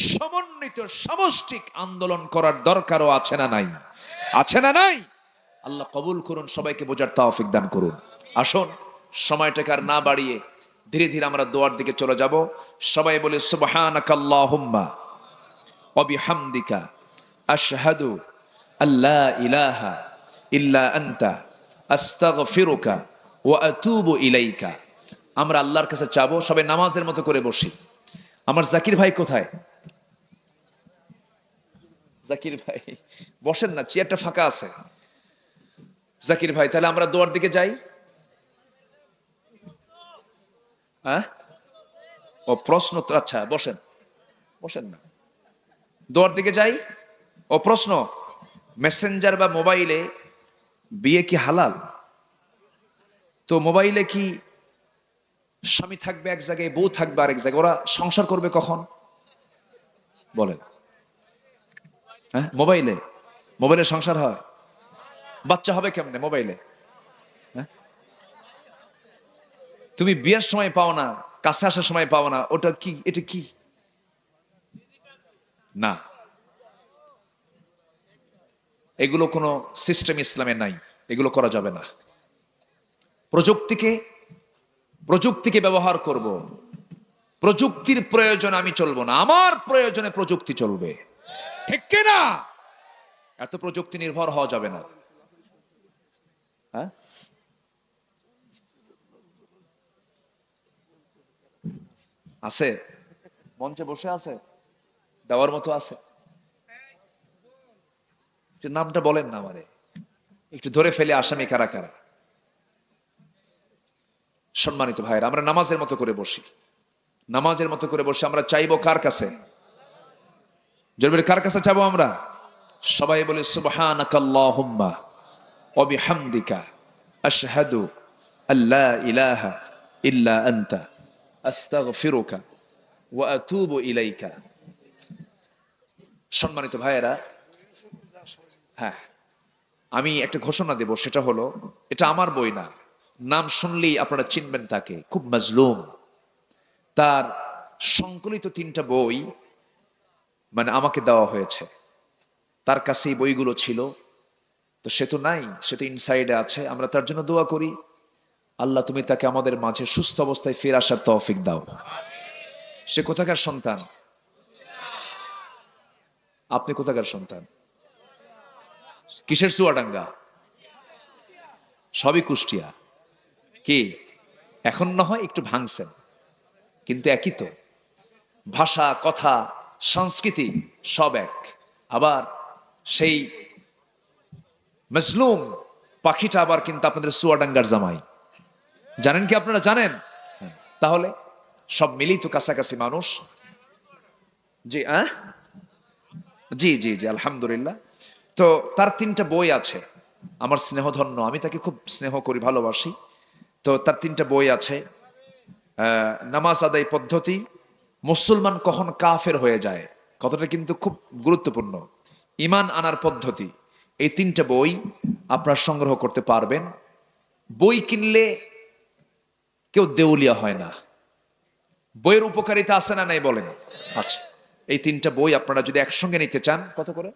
সমন্বিত সামষ্টিক আন্দোলন করার দরকারও আছে না নাই? আছে না নাই? আল্লাহ কবুল করুন, সবাইকে বোঝার তৌফিক দান করুন। আসুন সময়টাকে আর না বাড়িয়ে ধীরে ধীরে আমরা দোয়ার দিকে চলে যাব। সবাই বলে সুবহানাকাল্লাহুম্মা ওয়া বিহামদিকা আশহাদু আল্লা ইলাহা ইল্লা আনতা আস্তাগফিরুকা ওয়া আতুবু ইলাইকা। আমরা আল্লাহর কাছে চাবো, সবাই নামাজের মতো করে বসি। আমার জাকির ভাই কোথায়? জাকির ভাই বসেন না, চেয়ারটা ফাঁকা আছে। জাকির ভাই, তাহলে আমরা দোয়ার দিকে যাই। হ্যাঁ, ও প্রশ্ন তো, আচ্ছা বসেন, বসেন না, দোয়ার দিকে যাই। ও প্রশ্ন, মেসেঞ্জার বা মোবাইলে বিয়ে কি হালাল? তো মোবাইলে কি স্বামী থাকবে এক জায়গায়, বউ থাকবে আরেক জায়গায়, ওরা সংসার করবে কখন বলেন? হ্যাঁ, মোবাইলে সংসার হয়? বাচ্চা হবে কেমনে মোবাইলে? হ্যাঁ, তুমি বিয়ের সময় পাও না, কাছে আসার সময় পাও না, ওটা কি? এটা কি না, এগুলো কোনো সিস্টেম ইসলামে নাই, এগুলো করা যাবে না। প্রযুক্তিকে ব্যবহার করব, প্রযুক্তির প্রয়োজনে আমি চলবো না, আমার প্রয়োজনে প্রযুক্তি চলবে, ঠিক কিনা? এত প্রযুক্তি নির্ভর হওয়া যাবে না। হ্যাঁ, আছে, মঞ্চে বসে আছে, দেওয়ার মতো আছে। নামটা বলেন না আমারে, একটু ধরে ফেলে আসামি কারা কারা। সম্মানিত ভাইরা, আমরা নামাজের মতো করে বসি, নামাজের মতো করে বসে আমরা চাইবো কার কাছে? জরুরি কার কাছে চাইবো আমরা? সবাই বলে সুবহানাকাল্লাহুম্মা ওয়া বিহামদিকা আশহাদু আল্লা ইলাহা ইল্লা আনতা আস্তাগফিরুকা ওয়া আতুবু ইলাইকা। সম্মানিত ভাইয়েরা, হ্যাঁ, আমি একটা ঘোষণা দেব, সেটা হলো, এটা আমার বই না, নাম শুনলেই আপনারা চিনবেন তাকে, খুব মাজলুম। তার সংকলিত 3টা বই মানে আমাকে দেওয়া হয়েছে, তার কাছে এই বইগুলো ছিল, তো সে তো নাই, সে তো ইনসাইডে আছে। আমরা তার জন্য দোয়া করি, আল্লাহ তুমি তাকে আমাদের মাঝে সুস্থ অবস্থায় ফিরে আসার তৌফিক দাও। সে কোথাকার সন্তান? আপনি কোথাকার সন্তান? কিসের চুয়াডাঙ্গা? সবই কুষ্টিয়া। কি এখন না হয় একটু ভাঙছেন, কিন্তু একই তো ভাষা, কথা, সংস্কৃতি সব এক। আবার সেই মজলুম পাখিটা আবার কিন্তু আপনাদের চুয়াডাঙ্গার জামাই, জানেন কি আপনারা জানেন? তাহলে সব মিলিত কাছাকাছি মানুষ। জি জি জি জি আলহামদুলিল্লাহ। তো তার 3টা বই আছে, আমার স্নেহধন্য, আমি তাকে খুব স্নেহ করি, ভালোবাসি। তো তার 3টা বই আছে। নামাজ আদায় পদ্ধতি, মুসলমান কখন কাফের হয়ে যায়, কথাটা কিন্তু খুব গুরুত্বপূর্ণ। ঈমান আনার পদ্ধতি, এই 3টা বই আপনারা সংগ্রহ করতে পারবেন। বই কিনলে কেউ দেউলিয়া হয় না। বইয়ের উপকারিতা আছে না নাই বলেন? আচ্ছা, এই 3টা বই আপনারা যদি একসঙ্গে নিতে চান, কত করে?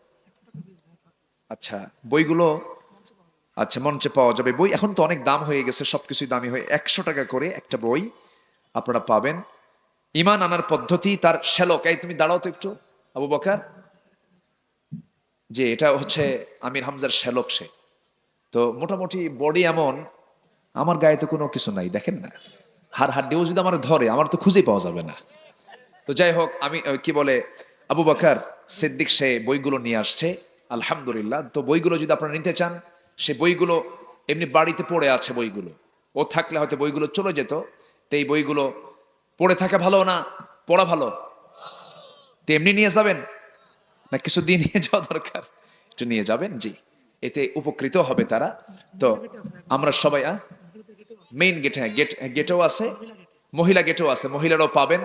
আচ্ছা, বইগুলো আচ্ছা মঞ্চে পাওয়া যাবে। বই এখন তো অনেক দাম হয়ে গেছে, সবকিছুই দামি হয়ে, 100 টাকা করে একটা বই আপনারা পাবেন। ঈমান আনার পদ্ধতি, তার শ্যালক। এই তুমি দাঁড়াও তো একটু, আবু বকর। যে এটা হচ্ছে আমির হামজার শ্যালক সে। তো মোটামুটি বডি এমন, আমার গায়ে তো কোনো কিছু নাই, দেখেন না, হাড্ডিও যদি আমার ধরে, আমার তো খুঁজে পাওয়া যাবে না। তো যাই হোক, আমি কি বলে, আবু বকর সিদ্দিক সে বইগুলো নিয়ে আসছে, আলহামদুলিল্লাহ। তো বইগুলো যদি আপনারা নিতে চান, সে বইগুলো এমনি বাড়িতে পড়ে আছে বইগুলো, ও থাকলে হয়তো বইগুলো চলে যেত। তো এই বইগুলো পড়ে থাকা ভালো না পড়া ভালো? তো এমনি নিয়ে যাবেন না কিছু দিয়ে নিয়ে যাওয়া দরকার? একটু নিয়ে যাবেন, জি, এতে উপকৃত হবে তারা। তো আমরা সবাই মেইন গেট, হ্যাঁ গেটেও আছে, মহিলা গেটেও আছে, মহিলারাও পাবেন,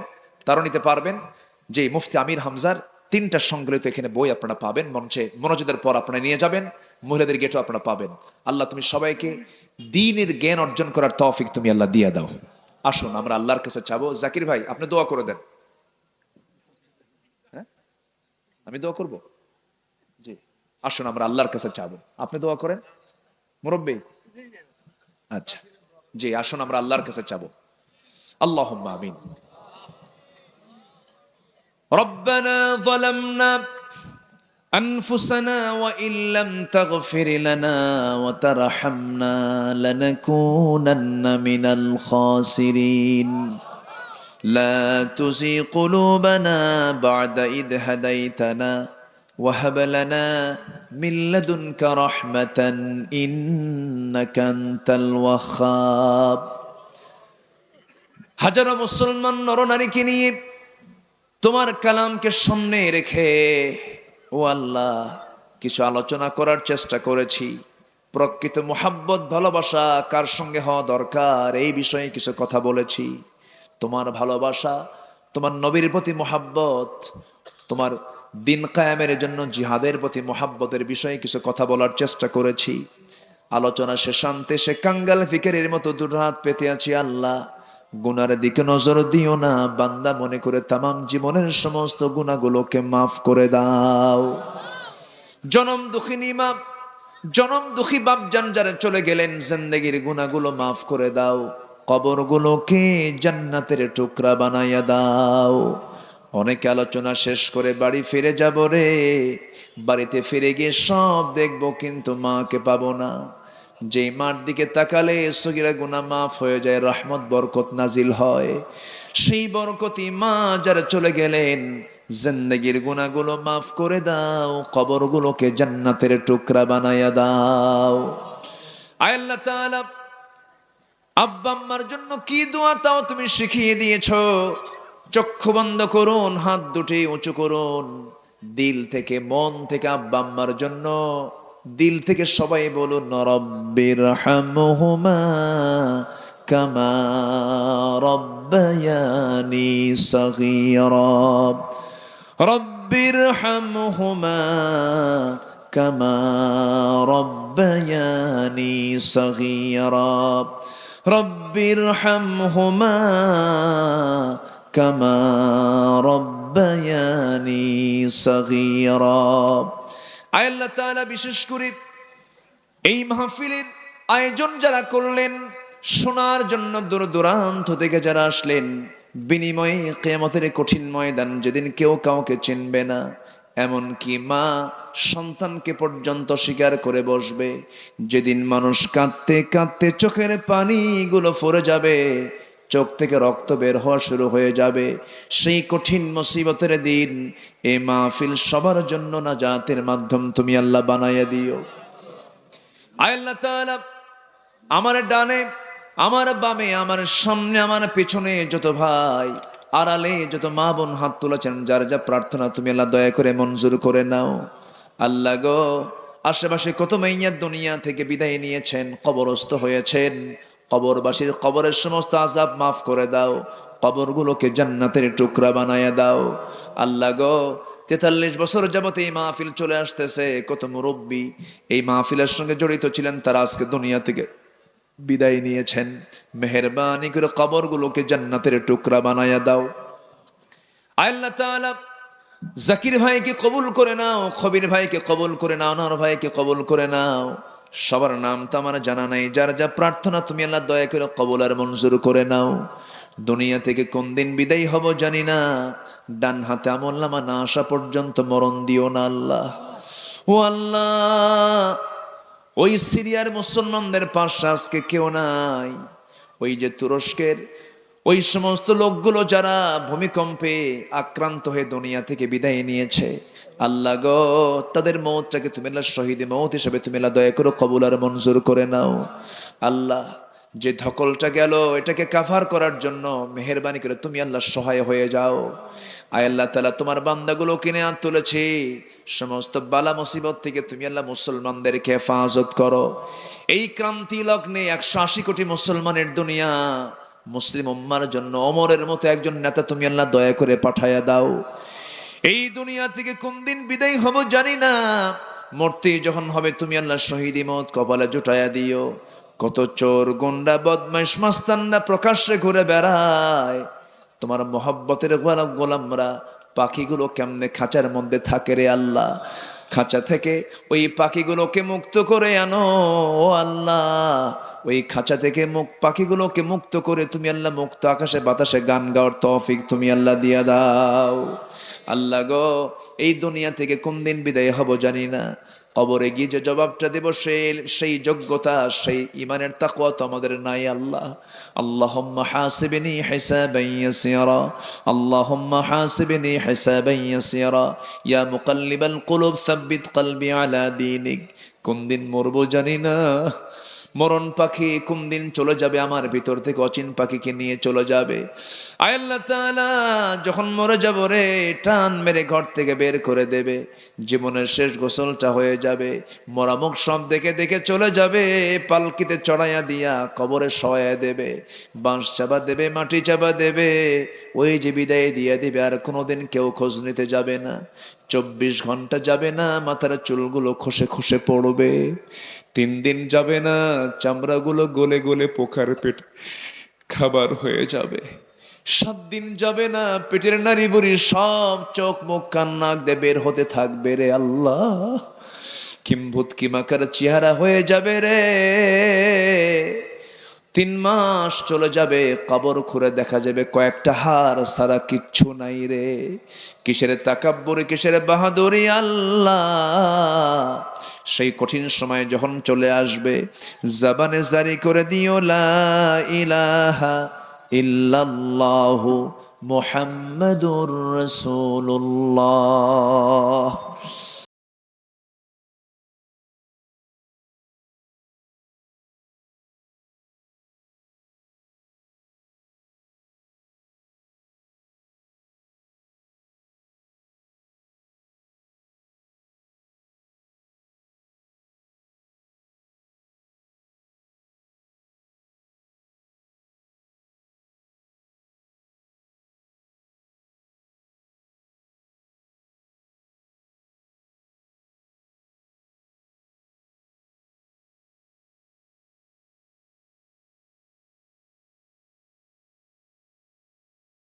তারাও নিতে পারবেন। যে মুফতি আমির হামজার 3টা সংকলিত এখানে বই আপনারা পাবেন। মঞ্চে মনোযোগের পর আপনারা নিয়ে যাবেন, মহিলাদের গেটও আপনারা পাবেন। আল্লাহ তুমি সবাইকে দ্বীনের জ্ঞান অর্জন করার তৌফিক তুমি আল্লাহ দিয়ে দাও। আসুন আমরা আল্লাহর কাছে চাবো। জাকির ভাই আপনি দোয়া করে দেন। হ্যাঁ, আমি দোয়া করব? জি, আসুন আমরা আল্লাহর কাছে চাবো, আপনি দোয়া করেন মুরব্বী। আচ্ছা, জি, আসুন আমরা আল্লাহর কাছে চাবো। আল্লাহুম্মা আমিন। ربنا ظلمنا أنفسنا وإن لم تغفر لنا وترحمنا لنكونن من الخاسرين لا تزغ قلوبنا بعد إذ هديتنا وهب لنا من لدنك رحمة إنك أنت الوهاب। হাজারো মুসলমান নরনারীকে নিয়ে তোমার কালামকে সামনে রেখে ও আল্লাহ কিছু আলোচনা করার চেষ্টা করেছি। প্রকৃত মুহাব্বত ভালোবাসা কার সঙ্গে হওয়া দরকার এই বিষয়ে কিছু কথা বলেছি। তোমার ভালোবাসা, তোমার নবীর প্রতি মুহাব্বত, তোমার দিন কায়েমের জন্য জিহাদের প্রতি মুহাব্বতের বিষয়ে কিছু কথা বলার চেষ্টা করেছি। আলোচনা শেষান্তে সে কাঙ্গাল ফিকিরের মতো দুর্হাত পেতে আছি। আল্লাহ গুনার দিকে নজর দিও না, বান্দা মনে করে তামাম জীবনের সমস্ত গুনাহগুলোকে মাফ করে দাও। জনম দুঃখিনী মা, জনম দুঃখী বাপ জান যারা চলে গেলেন, জিন্দেগির গুনাহগুলো মাফ করে দাও, কবরগুলোকে জান্নাতের টুকরা বানাইয়া দাও। অনেকে আলোচনা শেষ করে বাড়ি ফিরে যাব রে, বাড়িতে ফিরে গিয়ে সব দেখবো কিন্তু মাকে পাবো না। যেই মার দিকে তাকালে সগীরা গুনাহ মাফ হয়ে যায়, রহমত বরকত নাজিল হয়। সেই বরকতি মা যারা চলে গেলেন, জিন্দেগির গুনাহগুলো মাফ করে দাও, কবরগুলোকে জান্নাতের টুকরা বানাইয়া দাও। আয় আল্লাহ তাআলা, আব্বা আম্মার জন্য কি দোয়া তাও তুমি শিখিয়ে দিয়েছো। চক্ষু বন্ধ করুন, হাত দুটি উঁচু করুন, দিল থেকে মন থেকে আব্বা আম্মার জন্য দিল থেকে সবাই বলুন রব্বির হামহুমা কামা রব্বায়ানি সগীরা, রব্বির হামহুমা কামা রব্বায়ানি সগীরা, রব্বির হামহুমা কামা রব্বায়ানি সগীরা। আয় আল্লাহ তাআলা, বিশেষ করে এই মাহফিলের আয়োজন যারা করলেন, শোনার জন্য দূর দূরান্ত থেকে যারা আসলেন, বিনিময়ে কিয়ামতের কঠিন ময়দান যেদিন কেউ কাউকে চিনবে না, এমনকি মা সন্তানকে পর্যন্ত স্বীকার করে বসবে, যেদিন মানুষ কাঁদতে কাঁদতে চোখের পানিগুলো ফরে যাবে, চোখ থেকে রক্ত বের হওয়া শুরু হয়ে যাবে, সেই কঠিন মুসিবতের দিন এই মাহফিল সবার জন্য নাজাতের মাধ্যম তুমি আল্লাহ বানাইয়া দিও। আয় আল্লাহ তাআলা, আমার ডানে আমার বামে, আমার সামনে, আমার পেছনে যত ভাই, আড়ালে যত মা বোন হাত তুলেছেন, যার যা প্রার্থনা তুমি আল্লাহ দয়া করে মঞ্জুর করে নাও। আল্লাহ গো, আশেপাশে কত মাইয়া দুনিয়া থেকে বিদায় নিয়েছেন, কবরস্থ হয়েছেন, কবরবাসীর কবরের সমস্ত আযাব মাফ করে দাও, কবরগুলোকে জান্নাতের টুকরা বানায়া দাও। আল্লাহ গো, 43 বছর যাবত এই মাহফিল চলে আসতেছে, কত মুরব্বী এই মাহফিলের সঙ্গে জড়িত ছিলেন, তারা আজকে দুনিয়া থেকে বিদায় নিয়েছেন। মেহেরবানি করে কবরগুলোকে জান্নাতের টুকরা বানায়া দাও। আল্লাহ তাআলা জাকির ভাইকে কবুল করে নাও, খবির ভাইকে কবুল করে নাও, আনোয়ার ভাইকে কবুল করে নাও। সবার নাম তো আমার জানা নাই, যার যা প্রার্থনা তুমি আল্লাহ দয়া করে কবুল আর মঞ্জুর করে নাও। দুনিয়া থেকে কোন দিন বিদায় হব জানি না, ডান হাতে আমলনামা না আসা পর্যন্ত মরণ দিও না আল্লাহ। ও আল্লাহ, ওই সিরিয়ার মুসলমানদের পাশে আজকে কেউ নাই। ওই যে তুরস্কের ওই সমস্ত লোকগুলো যারা ভূমিকম্পে আক্রান্ত হয়ে দুনিয়া থেকে বিদায় নিয়েছে, আল্লাহ গো, তাদের মৌতটাকে তুমি আল্লাহ শহীদ মৌত হিসেবে তুমি আল্লাহ দয়া করে কবুল আর মঞ্জুর করে নাও। আল্লাহ, যে ধকলটা গেল এটাকে কাভার করার জন্য মেহেরবানি করে তুমি আল্লাহ সহায় হয়ে যাও। আয় আল্লাহ তাআলা, তোমার বান্দাগুলো কিনে আন তুলেছি, সমস্ত বালা মুসিবত থেকে তুমি আল্লাহ মুসলমানদেরকে হেফাজত করো। এই ক্রান্তি লগ্নে 180 কোটি মুসলমানের দুনিয়া, মুসলিম উম্মার জন্য ওমরের মতো একজন নেতা তুমি আল্লাহ দয়া করে পাঠায়া দাও। এই দুনিয়া থেকে কোন দিন বিদায় হব জানি না, মরতে যখন হবে তুমি আল্লাহ শহীদ মত কপালে জুটায়া দিও। কত চোর গুন্ডা বদমাইশ মাস্তানরা প্রকাশ্যে ঘুরে বেড়ায়, তোমার মহব্বতের গোলামরা পাখিগুলো কেমনে খাঁচার মধ্যে থাকে রে আল্লাহ, খাঁচা থেকে ওই পাখিগুলোকে মুক্ত করে আনো ও আল্লাহ। ওই খাঁচা থেকে পাখিগুলোকে মুক্ত করে তুমি আল্লাহ মুক্ত আকাশে বাতাসে গান গাওয়ার তৌফিক তুমি আল্লাহ দিয়া দাও। আল্লাহ গো, এই দুনিয়া থেকে কোন দিন বিদায় হব জানি না, কবরে গিয়ে যে জবাবটা দেব সেই যোগ্যতা, সেই ইমানের তাকওয়া তো আমাদের নাই আল্লাহ। আল্লাহুম্মা হাসিবনি হিসাবান ইয়াসিরা, আল্লাহুম্মা হাসিবনি হিসাবান ইয়াসিরা, ইয়া মুকাল্লিবাল কুলুব সাব্বিত কলবি আলা দীনিক। কোন দিন মরবো জানি না, মরণ পাখি কোন দিন চলে যাবে, আমার ভিতর থেকে অচিন পাখিকে নিয়ে চলে যাবে। আয় আল্লাহ তাআলা, যখন মরে যাব রে, টান মেরে ঘর থেকে বের করে দেবে, জীবনের শেষ গোসলটা হয়ে যাবে, মরামুখ সব দেখে দেখে চলে যাবে, পালকিতে চড়াইয়া দিয়া কবরে শোয়া দেবে, বাঁশ চাপা দেবে, মাটি চাপা দেবে, ওই যে বিদায় দিয়ে দিবে, আর কোনোদিন কেউ খোঁজ নিতে যাবে না। 24 ঘন্টা যাবে না, মাথার চুলগুলো খসে খসে পড়বে। 3 দিন যাবে না, চামড়াগুলো গলে গলে পোকার পেট খাবার হয়ে যাবে। 7 দিন যাবে না, পেটের নারী বুড়ি সব চোখ মুখ কান নাক দিয়ে বের হতে থাকবে রে আল্লাহ। কিম্ভূত কিমাকার চেহারা হয়ে যাবে রে। 3 মাস চলে যাবে, কবর খুঁড়ে দেখা যাবে কয়েকটা হাড় সারা কিচ্ছু নাই রে। কিসের তাকাব্বুরি, কিসের বাহাদুরি আল্লাহ। সেই কঠিন সময় যখন চলে আসবে, জবানে জারি করে দিও লা ইলাহা ইল্লাল্লাহু মুহাম্মাদুর রাসূলুল্লাহ।